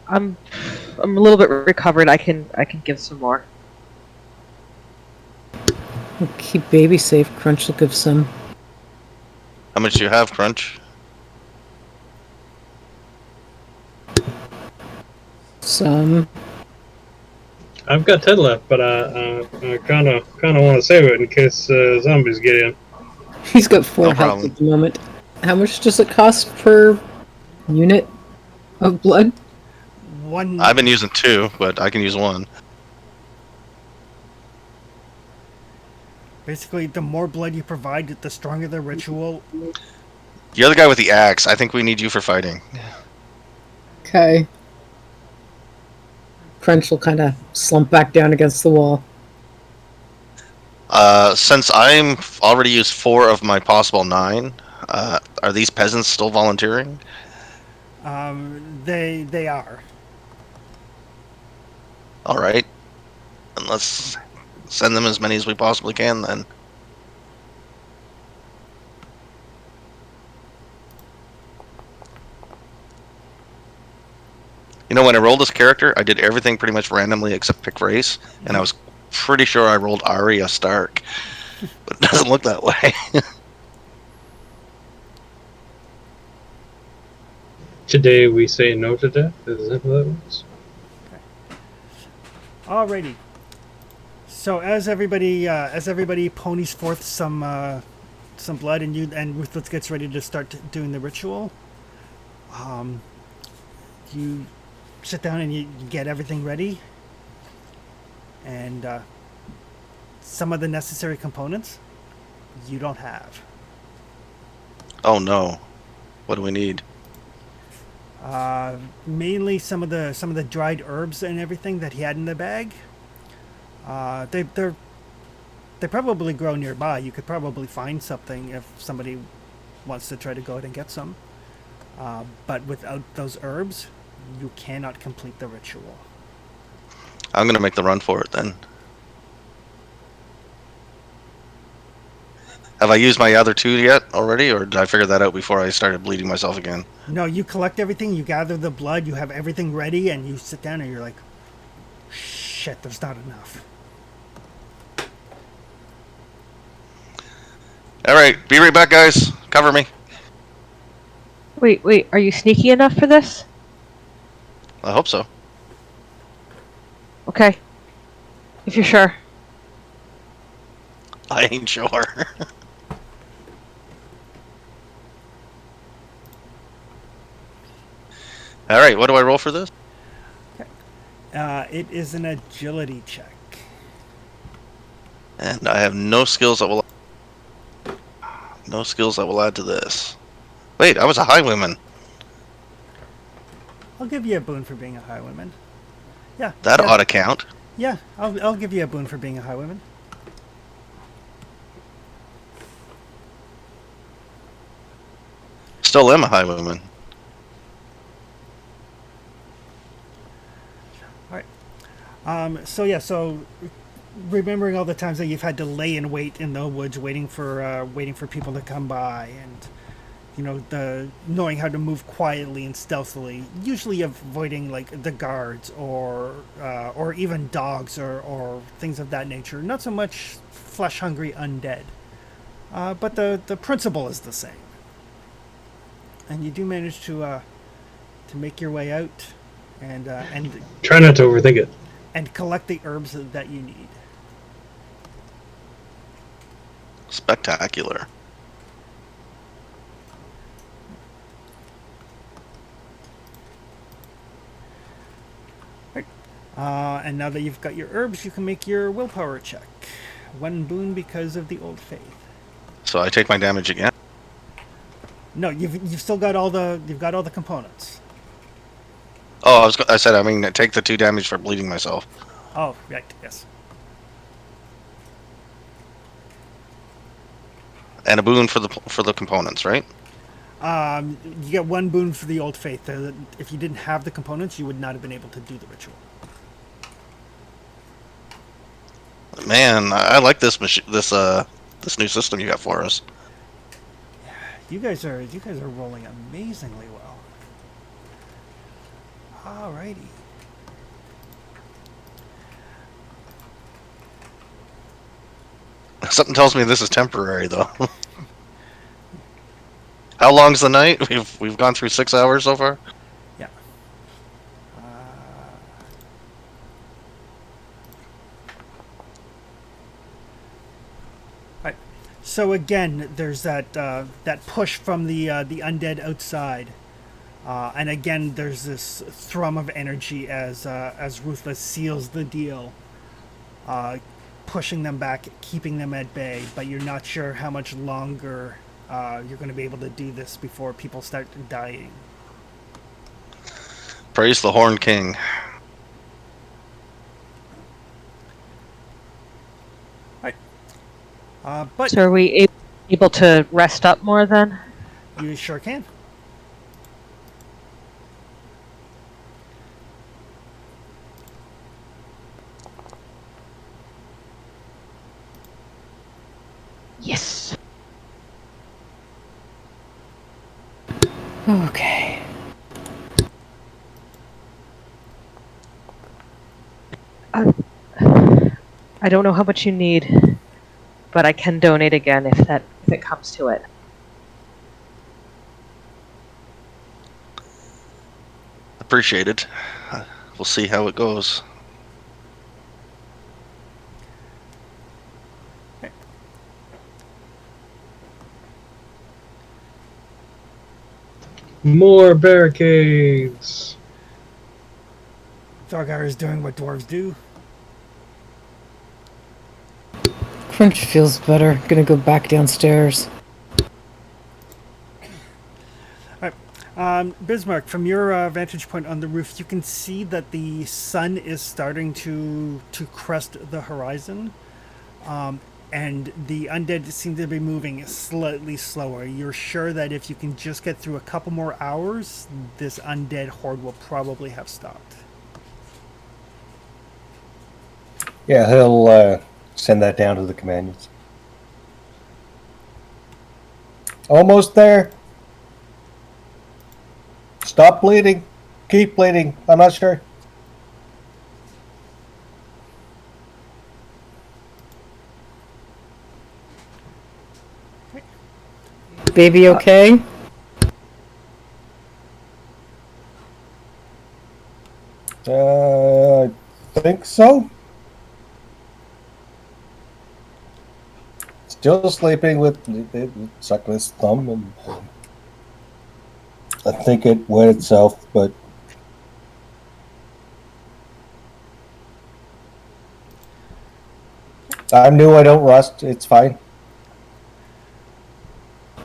I'm a little bit recovered. I can give some more. We'll keep baby safe. Crunch will give some. How much do you have, Crunch? Some. I've got 10 left, but I kind of want to save it in case zombies get in. He's got 4 No health problem. at the moment. How much does it cost per unit of blood? One. I've been using 2, but I can use 1. Basically, the more blood you provide, the stronger the ritual. You're the guy with the axe. I think we need you for fighting. Okay. Crunch will kind of slump back down against the wall. Since I'm already used 4 of my possible 9, are these peasants still volunteering? They are. All right. And let's send them as many as we possibly can then. You know, when I rolled this character, I did everything pretty much randomly except pick race, and I was pretty sure I rolled Arya Stark, but it doesn't look that way. Today we say no to death. Is that what that was? Alrighty. So as everybody ponies forth some blood and Ruthless gets ready to start doing the ritual, you sit down and you get everything ready, and some of the necessary components you don't have. Oh no. What do we need? Mainly some of the dried herbs and everything that he had in the bag. They probably grow nearby. You could probably find something if somebody wants to try to go out and get some. But without those herbs, you cannot complete the ritual. I'm gonna make the run for it then. Have I used my other 2 yet already, or did I figure that out before I started bleeding myself again? No, you collect everything, you gather the blood, you have everything ready, and you sit down and you're like, shit, there's not enough. Alright, be right back, guys. Cover me. Wait, are you sneaky enough for this? I hope so. Okay. If you're sure. I ain't sure. Alright, what do I roll for this? It is an agility check. And I have no skills that will add to this. Wait, I was a highwayman. I'll give you a boon for being a highwayman. Yeah. That yeah, ought to count. Yeah, I'll give you a boon for being a highwayman. Still am a highwayman. So remembering all the times that you've had to lay in wait in the woods, waiting for people to come by, and the knowing how to move quietly and stealthily, usually avoiding like the guards or even dogs or things of that nature. Not so much flesh hungry undead, but the principle is the same. And you do manage to make your way out and Try not to overthink it. and collect the herbs that you need. Spectacular. And now that you've got your herbs, you can make your willpower check. 1 boon because of the old faith. So I take my damage again. No, you've still got all the components. Oh, I said, take the 2 damage for bleeding myself. Oh, right, yes. And a boon for the components, right? You get 1 boon for the old faith. If you didn't have the components, you would not have been able to do the ritual. Man, I like this new system you got for us. You guys are rolling amazingly well. Alrighty. Something tells me this is temporary, though. How long's the night? We've gone through 6 hours so far. Yeah. Right. So again, there's that push from the undead outside, and again there's this thrum of energy as Ruthless seals the deal, pushing them back, keeping them at bay. But you're not sure how much longer you're going to be able to do this before people start dying. Praise the Horn King. But So are we able to rest up more then? you sure can. Yes. Okay. I don't know how much you need, but I can donate again if it comes to it. Appreciated. We'll see how it goes. More barricades. Thorgar is doing what dwarves do. Crunch feels better. Gonna go back downstairs. Bismarck, from your vantage point on the roof, you can see that the sun is starting to crest the horizon. and the undead seem to be moving slightly slower. You're sure that if you can just get through a couple more hours, this undead horde will probably have stopped. Yeah, he'll send that down to the companions. Almost there. Stop bleeding. Keep bleeding. I'm not sure. Baby, okay? I think so. Still sleeping with sucking his thumb, and I think it wet itself, but I'm new. I don't rust. It's fine.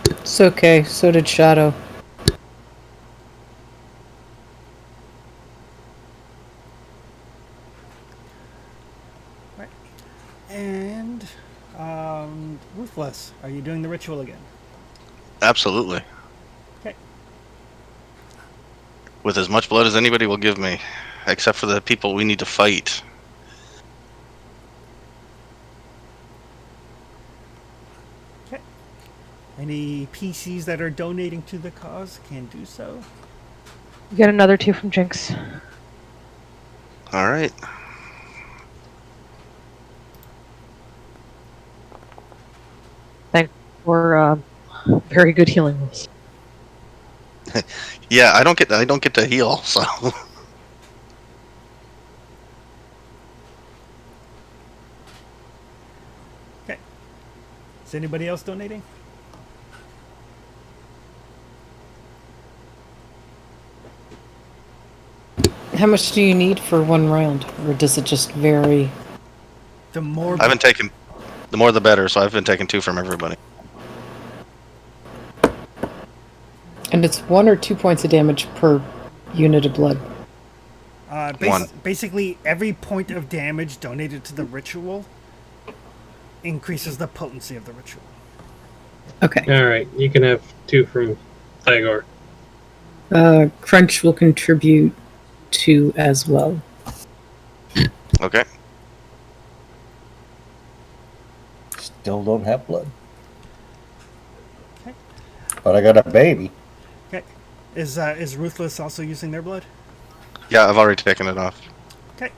It's okay. So did Shadow. Right. And Ruthless, are you doing the ritual again? Absolutely. Okay. With as much blood as anybody will give me, except for the people we need to fight. Okay. Any PCs that are donating to the cause can do so. You get another 2 from Jinx. All right. Thanks for very good healing rolls. Yeah, I don't get to heal, so Okay. Is anybody else donating? How much do you need for one round? Or does it just vary? The more I've been taking the more the better. So I've been taking 2 from everybody. And it's 1 or 2 points of damage per unit of blood. One. Basically, every point of damage donated to the ritual increases the potency of the ritual. Okay. All right, you can have 2 from Thagor. Crunch will contribute 2 as well. Okay. Still don't have blood. Okay. But I got a baby. Okay. Is Ruthless also using their blood? Yeah, I've already taken it off. Okay.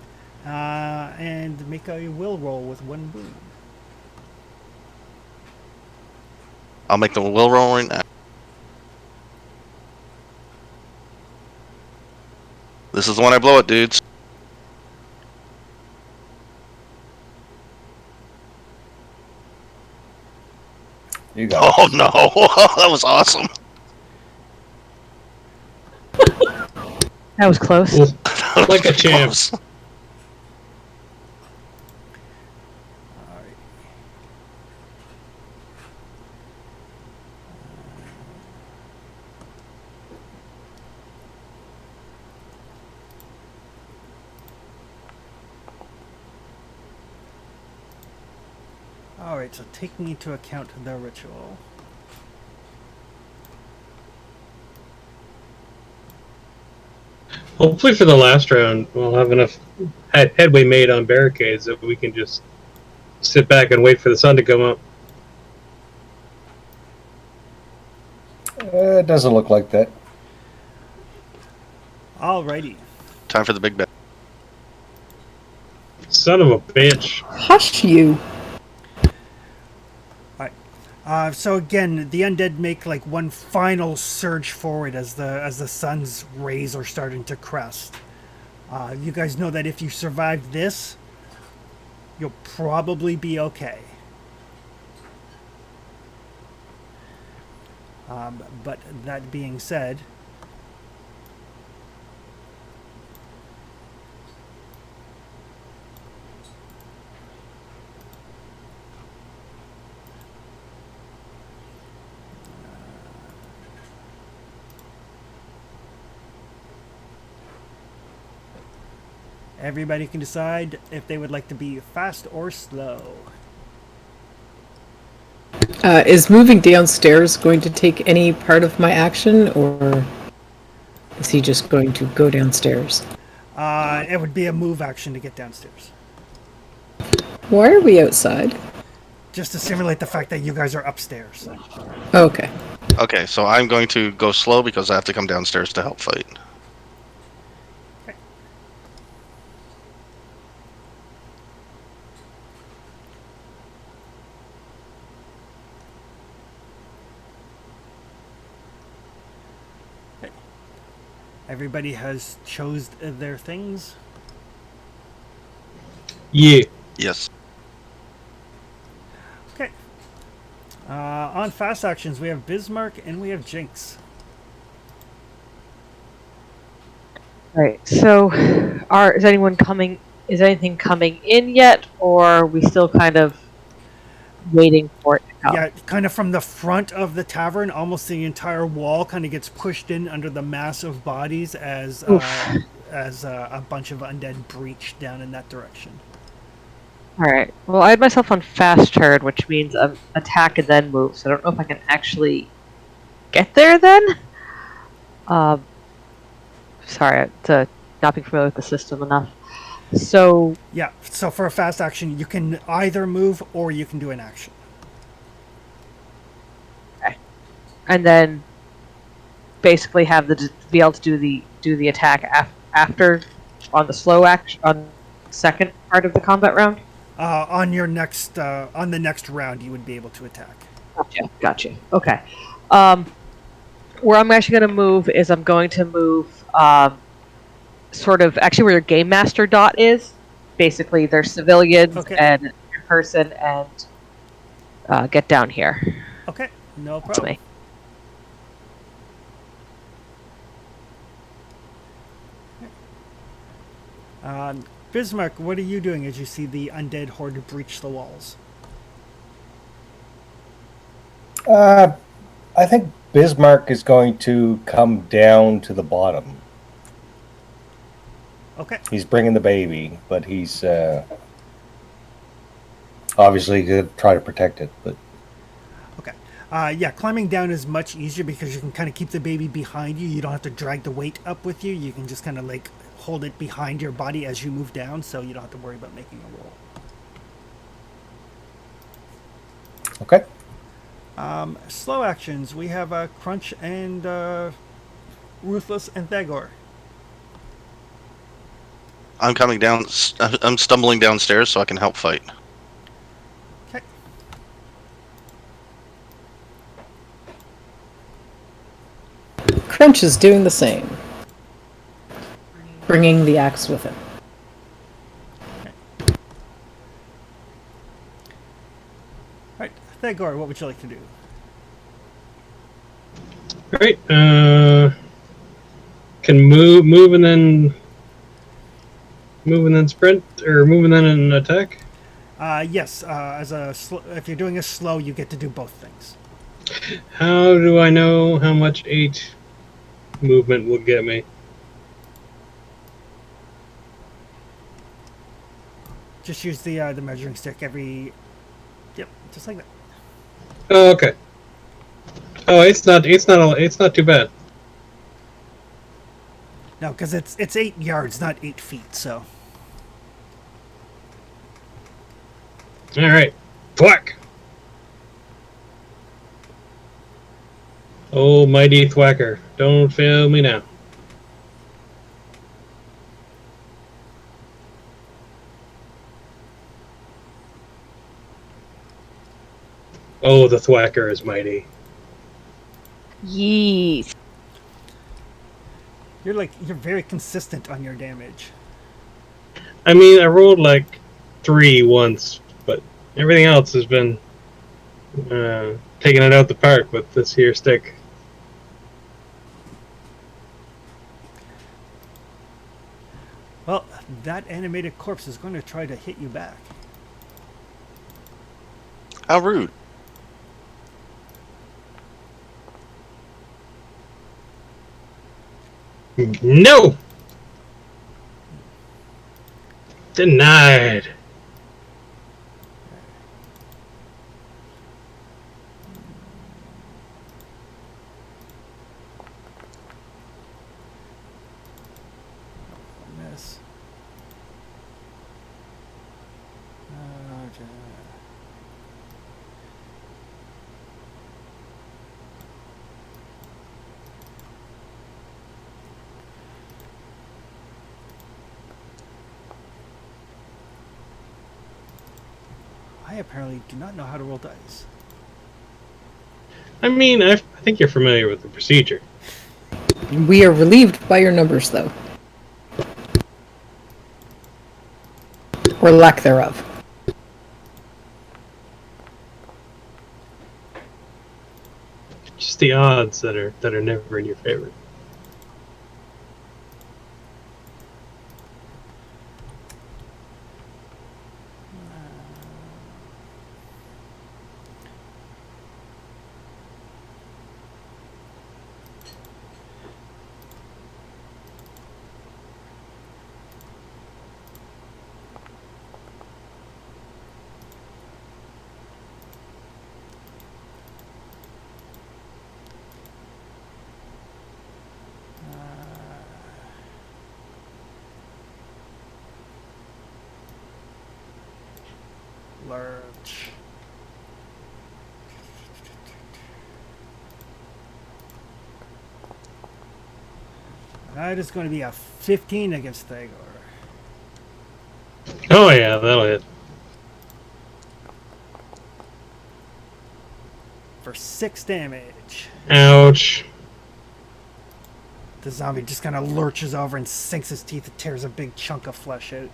And make a will roll with 1 wound. I'll make the will roll right now. This is the one I blow it, dudes. You got Oh no, that was awesome. That was close. Like a champ. Close. Alright, so taking into account the ritual. Hopefully for the last round, we'll have enough headway made on barricades that we can just sit back and wait for the sun to come up. it doesn't look like that. Alrighty. Time for the big bet. Son of a bitch. Hush you! So again, the undead make like one final surge forward as the sun's rays are starting to crest. You guys know that if you survive this, you'll probably be okay. But that being said, everybody can decide if they would like to be fast or slow. Is moving downstairs going to take any part of my action, or is he just going to go downstairs? It would be a move action to get downstairs. Why are we outside? Just to simulate the fact that you guys are upstairs. Okay. Okay, so I'm going to go slow because I have to come downstairs to help fight. Everybody has chose their things. Yeah. Yes. Okay. On fast actions, we have Bismarck and we have Jinx. Right. So, is anyone coming? Is anything coming in yet, or are we still kind of waiting for it to come? Yeah, kind of from the front of the tavern, almost the entire wall kind of gets pushed in under the mass of bodies as a bunch of undead breach down in that direction. All right. Well, I had myself on fast turn, which means attack and then move. So I don't know if I can actually get there then. Sorry to not be familiar with the system enough. So Yeah, so for a fast action, you can either move or you can do an action. and then basically have be able to do the attack after on the slow action on second part of the combat round. On the next round, you would be able to attack. Gotcha. Okay. Where I'm actually going to move is I'm going to move sort of actually where your game master dot is. Basically, there's civilians and person and get down here. Okay, no That's problem. me. Bismarck, what are you doing as you see the undead horde breach the walls? I think Bismarck is going to come down to the bottom. Okay. He's bringing the baby, but he's obviously going to try to protect it. But Okay. Yeah, climbing down is much easier because you can kind of keep the baby behind you. You don't have to drag the weight up with you. You can just kind of like hold it behind your body as you move down, so you don't have to worry about making a roll. okay. Slow actions. We have Crunch and Ruthless and Thagor. I'm coming down. I'm stumbling downstairs so I can help fight. Okay. Crunch is doing the same. Bringing the axe with him. Alright, Thagor, what would you like to do? Alright, can move and then sprint, or move and then attack? Yes, if you're doing a slow, you get to do both things. How do I know how much 8 movement will get me? Just use the measuring stick every... Yep, just like that. Oh, okay. Oh, it's not too bad. No, because it's 8 yards, not 8 feet, so... Alright. Thwack! Oh, mighty thwacker. Don't fail me now. Oh, the thwacker is mighty. Yeet. You're very consistent on your damage. I mean, I rolled like 3 once, but everything else has been taking it out the park with this here stick. Well, that animated corpse is going to try to hit you back. How rude. No! Denied. apparently do not know how to roll dice. I mean, I think you're familiar with the procedure. We are relieved by your numbers, though. Or lack thereof. Just the odds that are never in your favor. Lurch. That is going to be a 15 against Thagor. Oh yeah, that'll hit. For 6 damage. Ouch. The zombie just kind of lurches over and sinks his teeth and tears a big chunk of flesh out.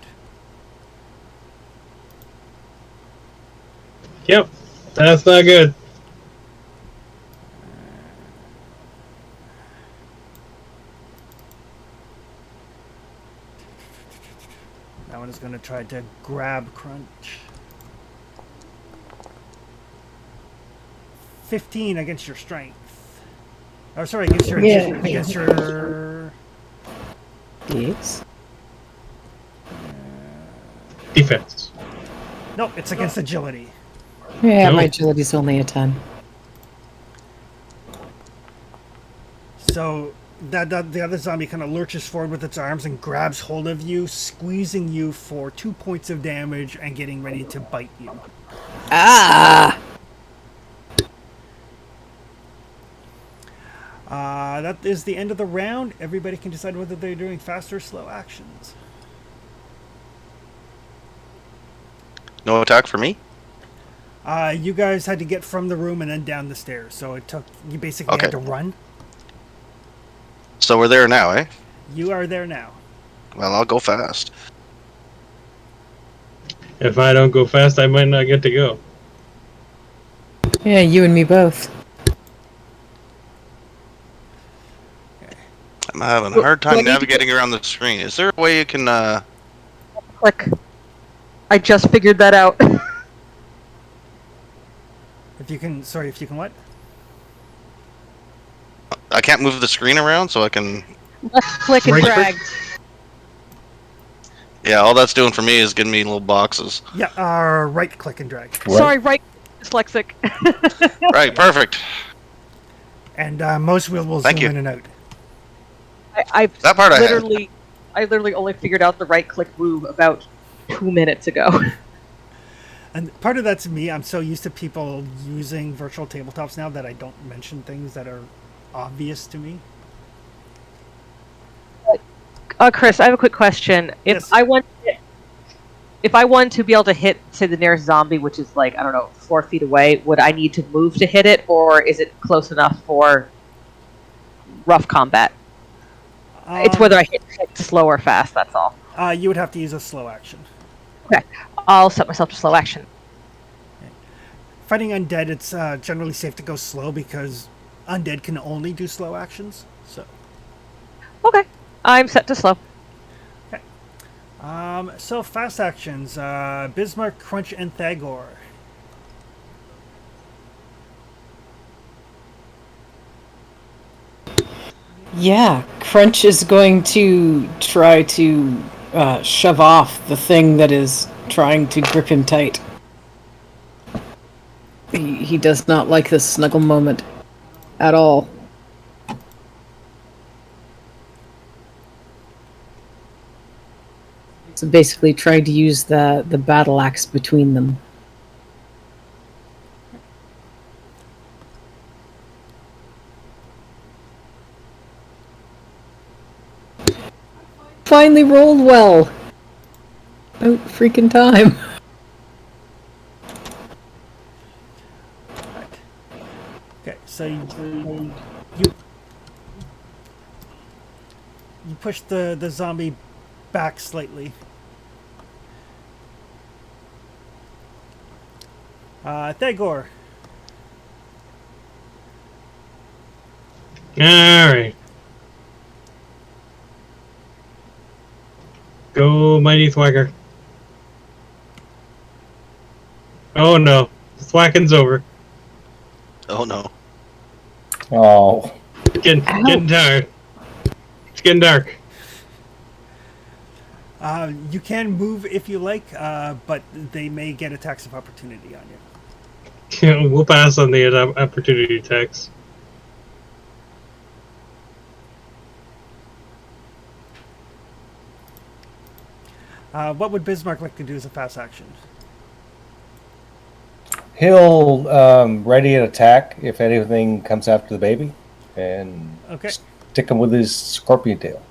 Yep, that's not good. That one is going to try to grab Crunch. 15 against your strength. Oh, sorry, against your... Yeah. Against your... Yes. Defense. Nope, it's against agility. Yeah, No. my agility's only a 10. So the other zombie kind of lurches forward with its arms and grabs hold of you, squeezing you for 2 points of damage and getting ready to bite you. Ah! That is the end of the round. Everybody can decide whether they're doing fast or slow actions. No attack for me? You guys had to get from the room and then down the stairs, so it took you basically Okay. had to run. So we're there now, eh? You are there now. Well, I'll go fast. If I don't go fast, I might not get to go. Yeah, you and me both. I'm having a hard time Well, navigating around the screen. Is there a way you can, Click. I just figured that out. If you can, sorry, if you can what? I can't move the screen around, so I can... Left click and Right drag. Yeah, all that's doing for me is giving me little boxes. Yeah, right click and drag. Right. Sorry, right. Dyslexic. Right, perfect. And most wheels will Thank zoom you. in and out. I've That part I had. I literally only figured out the right click move about 2 minutes ago. And part of that's me. I'm so used to people using virtual tabletops now that I don't mention things that are obvious to me. Chris, I have a quick question. If Yes. if I want to be able to hit, say, the nearest zombie, which is like, I don't know, 4 feet away, would I need to move to hit it, or is it close enough for rough combat? It's whether I hit slow or fast, that's all. You would have to use a slow action. Okay. I'll set myself to slow action. Fighting undead, it's generally safe to go slow because undead can only do slow actions. So, Okay. I'm set to slow. so fast actions: Bismarck, Crunch, and Thagor. Yeah, Crunch is going to try to shove off the thing that is trying to grip him tight. He does not like this snuggle moment at all. So basically trying to use the battle axe between them. Finally rolled well. About freaking time. So you push the zombie back slightly. Thagor. Alright. Go, mighty thwacker. Oh no. The thwacking's over. Oh no. Oh, Getting tired. It's getting dark. You can move if you like, but they may get attacks of opportunity on you. We'll pass on the opportunity attacks. What would Bismarck like to do as a fast action? he'll ready an attack if anything comes after the baby, and Okay. stick him with his scorpion tail.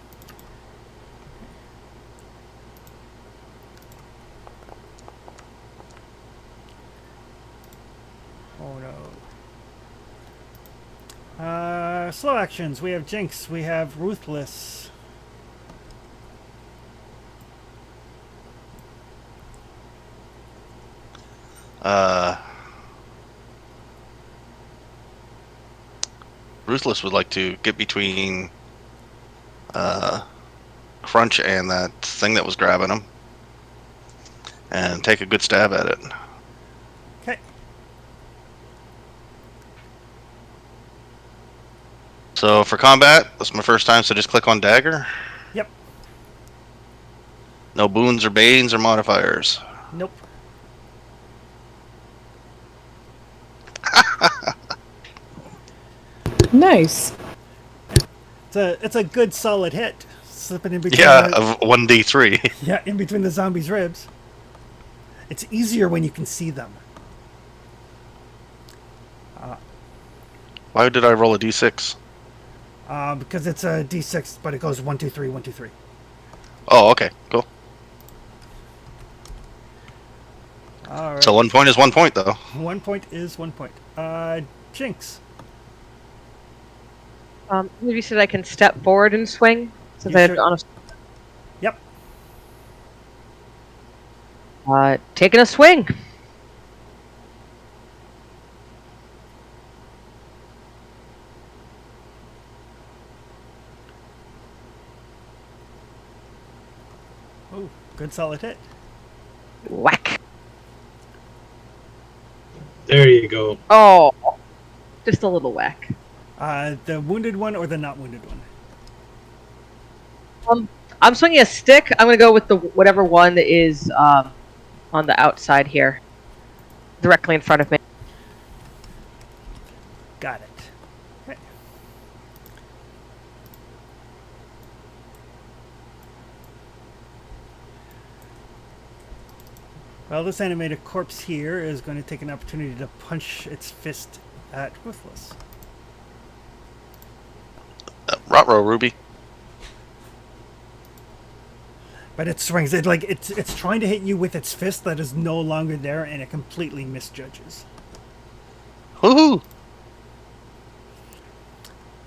Oh no. Slow actions. We have Jinx. We have Ruthless. Ruthless would like to get between Crunch and that thing that was grabbing him and take a good stab at it. Okay. So for combat, that's my first time, so just click on dagger. Yep. No boons or banes or modifiers. Nope. Nice. It's a good solid hit. Slipping in between. Yeah, of 1d3. Yeah, in between the zombie's ribs. It's easier when you can see them. Why did I roll a d6? Because it's a D6, but it goes 1, 2, 3, 1, 2, 3. Oh, okay, cool. All right. So 1 point is 1 point, though. 1 point is 1 point. Jinx. Maybe you said I can step forward and swing since You I sure- had on Yep. taking a swing. Oh, good solid hit. Whack. There you go. Oh, just a little whack. The wounded one or the not wounded one? I'm swinging a stick. I'm gonna go with the whatever one is on the outside here, directly in front of me. Got it. Okay. Well, this animated corpse here is going to take an opportunity to punch its fist at Ruthless. Rotro, Ruby. But it swings. It's trying to hit you with its fist that is no longer there, and it completely misjudges. Woohoo!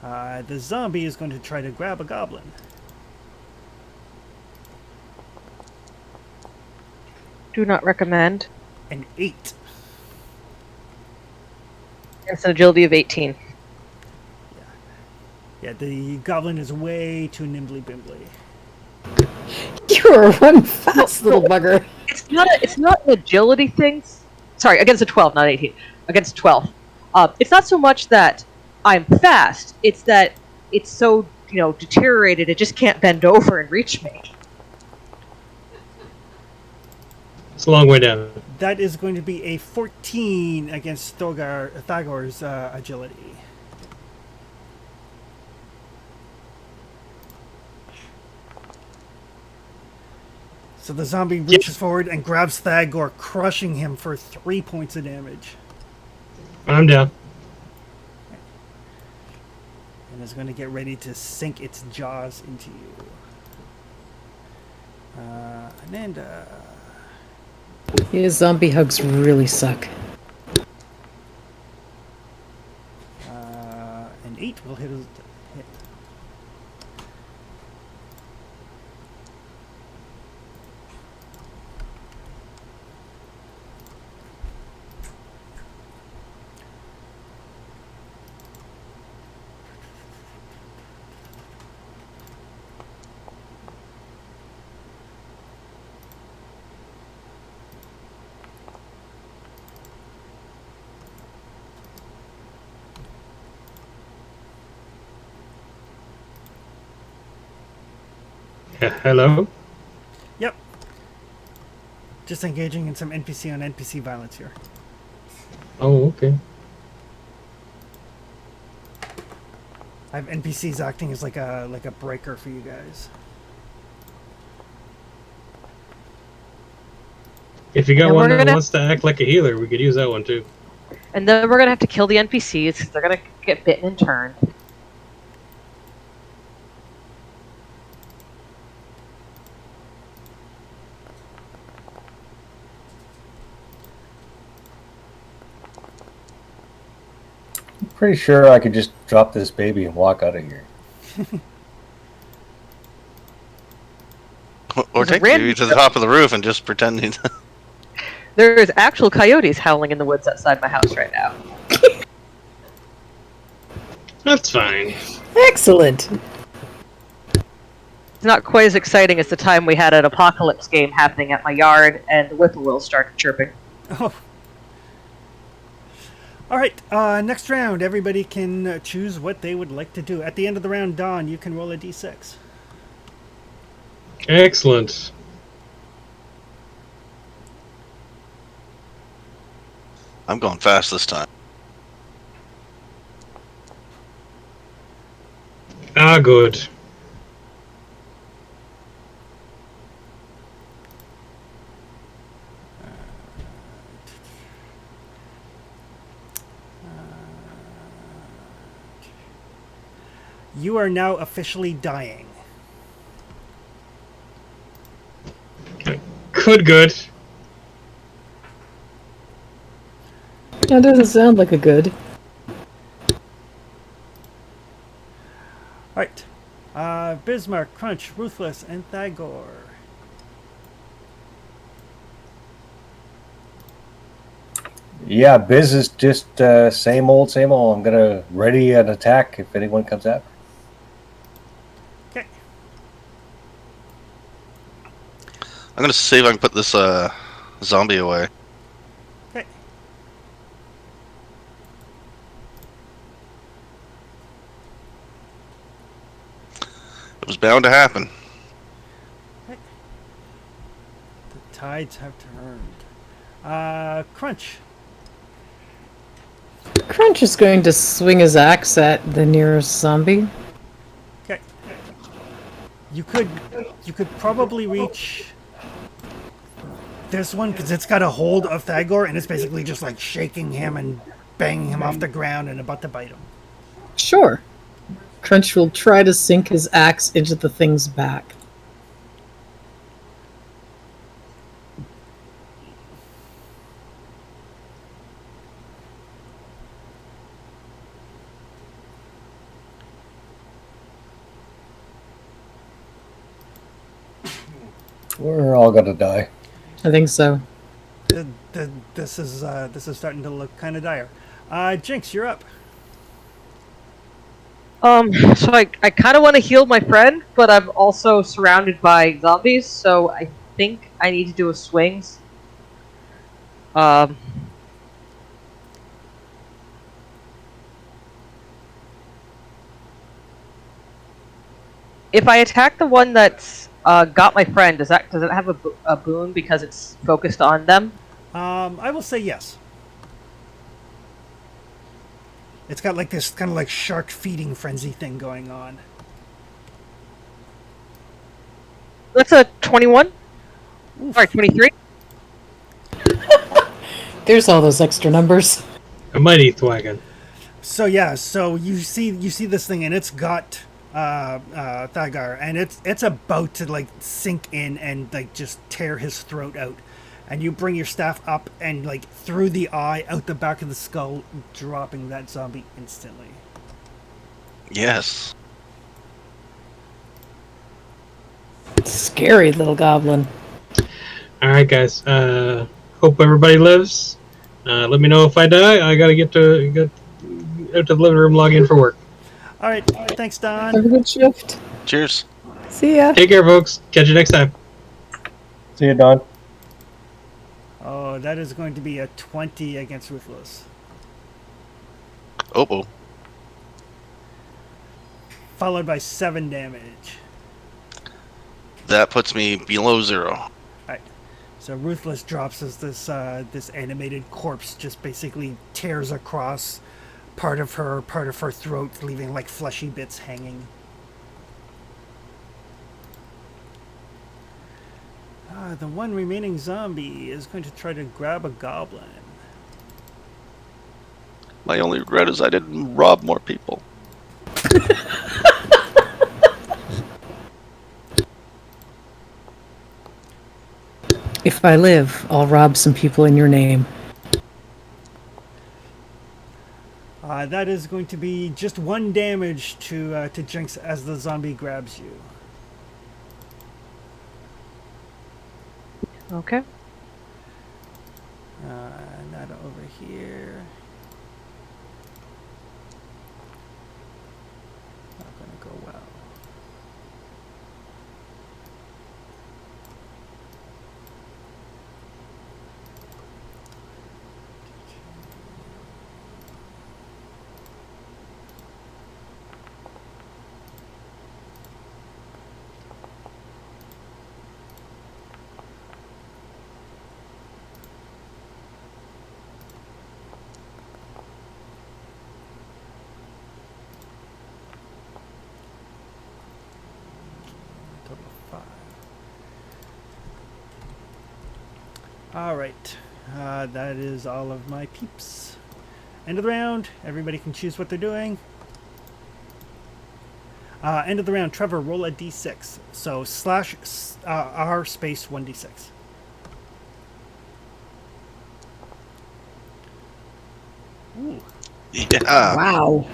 The zombie is going to try to grab a goblin. Do not recommend. An 8. It's an agility of 18. Yeah, the goblin is way too nimbly bimbly. You're one fast little bugger. It's not an agility thing. Sorry, against a 12, not 18. Against 12. It's not so much that I'm fast. It's that it's so deteriorated. It just can't bend over and reach me. It's a long way down. That is going to be a 14 against Thagor's agility. So the zombie reaches forward and grabs Thagor, crushing him for 3 points of damage. I'm down. And is going to get ready to sink its jaws into you. Ananda. Yeah, zombie hugs really suck. Critical hit is hit. Hello? Yep. Just engaging in some NPC on NPC violence here. Oh, okay. I have NPCs acting as like a breaker for you guys. If you got And one we're that gonna- wants to act like a healer, we could use that one too. And then we're gonna have to kill the NPCs because they're gonna get bitten and turned. I'm pretty sure I could just drop this baby and walk out of here. Or There's a take random- you to the top of the roof and just pretending. There's actual coyotes howling in the woods outside my house right now. That's fine. Excellent. It's not quite as exciting as the time we had an apocalypse game happening at my yard and the whippoorwills started chirping. Oh. All right. Next round, everybody can choose what they would like to do. At the end of the round, Dawn, you can roll a d6. Excellent. I'm going fast this time. Ah, good. You are now officially dying. Good. That doesn't sound like a good. All right. Bismarck, Crunch, Ruthless, and Thagor. Yeah, Biz is just same old, same old. I'm gonna ready an attack if anyone comes after. Okay. I'm gonna see if I can put this zombie away. Okay. It was bound to happen. The tides have turned. Crunch. Crunch is going to swing his axe at the nearest zombie. Okay. You could probably reach this one because it's got a hold of Thagor and it's basically just like shaking him and banging him off the ground and about to bite him. Sure. Crunch will try to sink his axe into the thing's back. We're all gonna die. I think so. This is starting to look kind of dire. Jinx, you're up. So I kind of want to heal my friend, but I'm also surrounded by zombies, so I think I need to do a swings. If I attack the one that's got my friend, does it have a boon because it's focused on them? I will say yes. It's got like this kind of like shark feeding frenzy thing going on. That's a 21. Sorry, 23. There's all those extra numbers. A mighty thwaggin. So yeah, so you see this thing and it's got Thagar and it's about to like sink in and like just tear his throat out. And you bring your staff up and like through the eye, out the back of the skull, dropping that zombie instantly. Yes. Scary little goblin. All right, guys. Hope everybody lives. Let me know if I die. I gotta get out to the living room, log in for work. All right. Thanks, Have Don. a good shift. Cheers. See ya. Take care, folks. Catch you next time. See you, Don. Oh, that is going to be a 20 against Ruthless. Oh. Followed by 7 damage. That puts me below 0. So Ruthless drops as this animated corpse just basically tears across part of her throat, leaving like fleshy bits hanging. The one remaining zombie is going to try to grab a goblin. My only regret is I didn't rob more people. If I live, I'll rob some people in your name. That is going to be just 1 damage to Jinx as the zombie grabs you. Okay. Not over here. Not gonna go well. Total of 5. All right. That is all of my peeps. End of the round. Everybody can choose what they're doing. End of the round. Trevor, roll a d6. So slash r space 1d6. Ooh. Yeah. Wow.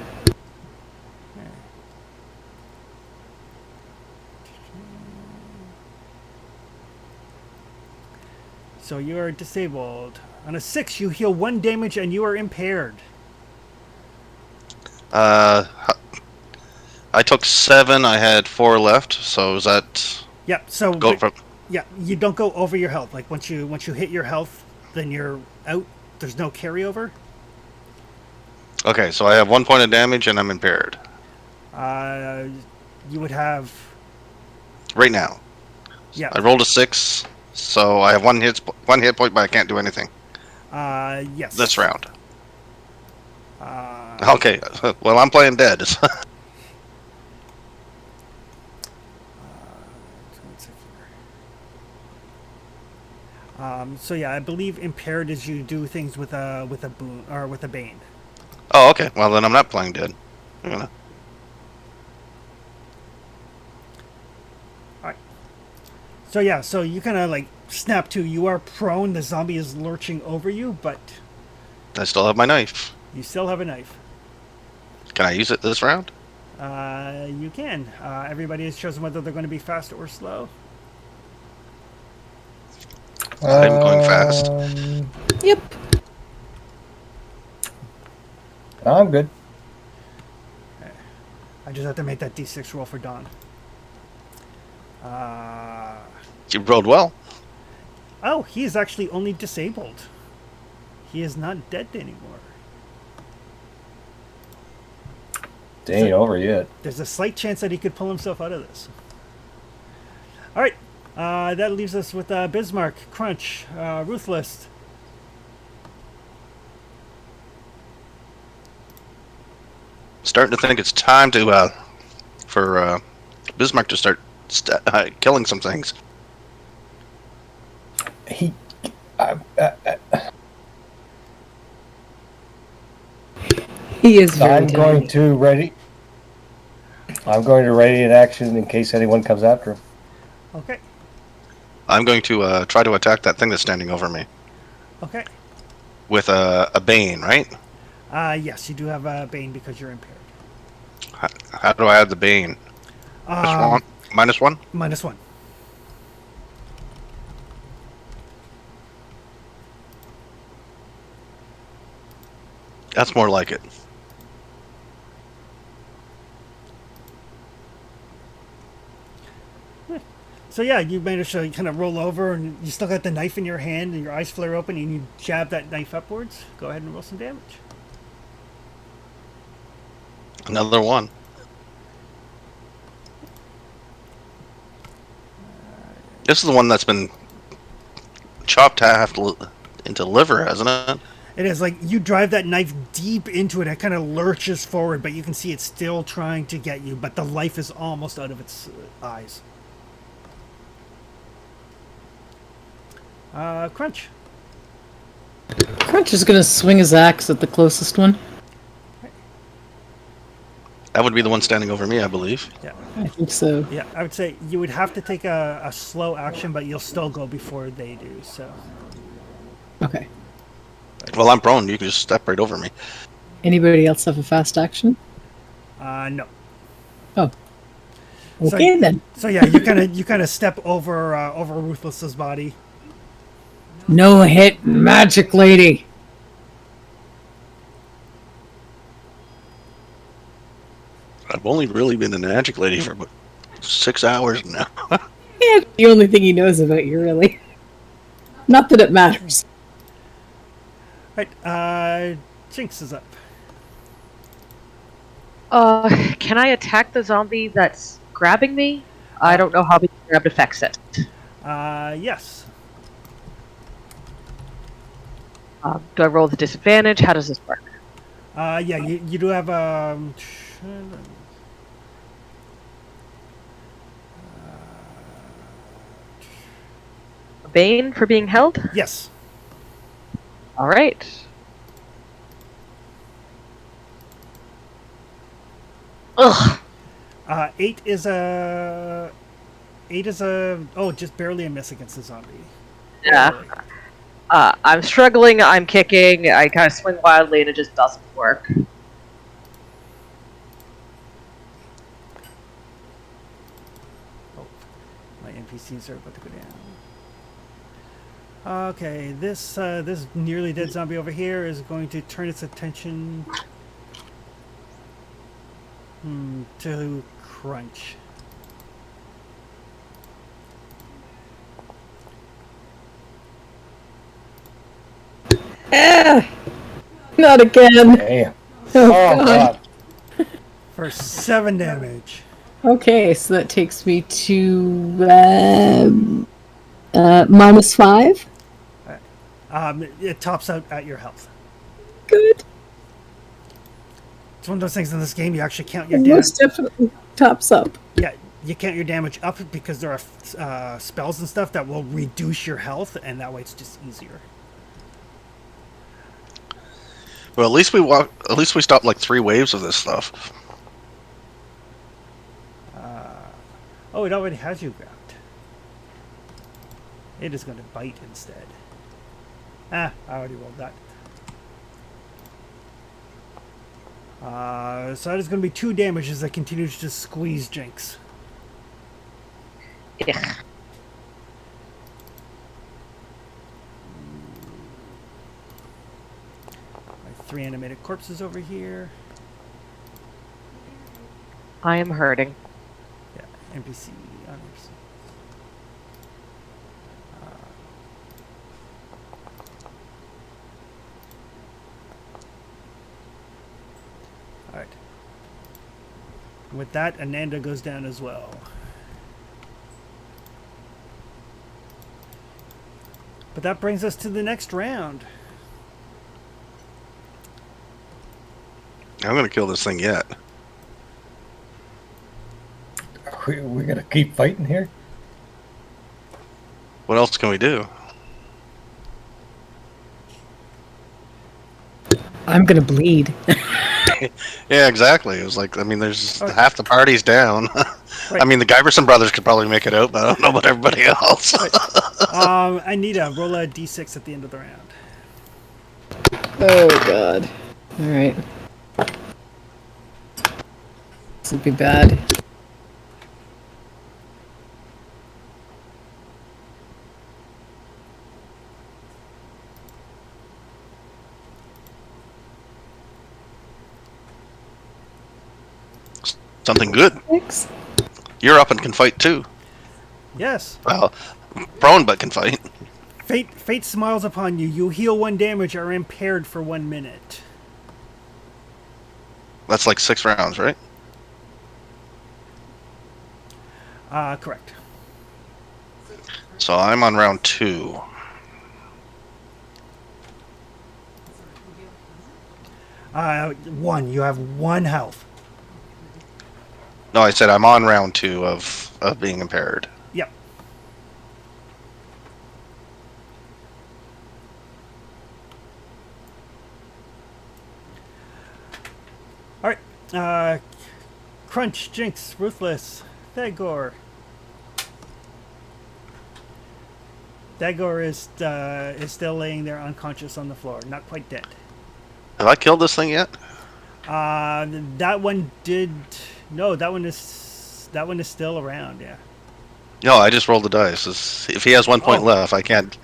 So you are disabled. On a 6, you heal 1 damage and you are impaired. I took 7. I had 4 left. So is that Yep. So go from? yeah, you don't go over your health. Like once you hit your health, then you're out. There's no carryover. Okay, so I have 1 point of damage and I'm impaired You would have right now. yeah. I rolled a 6, so I have 1 hit point, but I can't do anything Yes. this round. Uh, Okay, well I'm playing dead. let's see here. So yeah, I believe impaired is you do things with a boon or with a bane. Oh, okay. Well then I'm not playing dead. Yeah. So yeah, so you kind of like snap to. You are prone. The zombie is lurching over you, but I still have my knife. you still have a knife. Can I use it this round? You can. Everybody has chosen whether they're going to be fast or slow. I'm going fast. Yep. I'm good. I just have to make that d6 roll for Dawn. You rolled well. Oh, he is actually only disabled. He is not dead anymore. It ain't over yet. There's a slight chance that he could pull himself out of this. All right. That leaves us with Bismarck, Crunch, Ruthless. Starting to think it's time to for Bismarck to start killing some things. He. He is very I'm going to ready. I'm going to ready an action in case anyone comes after him. Okay. I'm going to try to attack that thing that's standing over me Okay. with a bane, right? Yes, you do have Bane because you're impaired. How do I add the Bane? Um, -1? -1. That's more like it. So yeah, you manage to kind of roll over, and you still got the knife in your hand, and your eyes flare open, and you jab that knife upwards. Go ahead and roll some damage. Another one. This is the one that's been chopped half into liver, hasn't it? It is like you drive that knife deep into it. It kind of lurches forward, but you can see it's still trying to get you. But the life is almost out of its eyes. Crunch. Crunch is gonna swing his axe at the closest one. That would be the one standing over me, I believe. Yeah, I think so. yeah. I would say you would have to take a slow action, but you'll still go before they do. So. Okay. Well, I'm prone. You can just step right over me. Anybody else have a fast action? No. Oh. So- Okay then. So yeah, you kind of step over Ruthless's body. No hit, magic lady. I've only really been in the Magic Lady for about 6 hours now. Yeah, the only thing he knows about you, really. Not that it matters. Right. Jinx is up. Can I attack the zombie that's grabbing me? I don't know how being grabbed affects it. Yes. Do I roll the disadvantage? How does this work? Yeah, you do have Bane for being held? yes. Alright. Ugh. 8 is a just barely a miss against the zombie. Yeah. Barely. I'm struggling, I'm kicking, I kind of swing wildly and it just doesn't work. Oh, my NPCs are about to go down. Okay, this nearly dead zombie over here is going to turn its attention to Crunch. Not again. Damn. Oh, Oh, God. God. For 7 damage. Okay, so that takes me to -5. It tops out at your health. Good. It's one of those things in this game you actually count your It damage. most definitely tops up. Yeah, you count your damage up because there are spells and stuff that will reduce your health, and that way it's just easier. Well, at least we stopped like 3 waves of this stuff. Oh, it already has you grabbed. It is going to bite instead. I already rolled that. So that is going to be 2 damage as it continues to squeeze Jinx. Ugh. My 3 animated corpses over here. I am hurting. Yeah, NPC others. Alright. With that, Ananda goes down as well. But that brings us to the next round. I'm gonna kill this thing yet. We're going to keep fighting here? What else can we do? I'm gonna bleed. Yeah, exactly. It was like, I mean, there's Oh. half the party's down. Right. I mean, the Giverson brothers could probably make it out, but I don't know about everybody else. I need to roll a d6 at the end of the round. Oh, God. Alright. This would be bad. Something good. Thanks. You're up and can fight too. Yes. Well, prone but can fight. Fate smiles upon you. You heal 1 damage, are impaired for 1 minute. That's like 6 rounds, right? Correct. So I'm on round 2. One. You have 1 health. No, I said I'm on round 2 of being impaired. Yep. All right. Crunch, Jinx, Ruthless, Thagor. Thagor is still laying there unconscious on the floor, not quite dead. Have I killed this thing yet? That one did. No, that one is still around. Yeah. No, I just rolled the dice. If he has 1 point Oh. left, I can't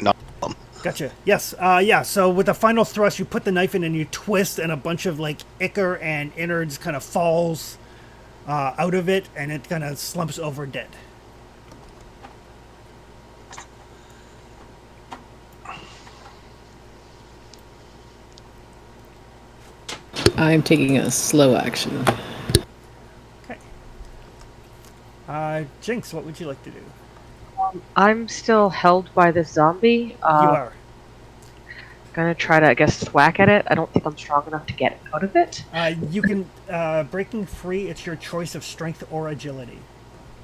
knock him. Gotcha. Yes. Yeah. So with the final thrust, you put the knife in and you twist, and a bunch of like ichor and innards kind of falls out of it, and it kind of slumps over dead. I'm taking a slow action. Okay. Jinx, what would you like to do? I'm still held by this zombie. You are. Gonna try to, I guess, whack at it. I don't think I'm strong enough to get out of it. You can breaking free. It's your choice of strength or agility.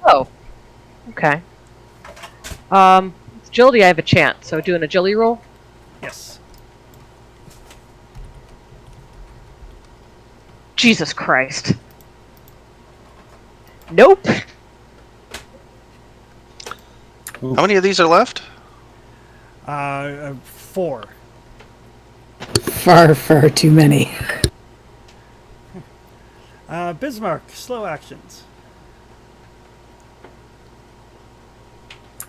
Oh. Okay. With agility, I have a chance. So do an agility roll. Yes. Jesus Christ. Nope. How many of these are left? 4. Far, far too many. Bismarck, slow actions.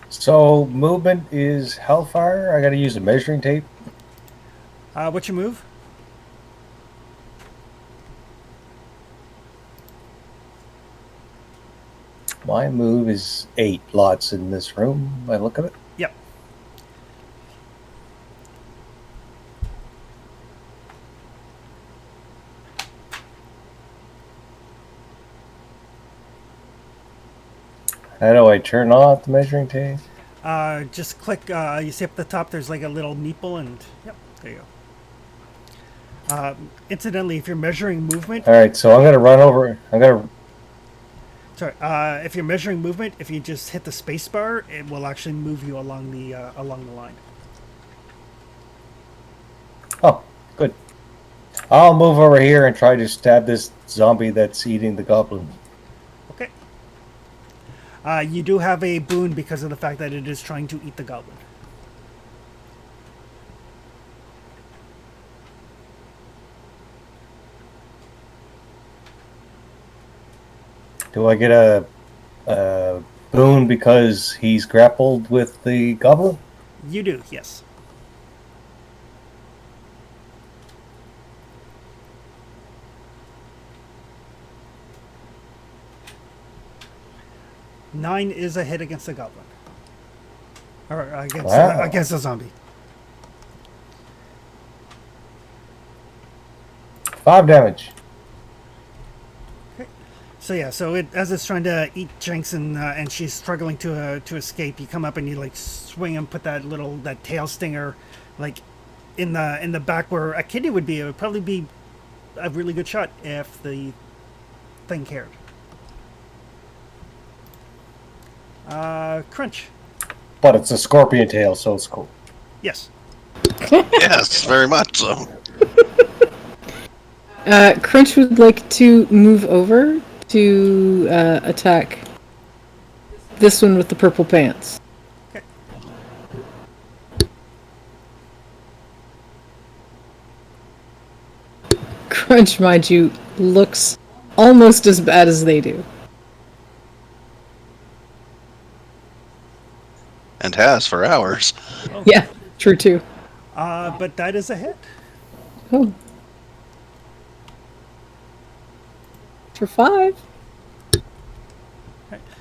So movement is Hellfire. I got to use a measuring tape. What's your move? My move is 8 lots in this room. I look at it. Yep. How do I turn off the measuring tape? Just click. You see up the top. There's like a little meeple, and yep, there you go. Incidentally, if you're measuring movement, All right, so I'm gonna run over. I'm gonna. sorry. If you're measuring movement, if you just hit the space bar, it will actually move you along the line. Oh, good. I'll move over here and try to stab this zombie that's eating the goblin. Okay. You do have a boon because of the fact that it is trying to eat the goblin. Do I get a boon because he's grappled with the goblin? You do, yes. Nine is a hit against the goblin, or Wow. against the zombie. 5 damage. So yeah, so as it's trying to eat Jinx and she's struggling to escape, you come up and you like swing and put that tail stinger, like in the back where a kidney would be. It would probably be a really good shot if the thing cared. Crunch. But it's a scorpion tail, so it's cool. Yes. Yes, very much so. Crunch would like to move over to attack this one with the purple pants. Okay. Crunch, mind you, looks almost as bad as they do. And has for hours. Yeah, true too. But that is a hit. Oh. For 5.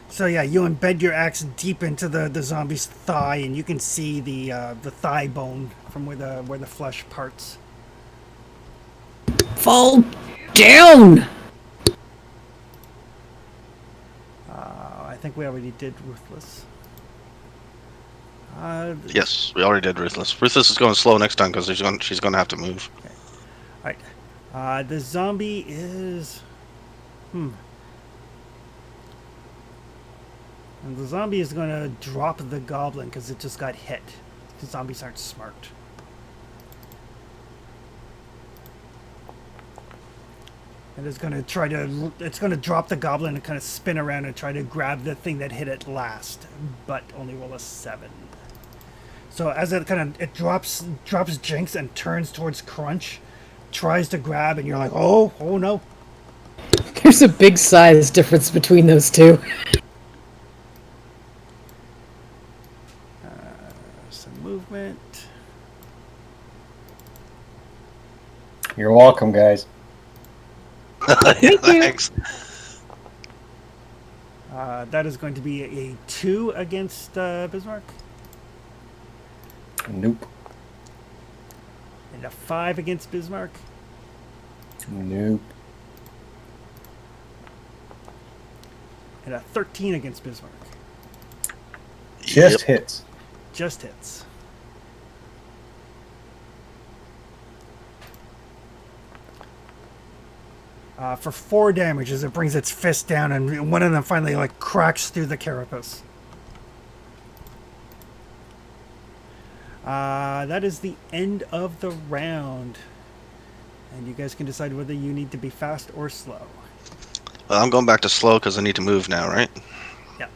So yeah, you embed your axe deep into the zombie's thigh, and you can see the thigh bone from where the flesh parts. Fall down! I think we already did Ruthless. Yes, we already did Ruthless. Ruthless is going slow next time because she's going to have to move. All right. The zombie is. And the zombie is going to drop the goblin because it just got hit. The zombies aren't smart. And it's going to it's going to drop the goblin and kind of spin around and try to grab the thing that hit it last, but only roll a 7. So as it drops Jinx and turns towards Crunch, tries to grab, and you're like, oh no. There's a big size difference between those two. Some movement. You're welcome, guys. Thank you. Thanks. That is going to be a 2 against Bismarck, Nope. and a 5 against Bismarck, Nope. and a 13 against Bismarck. Just Yep. hits. Just hits. For 4 damage as it brings its fist down, and one of them finally cracks through the carapace. That is the end of the round. And you guys can decide whether you need to be fast or slow. Well, I'm going back to slow because I need to move now, right? Yeah.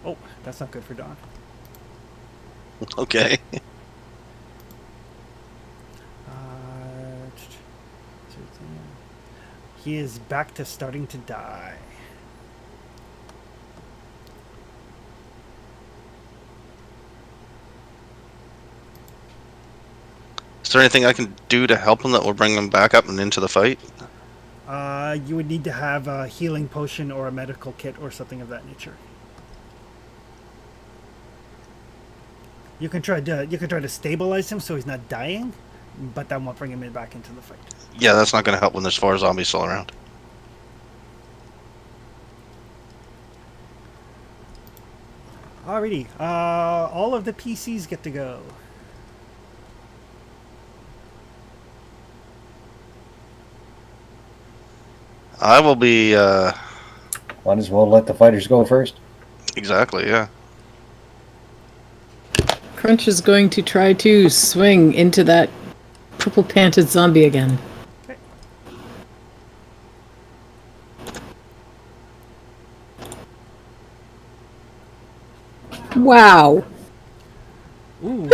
Oh, that's not good for Dawn. Okay. He is back to starting to die. Is there anything I can do to help him that will bring him back up and into the fight? You would need to have a healing potion or a medical kit or something of that nature. You can try to stabilize him so he's not dying, but that won't bring him back into the fight. Yeah, that's not going to help when there's 4 zombies still around. Alrighty, all of the PCs get to go. I will be, Might as well let the fighters go first. exactly, yeah. Crunch is going to try to swing into that purple panted zombie again. Wow. Ooh.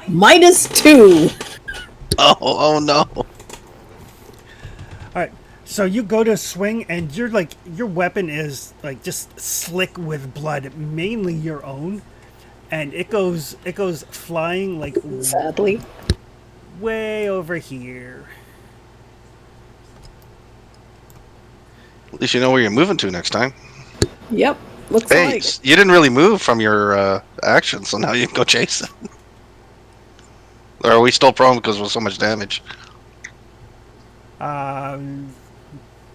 -2. Oh no. Alright, so you go to swing and your weapon is just slick with blood, mainly your own, and it goes flying Sadly. way over here. At least you know where you're moving to next time. Yep. Looks Hey, like. you didn't really move from your action, so now you can go chase it. Or are we still prone because of so much damage?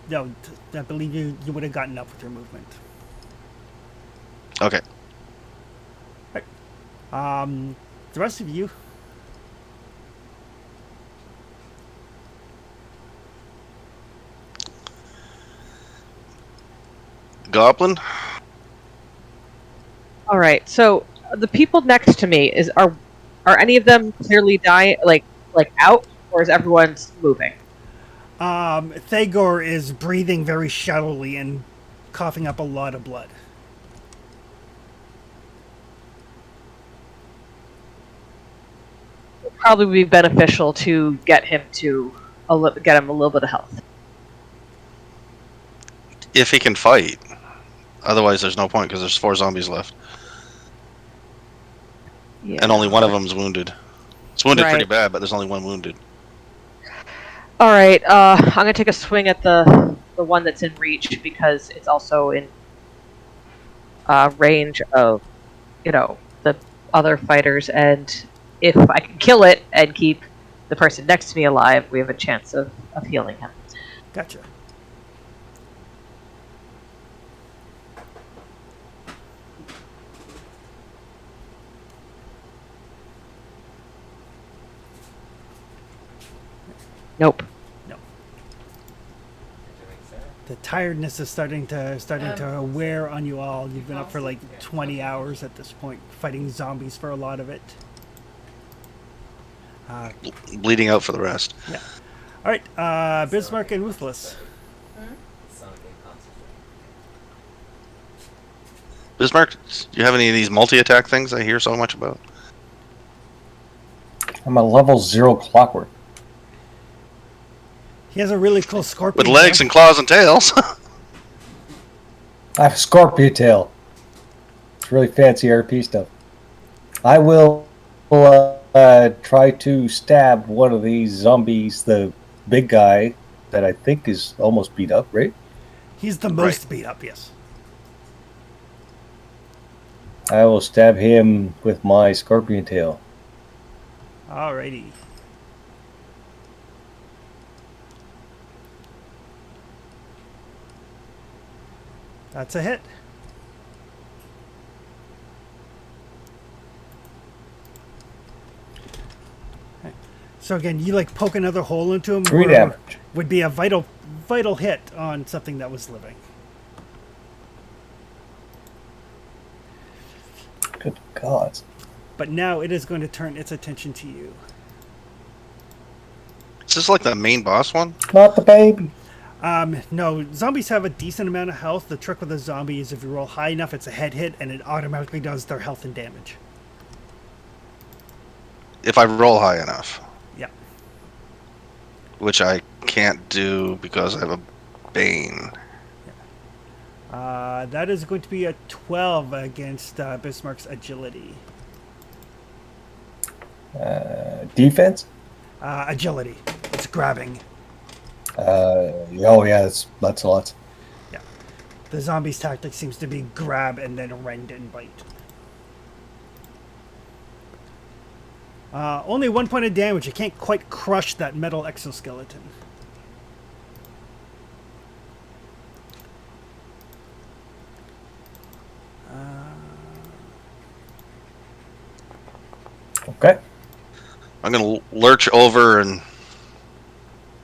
No, I believe you would have gotten up with your movement. Okay. The rest of you. Goblin? All right. So the people next to me are any of them clearly dying, like out, or is everyone moving? Thagor is breathing very shallowly and coughing up a lot of blood. probably be beneficial to get him a little bit of health. If he can fight. Otherwise, there's no point because there's 4 zombies left, Yeah. and only one of them's wounded. It's wounded pretty Right. bad, but there's only one wounded. All right. I'm gonna take a swing at the one that's in reach because it's also in range of, the other fighters, and if I can kill it and keep the person next to me alive, we have a chance of healing him. Gotcha. Nope. The tiredness is starting to wear on you all. You've been up for like 20 hours at this point, fighting zombies for a lot of it. Bleeding out for the rest. Yeah. All right, Bismarck and Ruthless. Bismarck, do you have any of these multi-attack things I hear so much about? I'm a level 0 clockwork. He has a really cool scorpion. With legs and claws and tails. I have a scorpion tail. It's really fancy RP stuff. I will try to stab one of these zombies, the big guy that I think is almost beat up, right? He's the most beat up, yes. I will stab him with my scorpion tail. Alrighty. That's a hit. Okay. So again, you like poke another hole into him. 3 damage. Would be a vital hit on something that was living. Good God. But now it is going to turn its attention to you. Is this like the main boss one? Not the baby. No, zombies have a decent amount of health. The trick with a zombie is if you roll high enough, it's a head hit, and it automatically does their health and damage. If I roll high enough. Yeah. Which I can't do because I have a Bane. That is going to be a 12 against Bismarck's agility. Defense? Agility. It's grabbing. Oh yeah, that's a lot. Yeah. The zombie's tactic seems to be grab and then rend and bite. Only 1 point of damage. It can't quite crush that metal exoskeleton. Okay. I'm gonna lurch over and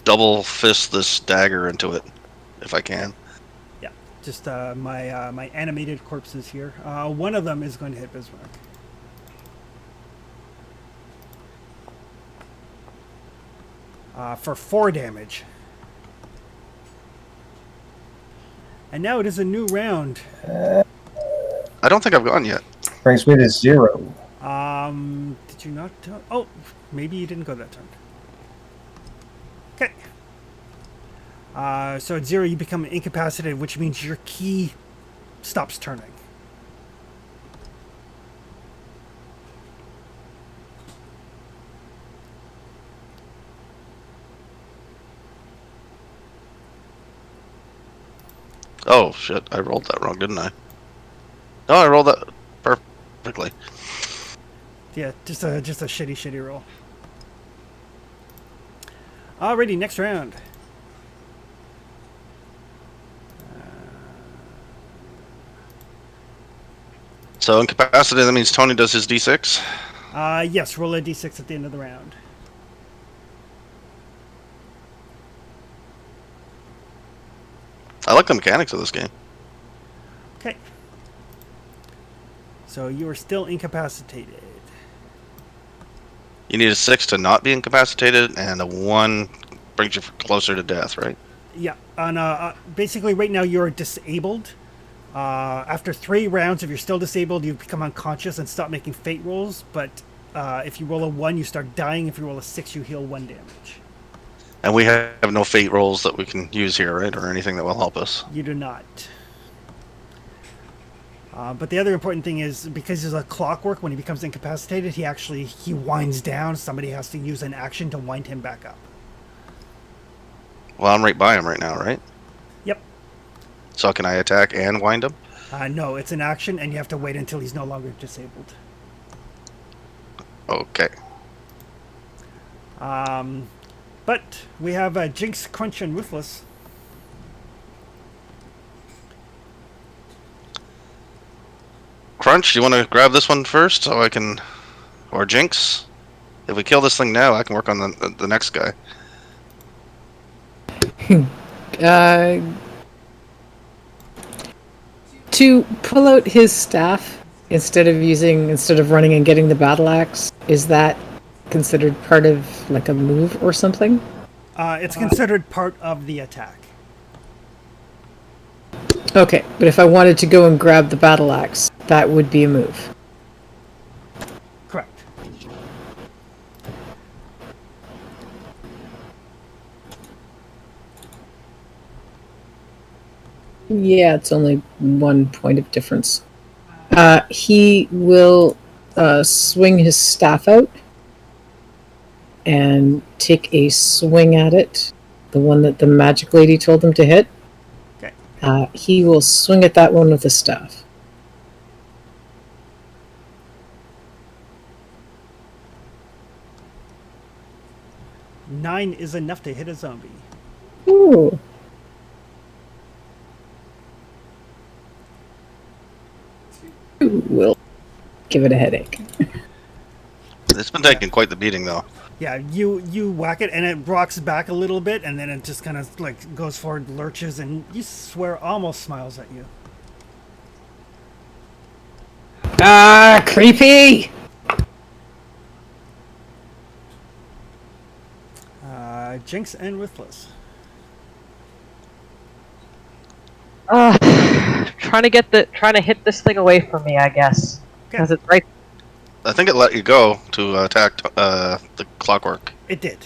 double fist this dagger into it, if I can. Yeah. Just my animated corpses here. One of them is going to hit Bismarck. For 4 damage. And now it is a new round. I don't think I've gone yet. Brings me to 0. Did you not? Oh, maybe you didn't go that turn. Okay. So at 0, you become incapacitated, which means your key stops turning. Oh shit! I rolled that wrong, didn't I? No, I rolled that perfectly. Yeah, just a shitty roll. Alrighty, next round. So incapacitated, that means Tony does his d6. Yes, roll a d6 at the end of the round. I like the mechanics of this game. Okay. So you are still incapacitated. You need a 6 to not be incapacitated, and a 1 brings you closer to death, right? Yeah. On basically, right now you're disabled. After 3 rounds, if you're still disabled, you become unconscious and stop making fate rolls. But if you roll a 1, you start dying. If you roll a 6, you heal 1 damage. And we have no fate rolls that we can use here, right? Or anything that will help us. You do not. But the other important thing is, because there's a clockwork, when he becomes incapacitated, he winds down. Somebody has to use an action to wind him back up. Well, I'm right by him right now, right? Yep. So can I attack and wind him? No, it's an action, and you have to wait until he's no longer disabled. Okay. But we have Jinx, Crunch, and Ruthless. Crunch, you want to grab this one first so I can... Or Jinx? If we kill this thing now, I can work on the next guy. To pull out his staff instead of running and getting the battle axe, is that considered part of like a move or something? It's considered part of the attack. Okay, but if I wanted to go and grab the battle axe, that would be a move. Correct. Yeah, it's only 1 point of difference. He will swing his staff out and take a swing at it, the one that the magic lady told him to hit. Okay. He will swing at that one with his staff. Nine is enough to hit a zombie. Ooh. Will give it a headache. It's been taking quite the beating, though. Yeah, you whack it, and it rocks back a little bit, and then it just kind of like goes forward, lurches, and you swear almost smiles at you. Ah, creepy! Jinx and Ruthless. Trying to hit this thing away from me, I guess, because it's right. I think it let you go to attack the clockwork. It did.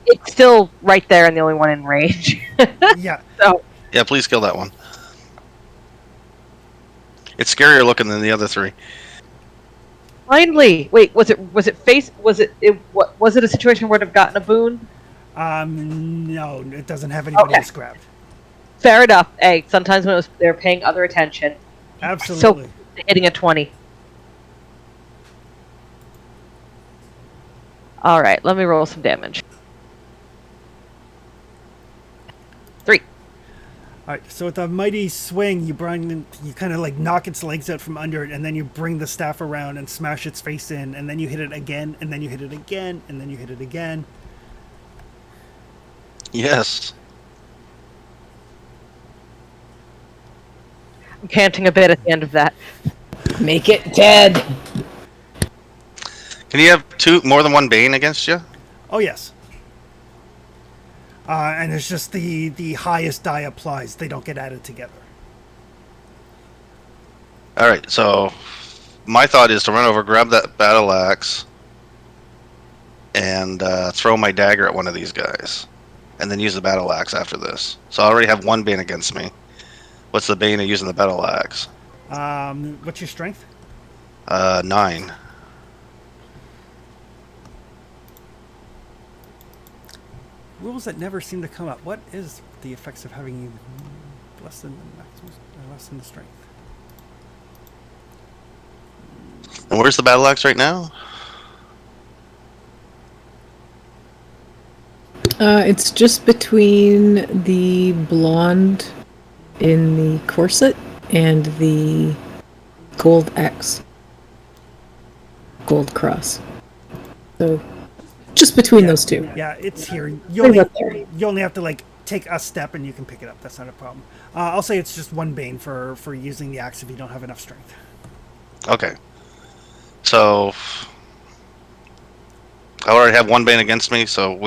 It's still right there and the only one in range. Yeah. So Yeah, please kill that one. It's scarier looking than the other three. finally, wait, was it a situation where it have gotten a boon? No, it doesn't have anybody else grabbed. Fair enough. Hey, sometimes when they're paying other attention. Absolutely. So hitting a 20. All right, let me roll some damage. 3. All right, so with a mighty swing, you kind of like knock its legs out from under it, and then you bring the staff around and smash its face in, and then you hit it again, and then you hit it again, and then you hit it again. Yes. I'm panting a bit at the end of that. Make it dead. Can you have more than one Bane against you? Oh yes. And it's just the highest die applies. They don't get added together. Alright, so my thought is to run over, grab that battle axe, and throw my dagger at one of these guys. And then use the battle axe after this. So I already have one Bane against me. What's the Bane of using the battle axe? What's your strength? 9. Rules that never seem to come up. What is the effects of having you less than the maximum, less than the strength? And where's the battle axe right now? It's just between the blonde in the corset and the gold X. Gold cross. So, just between those two. Yeah, it's here. You Right only, up there. you only have to like take a step and you can pick it up. That's not a problem. I'll say it's just one Bane for using the axe if you don't have enough strength. Okay. So I already have one Bane against me, so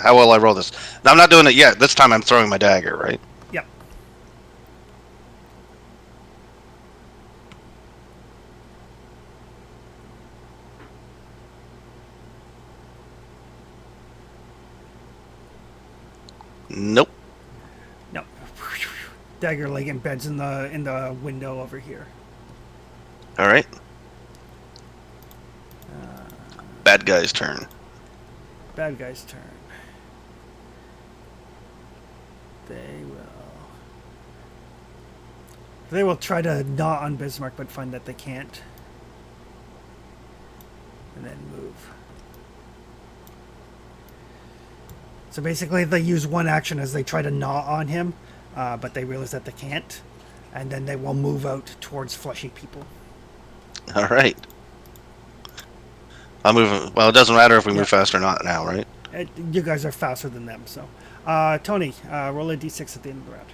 how will I roll this? Now, I'm not doing it yet. This time I'm throwing my dagger, right? Yep. Nope. No. Dagger like embeds in the window over here. All right. Bad guy's turn. Bad guy's turn. They will try to gnaw on Bismarck, but find that they can't. And then move. So basically, they use one action as they try to gnaw on him, but they realize that they can't. And then they will move out towards fleshy people. All right. I'll move. Well, it doesn't matter if we move fast or not now, right? You guys are faster than them, so. Tony, roll a d6 at the end of the round.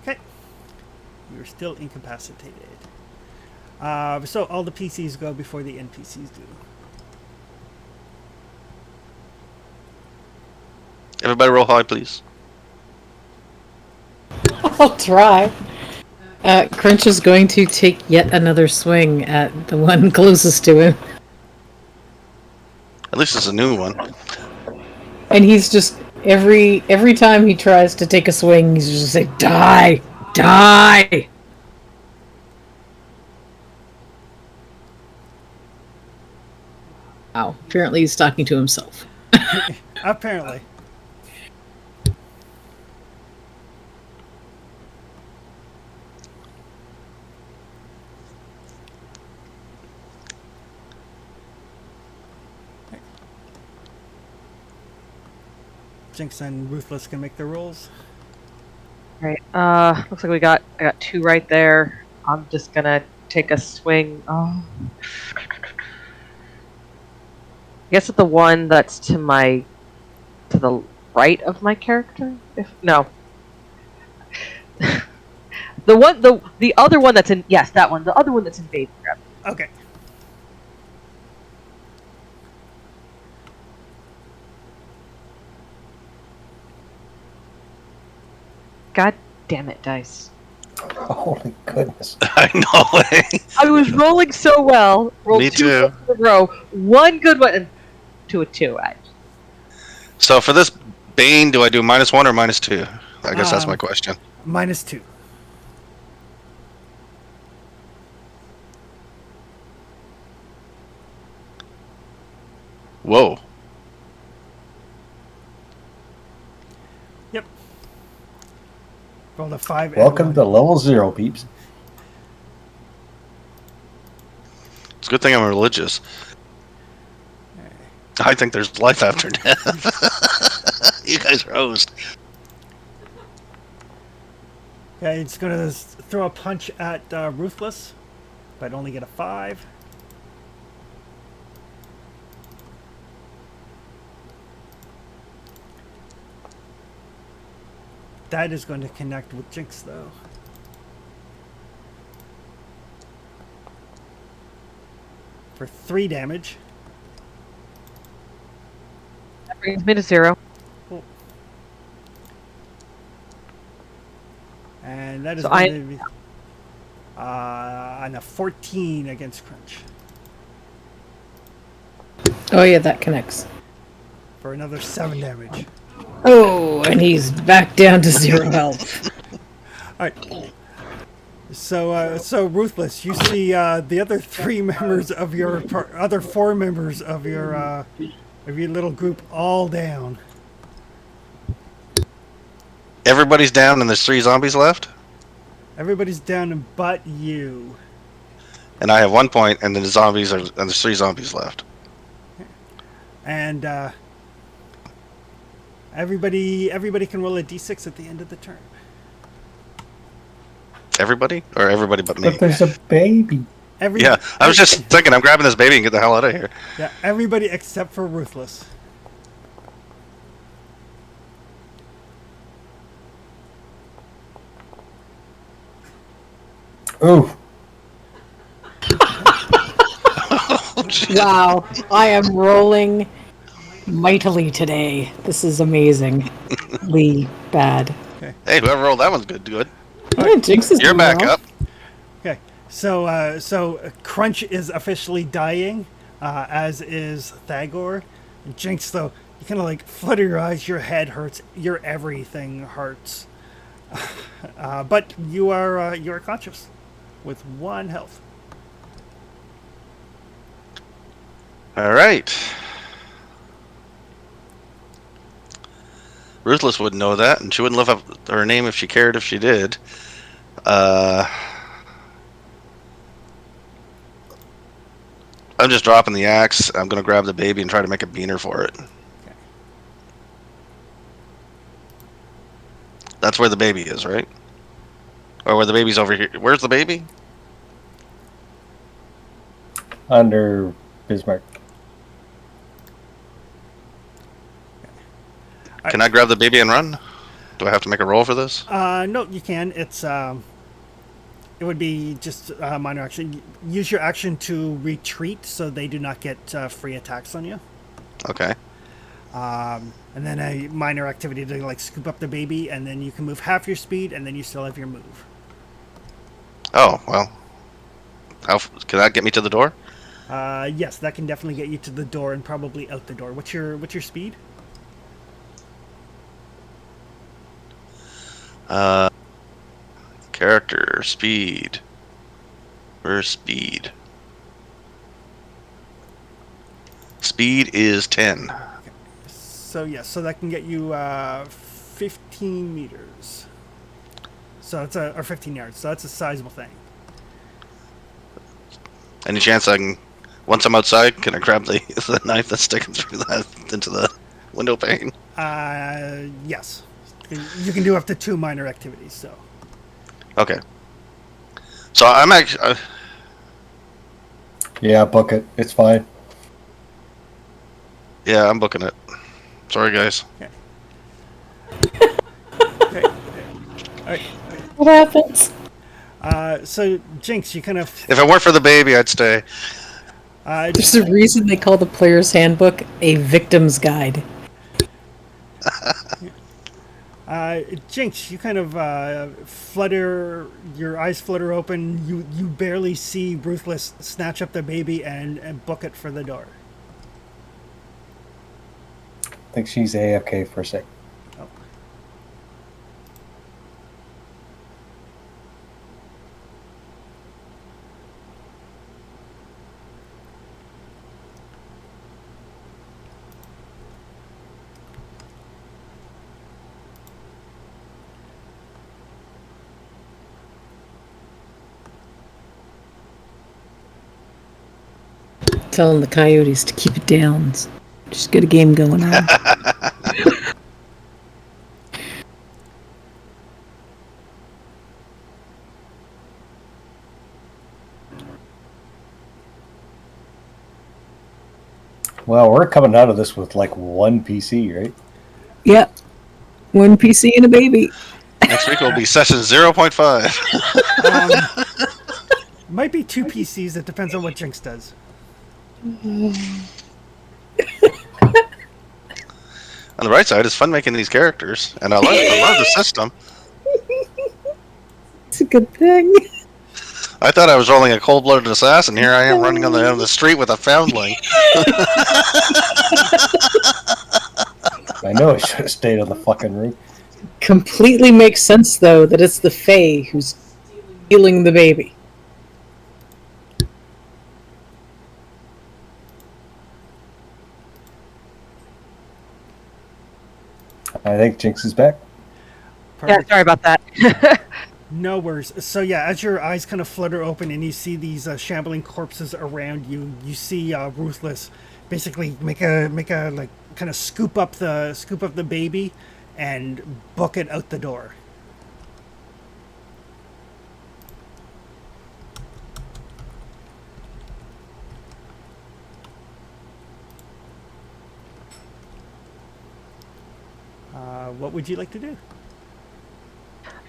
Okay. You're still incapacitated. So all the PCs go before the NPCs do. Everybody roll high, please. I'll try. Crunch is going to take yet another swing at the one closest to him. At least it's a new one. And he's just, every time he tries to take a swing, he's just like, die! Die! Wow, apparently he's talking to himself. Apparently. Jinx and Ruthless can make their rolls. Right. Looks like I got 2 right there. I'm just gonna take a swing. Oh. I guess it's the one that's to the right of my character. No. The other one that's in, yes, that one. The other one that's in Baby Grab. Okay. God damn it, dice. Holy goodness. I know. I was rolling so well. Rolled Me 2 too. in a row. One good one and to a 2. So for this Bane, do I do -1 or -2? I guess that's my question. -2. Whoa. Yep. Rolled a 5 and Welcome one. to level 0, peeps. It's a good thing I'm religious. I think there's life after death. You guys are host. Okay, it's going to throw a punch at Ruthless, but only get a 5. That is going to connect with Jinx, though. For 3 damage. That brings me to 0. And that is So going to be on a 14 against Crunch. Oh yeah, that connects. For another 7 damage. Oh, and he's back down to 0 health. Alright. So Ruthless, you see the other 3 members of your other 4 members of your little group all down. Everybody's down and there's 3 zombies left? Everybody's down but you. And I have 1 point and then and there's 3 zombies left. And everybody can roll a d6 at the end of the turn. Everybody? Or everybody but me? But there's a baby. Yeah, I was just thinking I'm grabbing this baby and get the hell out of here. Yeah, everybody except for Ruthless. Ooh. Wow, I am rolling mightily today. This is amazingly bad. Hey, whoever rolled that one's good. Yeah, Jinx is You're doing back well. up. Okay, So Crunch is officially dying, as is Thagor. Jinx, though, you kind of like flutter your eyes, your head hurts, your everything hurts. But you are conscious, with 1 health. All right. Ruthless wouldn't know that, and she wouldn't live up her name if she cared. If she did, I'm just dropping the axe. I'm gonna grab the baby and try to make a beaner for it. That's where the baby is, right? Or where the baby's over here. Where's the baby? Under Bismarck. Can I grab the baby and run? Do I have to make a roll for this? No, you can. It would be just a minor action. Use your action to retreat so they do not get free attacks on you. Okay. And then a minor activity to like scoop up the baby, and then you can move half your speed, and then you still have your move. Oh, well. Can that get me to the door? Yes, that can definitely get you to the door and probably out the door. What's your speed? Character, speed. Where's speed? Speed is 10. So yes, so that can get you 15 meters. So it's or 15 yards. So that's a sizable thing. Any chance I can, once I'm outside, can I grab the knife that's sticking through that into the window pane? Yes, you can do up to 2 minor activities. So. Okay. So I'm actually. Yeah, book it. It's fine. Yeah, I'm booking it. Sorry, guys. Okay. All right. What happens? So Jinx, you kind of. If it weren't for the baby, I'd stay. There's a reason they call the player's handbook a victim's guide. Jinx, you kind of flutter, your eyes flutter open. You barely see Ruthless snatch up the baby and book it for the door. I think she's AFK for a sec. Oh. Telling the coyotes to keep it down. Just get a game going on. Well, we're coming out of this with like 1 PC, right? Yep. 1 PC and a baby. Next week will be session 0.5. Might be 2 PCs. It depends on what Jinx does. On the bright side, it's fun making these characters, and I love the system. It's a good thing. I thought I was rolling a cold-blooded assassin. Here I am running on the street with a foundling. I know I should have stayed on the fucking roof. Completely makes sense, though, that it's the Fae who's stealing the baby. I think Jinx is back. Yeah, sorry about that. No worries. So yeah, as your eyes kind of flutter open and you see these shambling corpses around you, you see Ruthless basically make a like kind of scoop up the baby and book it out the door. What would you like to do?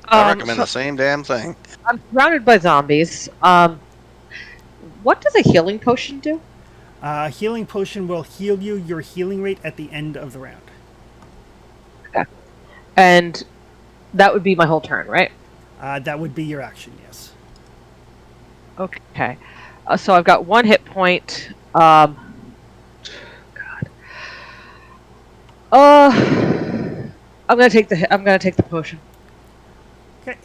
I recommend the same damn thing. I'm surrounded by zombies. What does a healing potion do? Healing potion will heal you your healing rate at the end of the round. Okay. And that would be my whole turn, right? That would be your action, yes. Okay. So I've got 1 hit point. God. I'm gonna take the I'm gonna take the potion. Okay.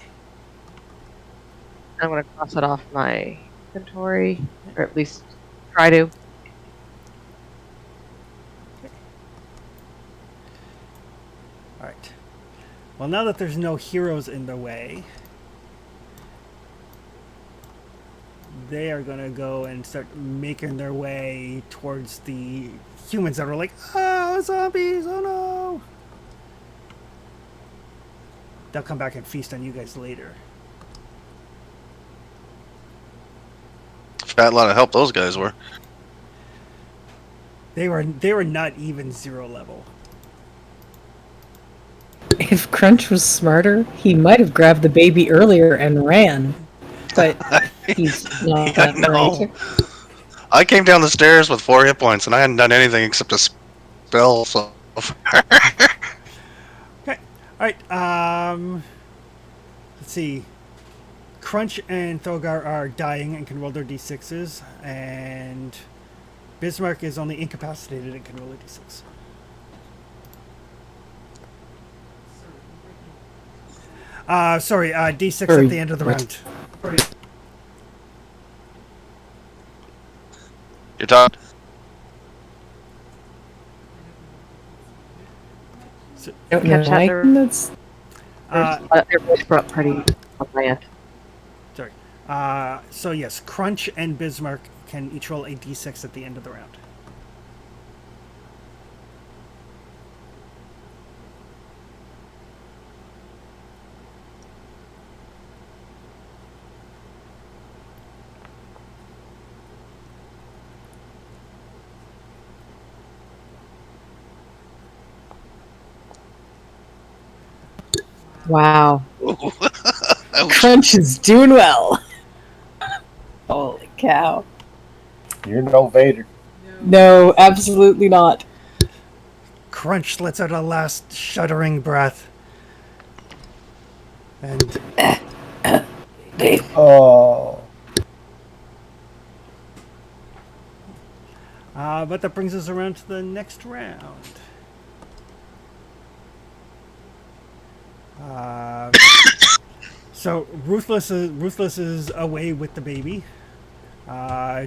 I'm gonna cross it off my inventory, or at least try to. All right. Well, now that there's no heroes in the way, they are going to go and start making their way towards the humans that are like, oh, zombies, oh no. They'll come back and feast on you guys later. Fat lot of help those guys were. They were not even 0 level. If Crunch was smarter, he might have grabbed the baby earlier and ran. But he's not I that know. bright. I came down the stairs with 4 hit points, and I hadn't done anything except a spell so far. Okay. All right. Let's see. Crunch and Thogar are dying and can roll their d6s, and Bismarck is only incapacitated and can roll a d6. Sorry, d6 Sorry, at the end of the what? round. You're talking. Don't know Catch why that. that's They're both brought pretty on my end. Sorry. So yes, Crunch and Bismarck can each roll a d6 at the end of the round. wow. Ouch. Crunch is doing well. Holy cow. You're no Vader. No, absolutely not. Crunch lets out a last shuddering breath. And Oh. but that brings us around to the next round. So Ruthless is away with the baby.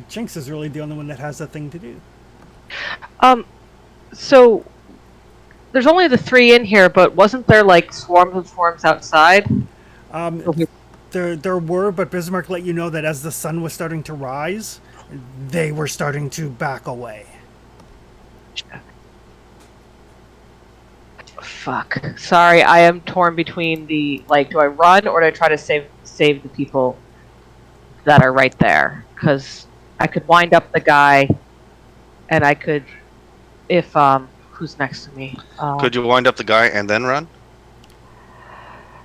Jinx is really the only one that has a thing to do. So there's only the 3 in here, but wasn't there like swarms of swarms outside? There were, but Bismarck let you know that as the sun was starting to rise, they were starting to back away. Fuck. Sorry, I am torn between the like. Do I run or do I try to save the people that are right there? Because I could wind up the guy, and I could, if who's next to me? Could you wind up the guy and then run?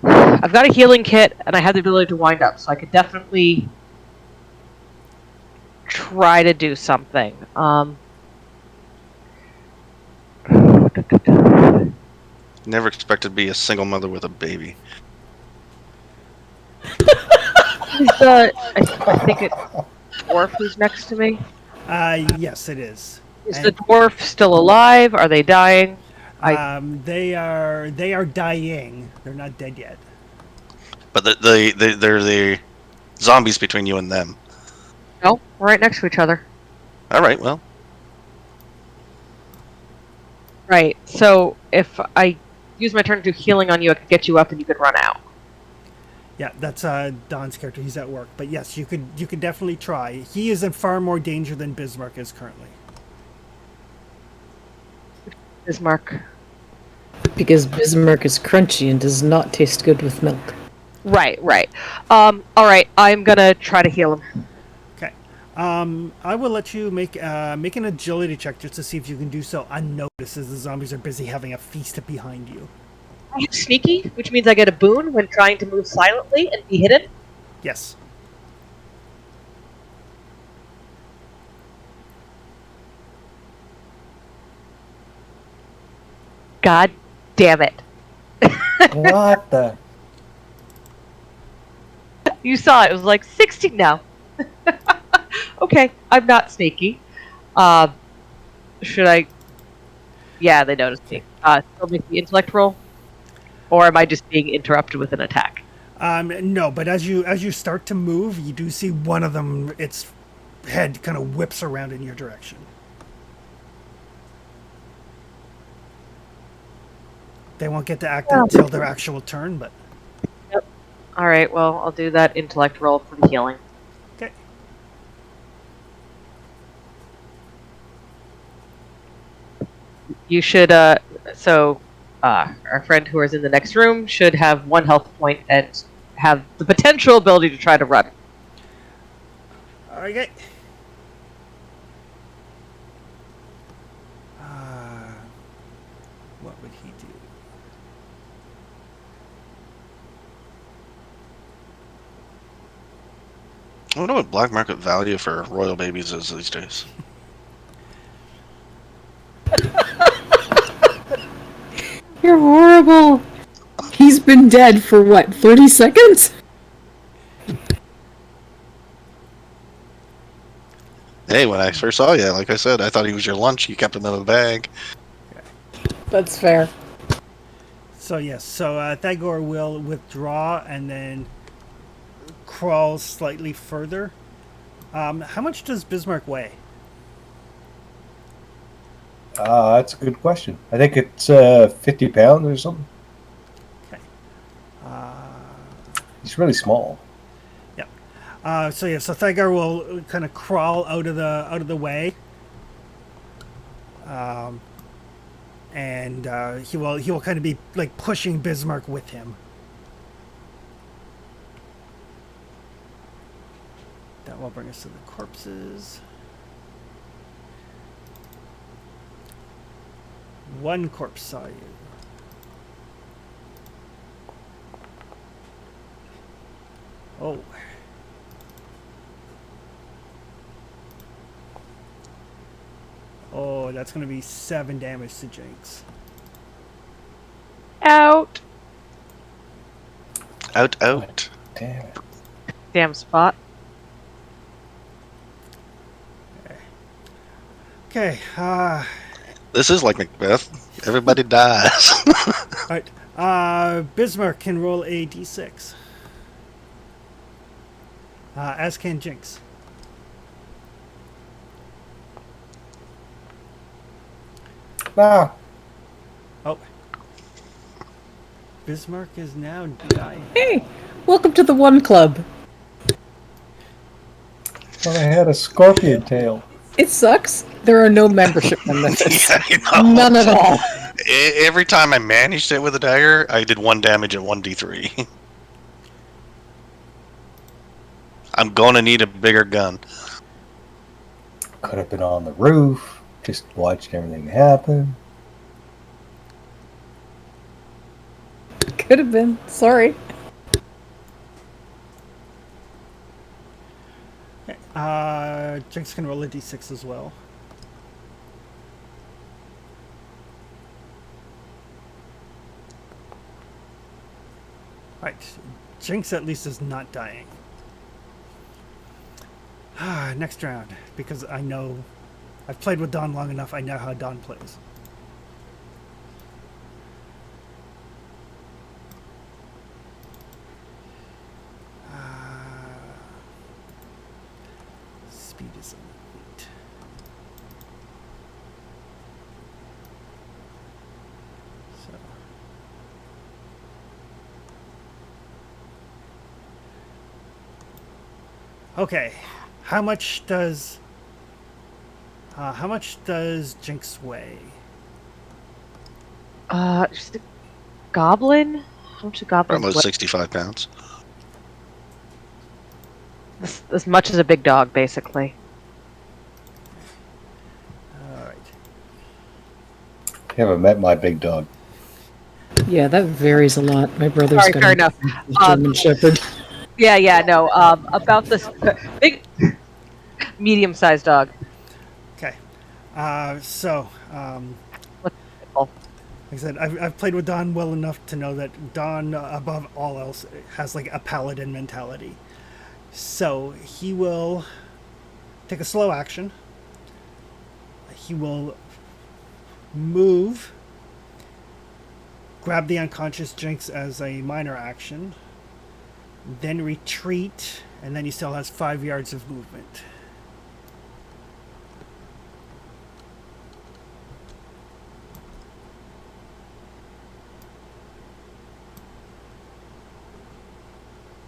I've got a healing kit, and I have the ability to wind up, so I could definitely try to do something. Never expected to be a single mother with a baby. I think it's dwarf who's next to me. Yes, it is. Is the dwarf still alive? Are they dying? They are dying. They're not dead yet. But they're the zombies between you and them. No, we're right next to each other. All right, well. Right. So if I use my turn to do healing on you, I could get you up and you could run out. Yeah, that's Don's character. He's at work, but yes, you could definitely try. He is in far more danger than Bismarck is currently. Bismarck. Because Bismarck is crunchy and does not taste good with milk. Right. All right. I'm gonna try to heal him. Okay. I will let you make an agility check just to see if you can do so unnoticed as the zombies are busy having a feast behind you. I have sneaky, which means I get a boon when trying to move silently and be hidden. Yes. God damn it. What the? You saw it. It was like 16 now. Okay, I'm not sneaky. Should I? Yeah, they noticed me. Still make the intellect roll, or am I just being interrupted with an attack? No, but as you start to move, you do see one of them. Its head kind of whips around in your direction. They won't get to act until their actual turn, but Yep. All right. Well, I'll do that intellect roll for the healing. okay. You should. Our friend who is in the next room should have 1 health point and have the potential ability to try to run. Okay. What would he do? I wonder what black market value for royal babies is these days. You're horrible. He's been dead for what, 30 seconds? Hey, when I first saw you, like I said, I thought he was your lunch. You kept him in a bag. That's fair. So yes, so Thagor will withdraw and then crawl slightly further. How much does Bismarck weigh? That's a good question. I think it's 50 pounds or something. Okay. He's really small. Yeah. So Thagor will kind of crawl out of the way. And he will kind of be like pushing Bismarck with him. That will bring us to the corpses. One corpse saw you. Oh. Oh, that's going to be 7 damage to Jinx. Out. Out. Damn it. Damn spot. Okay. This is like Macbeth. Everybody dies. Alright. Bismarck can roll a d6. As can Jinx. Ah, Oh. Bismarck is now dying. Hey, welcome to the One Club. thought I had a scorpion tail. It sucks. There are no membership benefits. Yeah, I know. None at all. Every time I managed it with a dagger, I did 1 damage at 1d3. I'm gonna need a bigger gun. Could have been on the roof. Just watched everything happen. Could have been. Sorry. Jinx can roll a d6 as well. Alright. Jinx at least is not dying. Next round. Because I know... I've played with Dawn long enough, I know how Dawn plays. Speed is 8. So... Okay. How much does Jinx weigh? Just a goblin. How much a goblin? Almost 65 pounds. As much as a big dog, basically. All right. You haven't met my big dog. Yeah, that varies a lot. My brother's Sorry, got fair a enough. German Shepherd. Yeah, no. About this big, medium-sized dog. Okay. What's Like I said, I've played with Dawn well enough to know that Dawn, above all else, has like a paladin mentality. So he will take a slow action. He will move, grab the unconscious Jinx as a minor action, then retreat, and then he still has 5 yards of movement.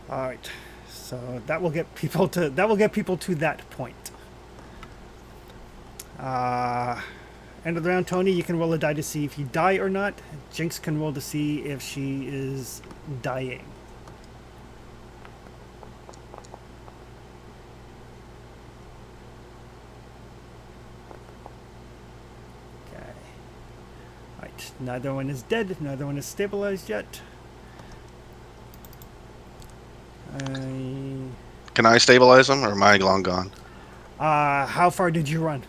All right, so that will get people to that point. End of the round, Tony. You can roll a die to see if you die or not. Jinx can roll to see if she is dying. Okay. Right. Neither one is dead. Neither one is stabilized yet. Can I stabilize him, or am I long gone? How far did you run?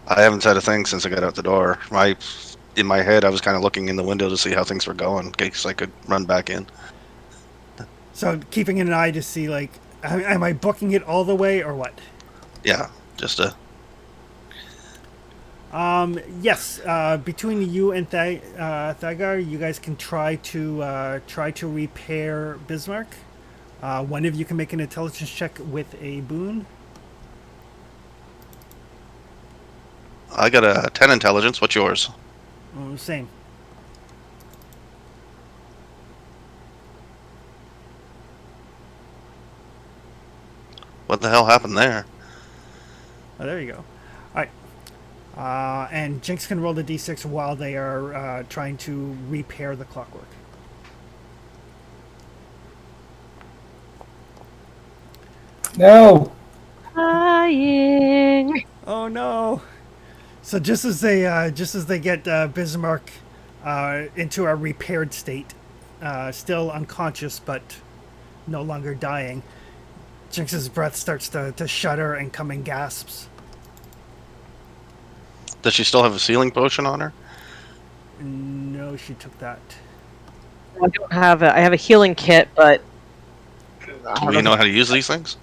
I haven't said a thing since I got out the door. In my head, I was kind of looking in the window to see how things were going, in case I could run back in. So keeping an eye to see, like, am I booking it all the way or what? Yeah, just a... Yes. Between you and Thagar, you guys can try to repair Bismarck. One of you can make an intelligence check with a boon. I got a 10 intelligence. What's yours? Same. What the hell happened there? Oh, there you go. All right. And Jinx can roll the d6 while they are trying to repair the clockwork. No. Dying. Oh no! So just as they get Bismarck into a repaired state, still unconscious but no longer dying, Jinx's breath starts to shudder and come in gasps. Does she still have a sealing potion on her? No, she took that. I don't have I have a healing kit, but Do we know how to use these things?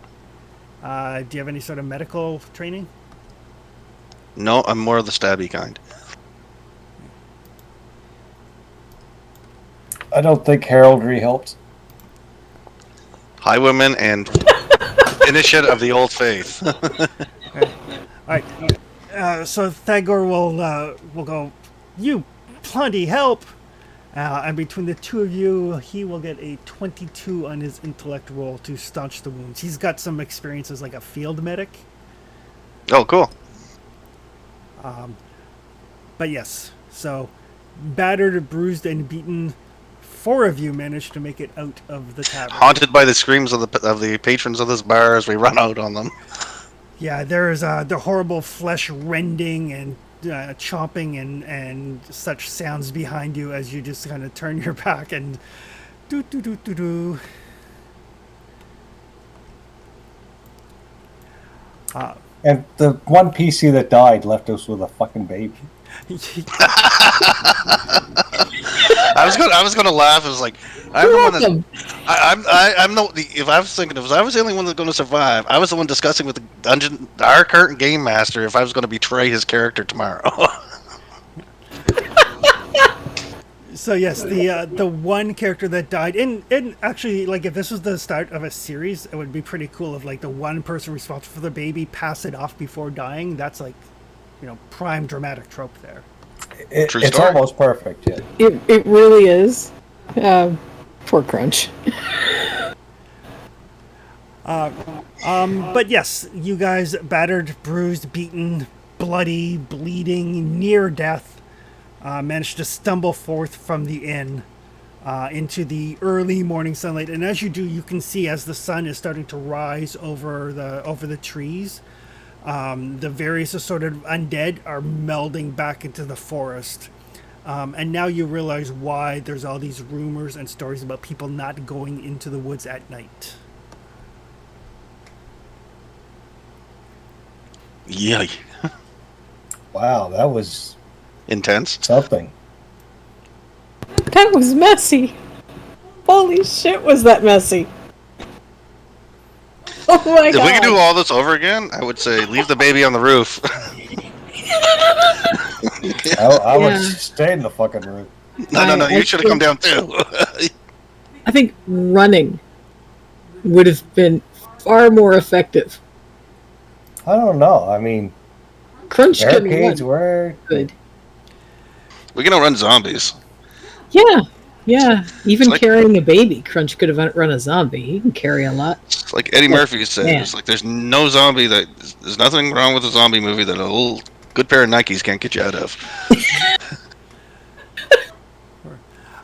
Do you have any sort of medical training? No, I'm more of the stabby kind. I don't think heraldry helps. Highwayman and initiate of the old faith. Okay. All right. So Thagor will go, "You bloody help!" And between the two of you, he will get a 22 on his intellect roll to staunch the wounds. He's got some experience as like a field medic. Oh, cool. But yes, so battered, bruised, and beaten, 4 of you managed to make it out of the tavern. Haunted by the screams of the patrons of this bar as we run out on them. Yeah, there's the horrible flesh rending and chomping and such sounds behind you as you just kind of turn your back and do do do do do. And the one PC that died left us with a fucking baby. I was gonna laugh. It was like I'm the one that I'm the if I was thinking if I was the only one that's going to survive, I was the one discussing with our current game master if I was going to betray his character tomorrow. So yes, the one character that died, and actually, like, if this was the start of a series, it would be pretty cool if, like, the one person responsible for the baby passed it off before dying. That's, like, prime dramatic trope there. True It's story. almost perfect, yeah. It really is. Poor Crunch. But yes, you guys battered, bruised, beaten, bloody, bleeding, near death, managed to stumble forth from the inn into the early morning sunlight. And as you do, you can see as the sun is starting to rise over the trees, the various assorted undead are melding back into the forest. And now you realize why there's all these rumors and stories about people not going into the woods at night. Yeah, Wow, that was intense. something. That was messy. Holy shit, was that messy. Oh my If god! we could do all this over again, I would say leave the baby on the roof. I would Yeah. stay in the fucking room. No, you I should have come think- down too. I think running would have been far more effective. I don't know. I mean, Crunch can barricades run were good. We're gonna run zombies. Yeah, yeah. Even It's like- carrying a baby, Crunch could have run a zombie. He can carry a lot. It's like Eddie Murphy said. man. It's like there's no zombie that there's nothing wrong with a zombie movie that a little good pair of Nikes can't get you out of.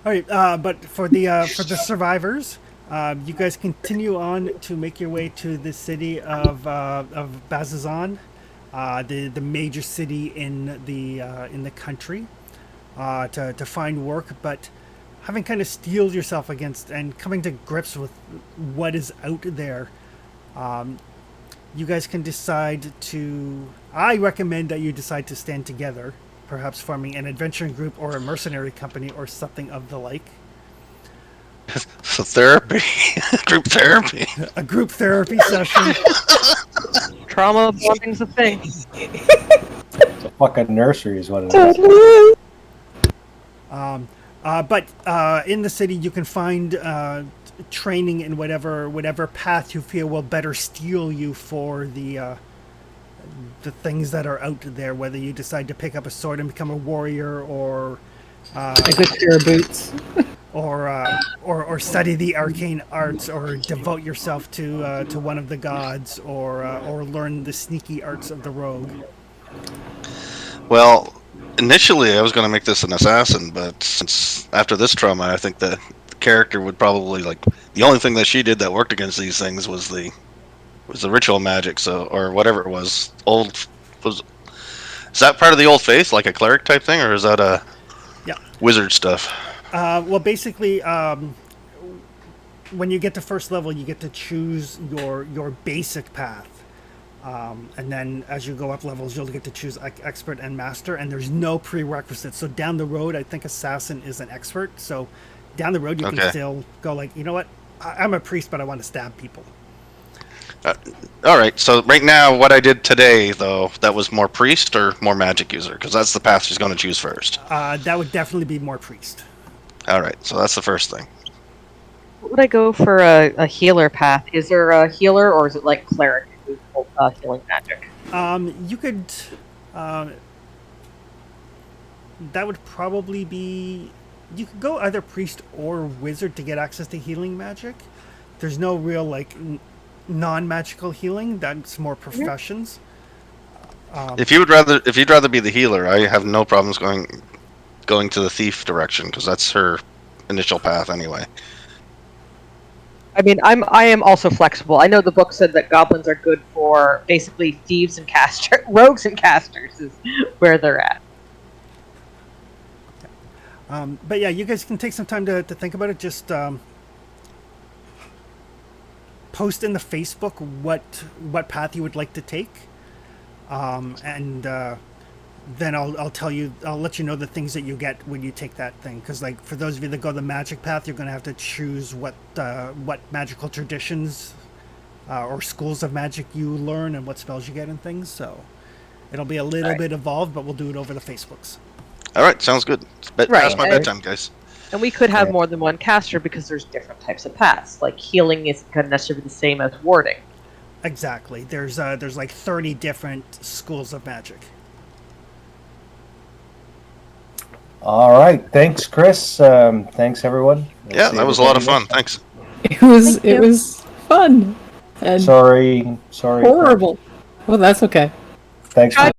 All right, but for the survivors, you guys continue on to make your way to the city of Bazazan, the major city in the country, to find work. But having kind of steeled yourself against and coming to grips with what is out there, you guys can decide to. I recommend that you decide to stand together. Perhaps forming an adventuring group or a mercenary company or something of the like. So therapy, group therapy. A group therapy session. Trauma bonding's a thing. it's a fucking nursery, is what it is. But in the city, you can find training in whatever path you feel will better steel you for the things that are out there. Whether you decide to pick up a sword and become a warrior, or A good pair of boots. or study the arcane arts, or devote yourself to one of the gods, or learn the sneaky arts of the rogue. Well, initially I was going to make this an assassin, but since after this trauma, I think the character would probably the only thing that she did that worked against these things was the ritual magic, or whatever it was. Is that part of the old faith, like a cleric type thing, or is that a wizard stuff? Well, basically, when you get to first level, you get to choose your basic path. And then as you go up levels, you'll get to choose expert and master, and there's no prerequisites. So down the road, I think assassin is an expert. So down the road, you can still go you know what? I'm a priest, but I want to stab people. All right, so right now, what I did today, though, that was more priest or more magic user? Because that's the path she's going to choose first. That would definitely be more priest. All right, so that's the first thing. Would I go for a healer path? Is there a healer, or is it like cleric who's healing magic? You could. That would probably be. You could go either priest or wizard to get access to healing magic. There's no real non-magical healing. That's more professions. If you'd rather be the healer, I have no problems going to the thief direction, because that's her initial path anyway. I mean, I am also flexible. I know the book said that goblins are good for basically thieves and rogues and casters is where they're at. But yeah, you guys can take some time to think about it. Just post in the Facebook what path you would like to take, and then I'll tell you. I'll let you know the things that you get when you take that thing. Because for those of you that go the magic path, you're going to have to choose what magical traditions or schools of magic you learn and what spells you get and things. So it'll be a little bit evolved, but we'll do it over the Facebooks. All right, sounds good. Past my bedtime, guys. And we could have more than one caster because there's different types of paths. Like healing isn't going to necessarily be the same as warding. Exactly. There's 30 different schools of magic. All right. Thanks, Chris. Thanks, everyone. Yeah, that was a lot of fun. Thanks. It was fun. And Sorry. horrible. Well, that's okay. Thanks for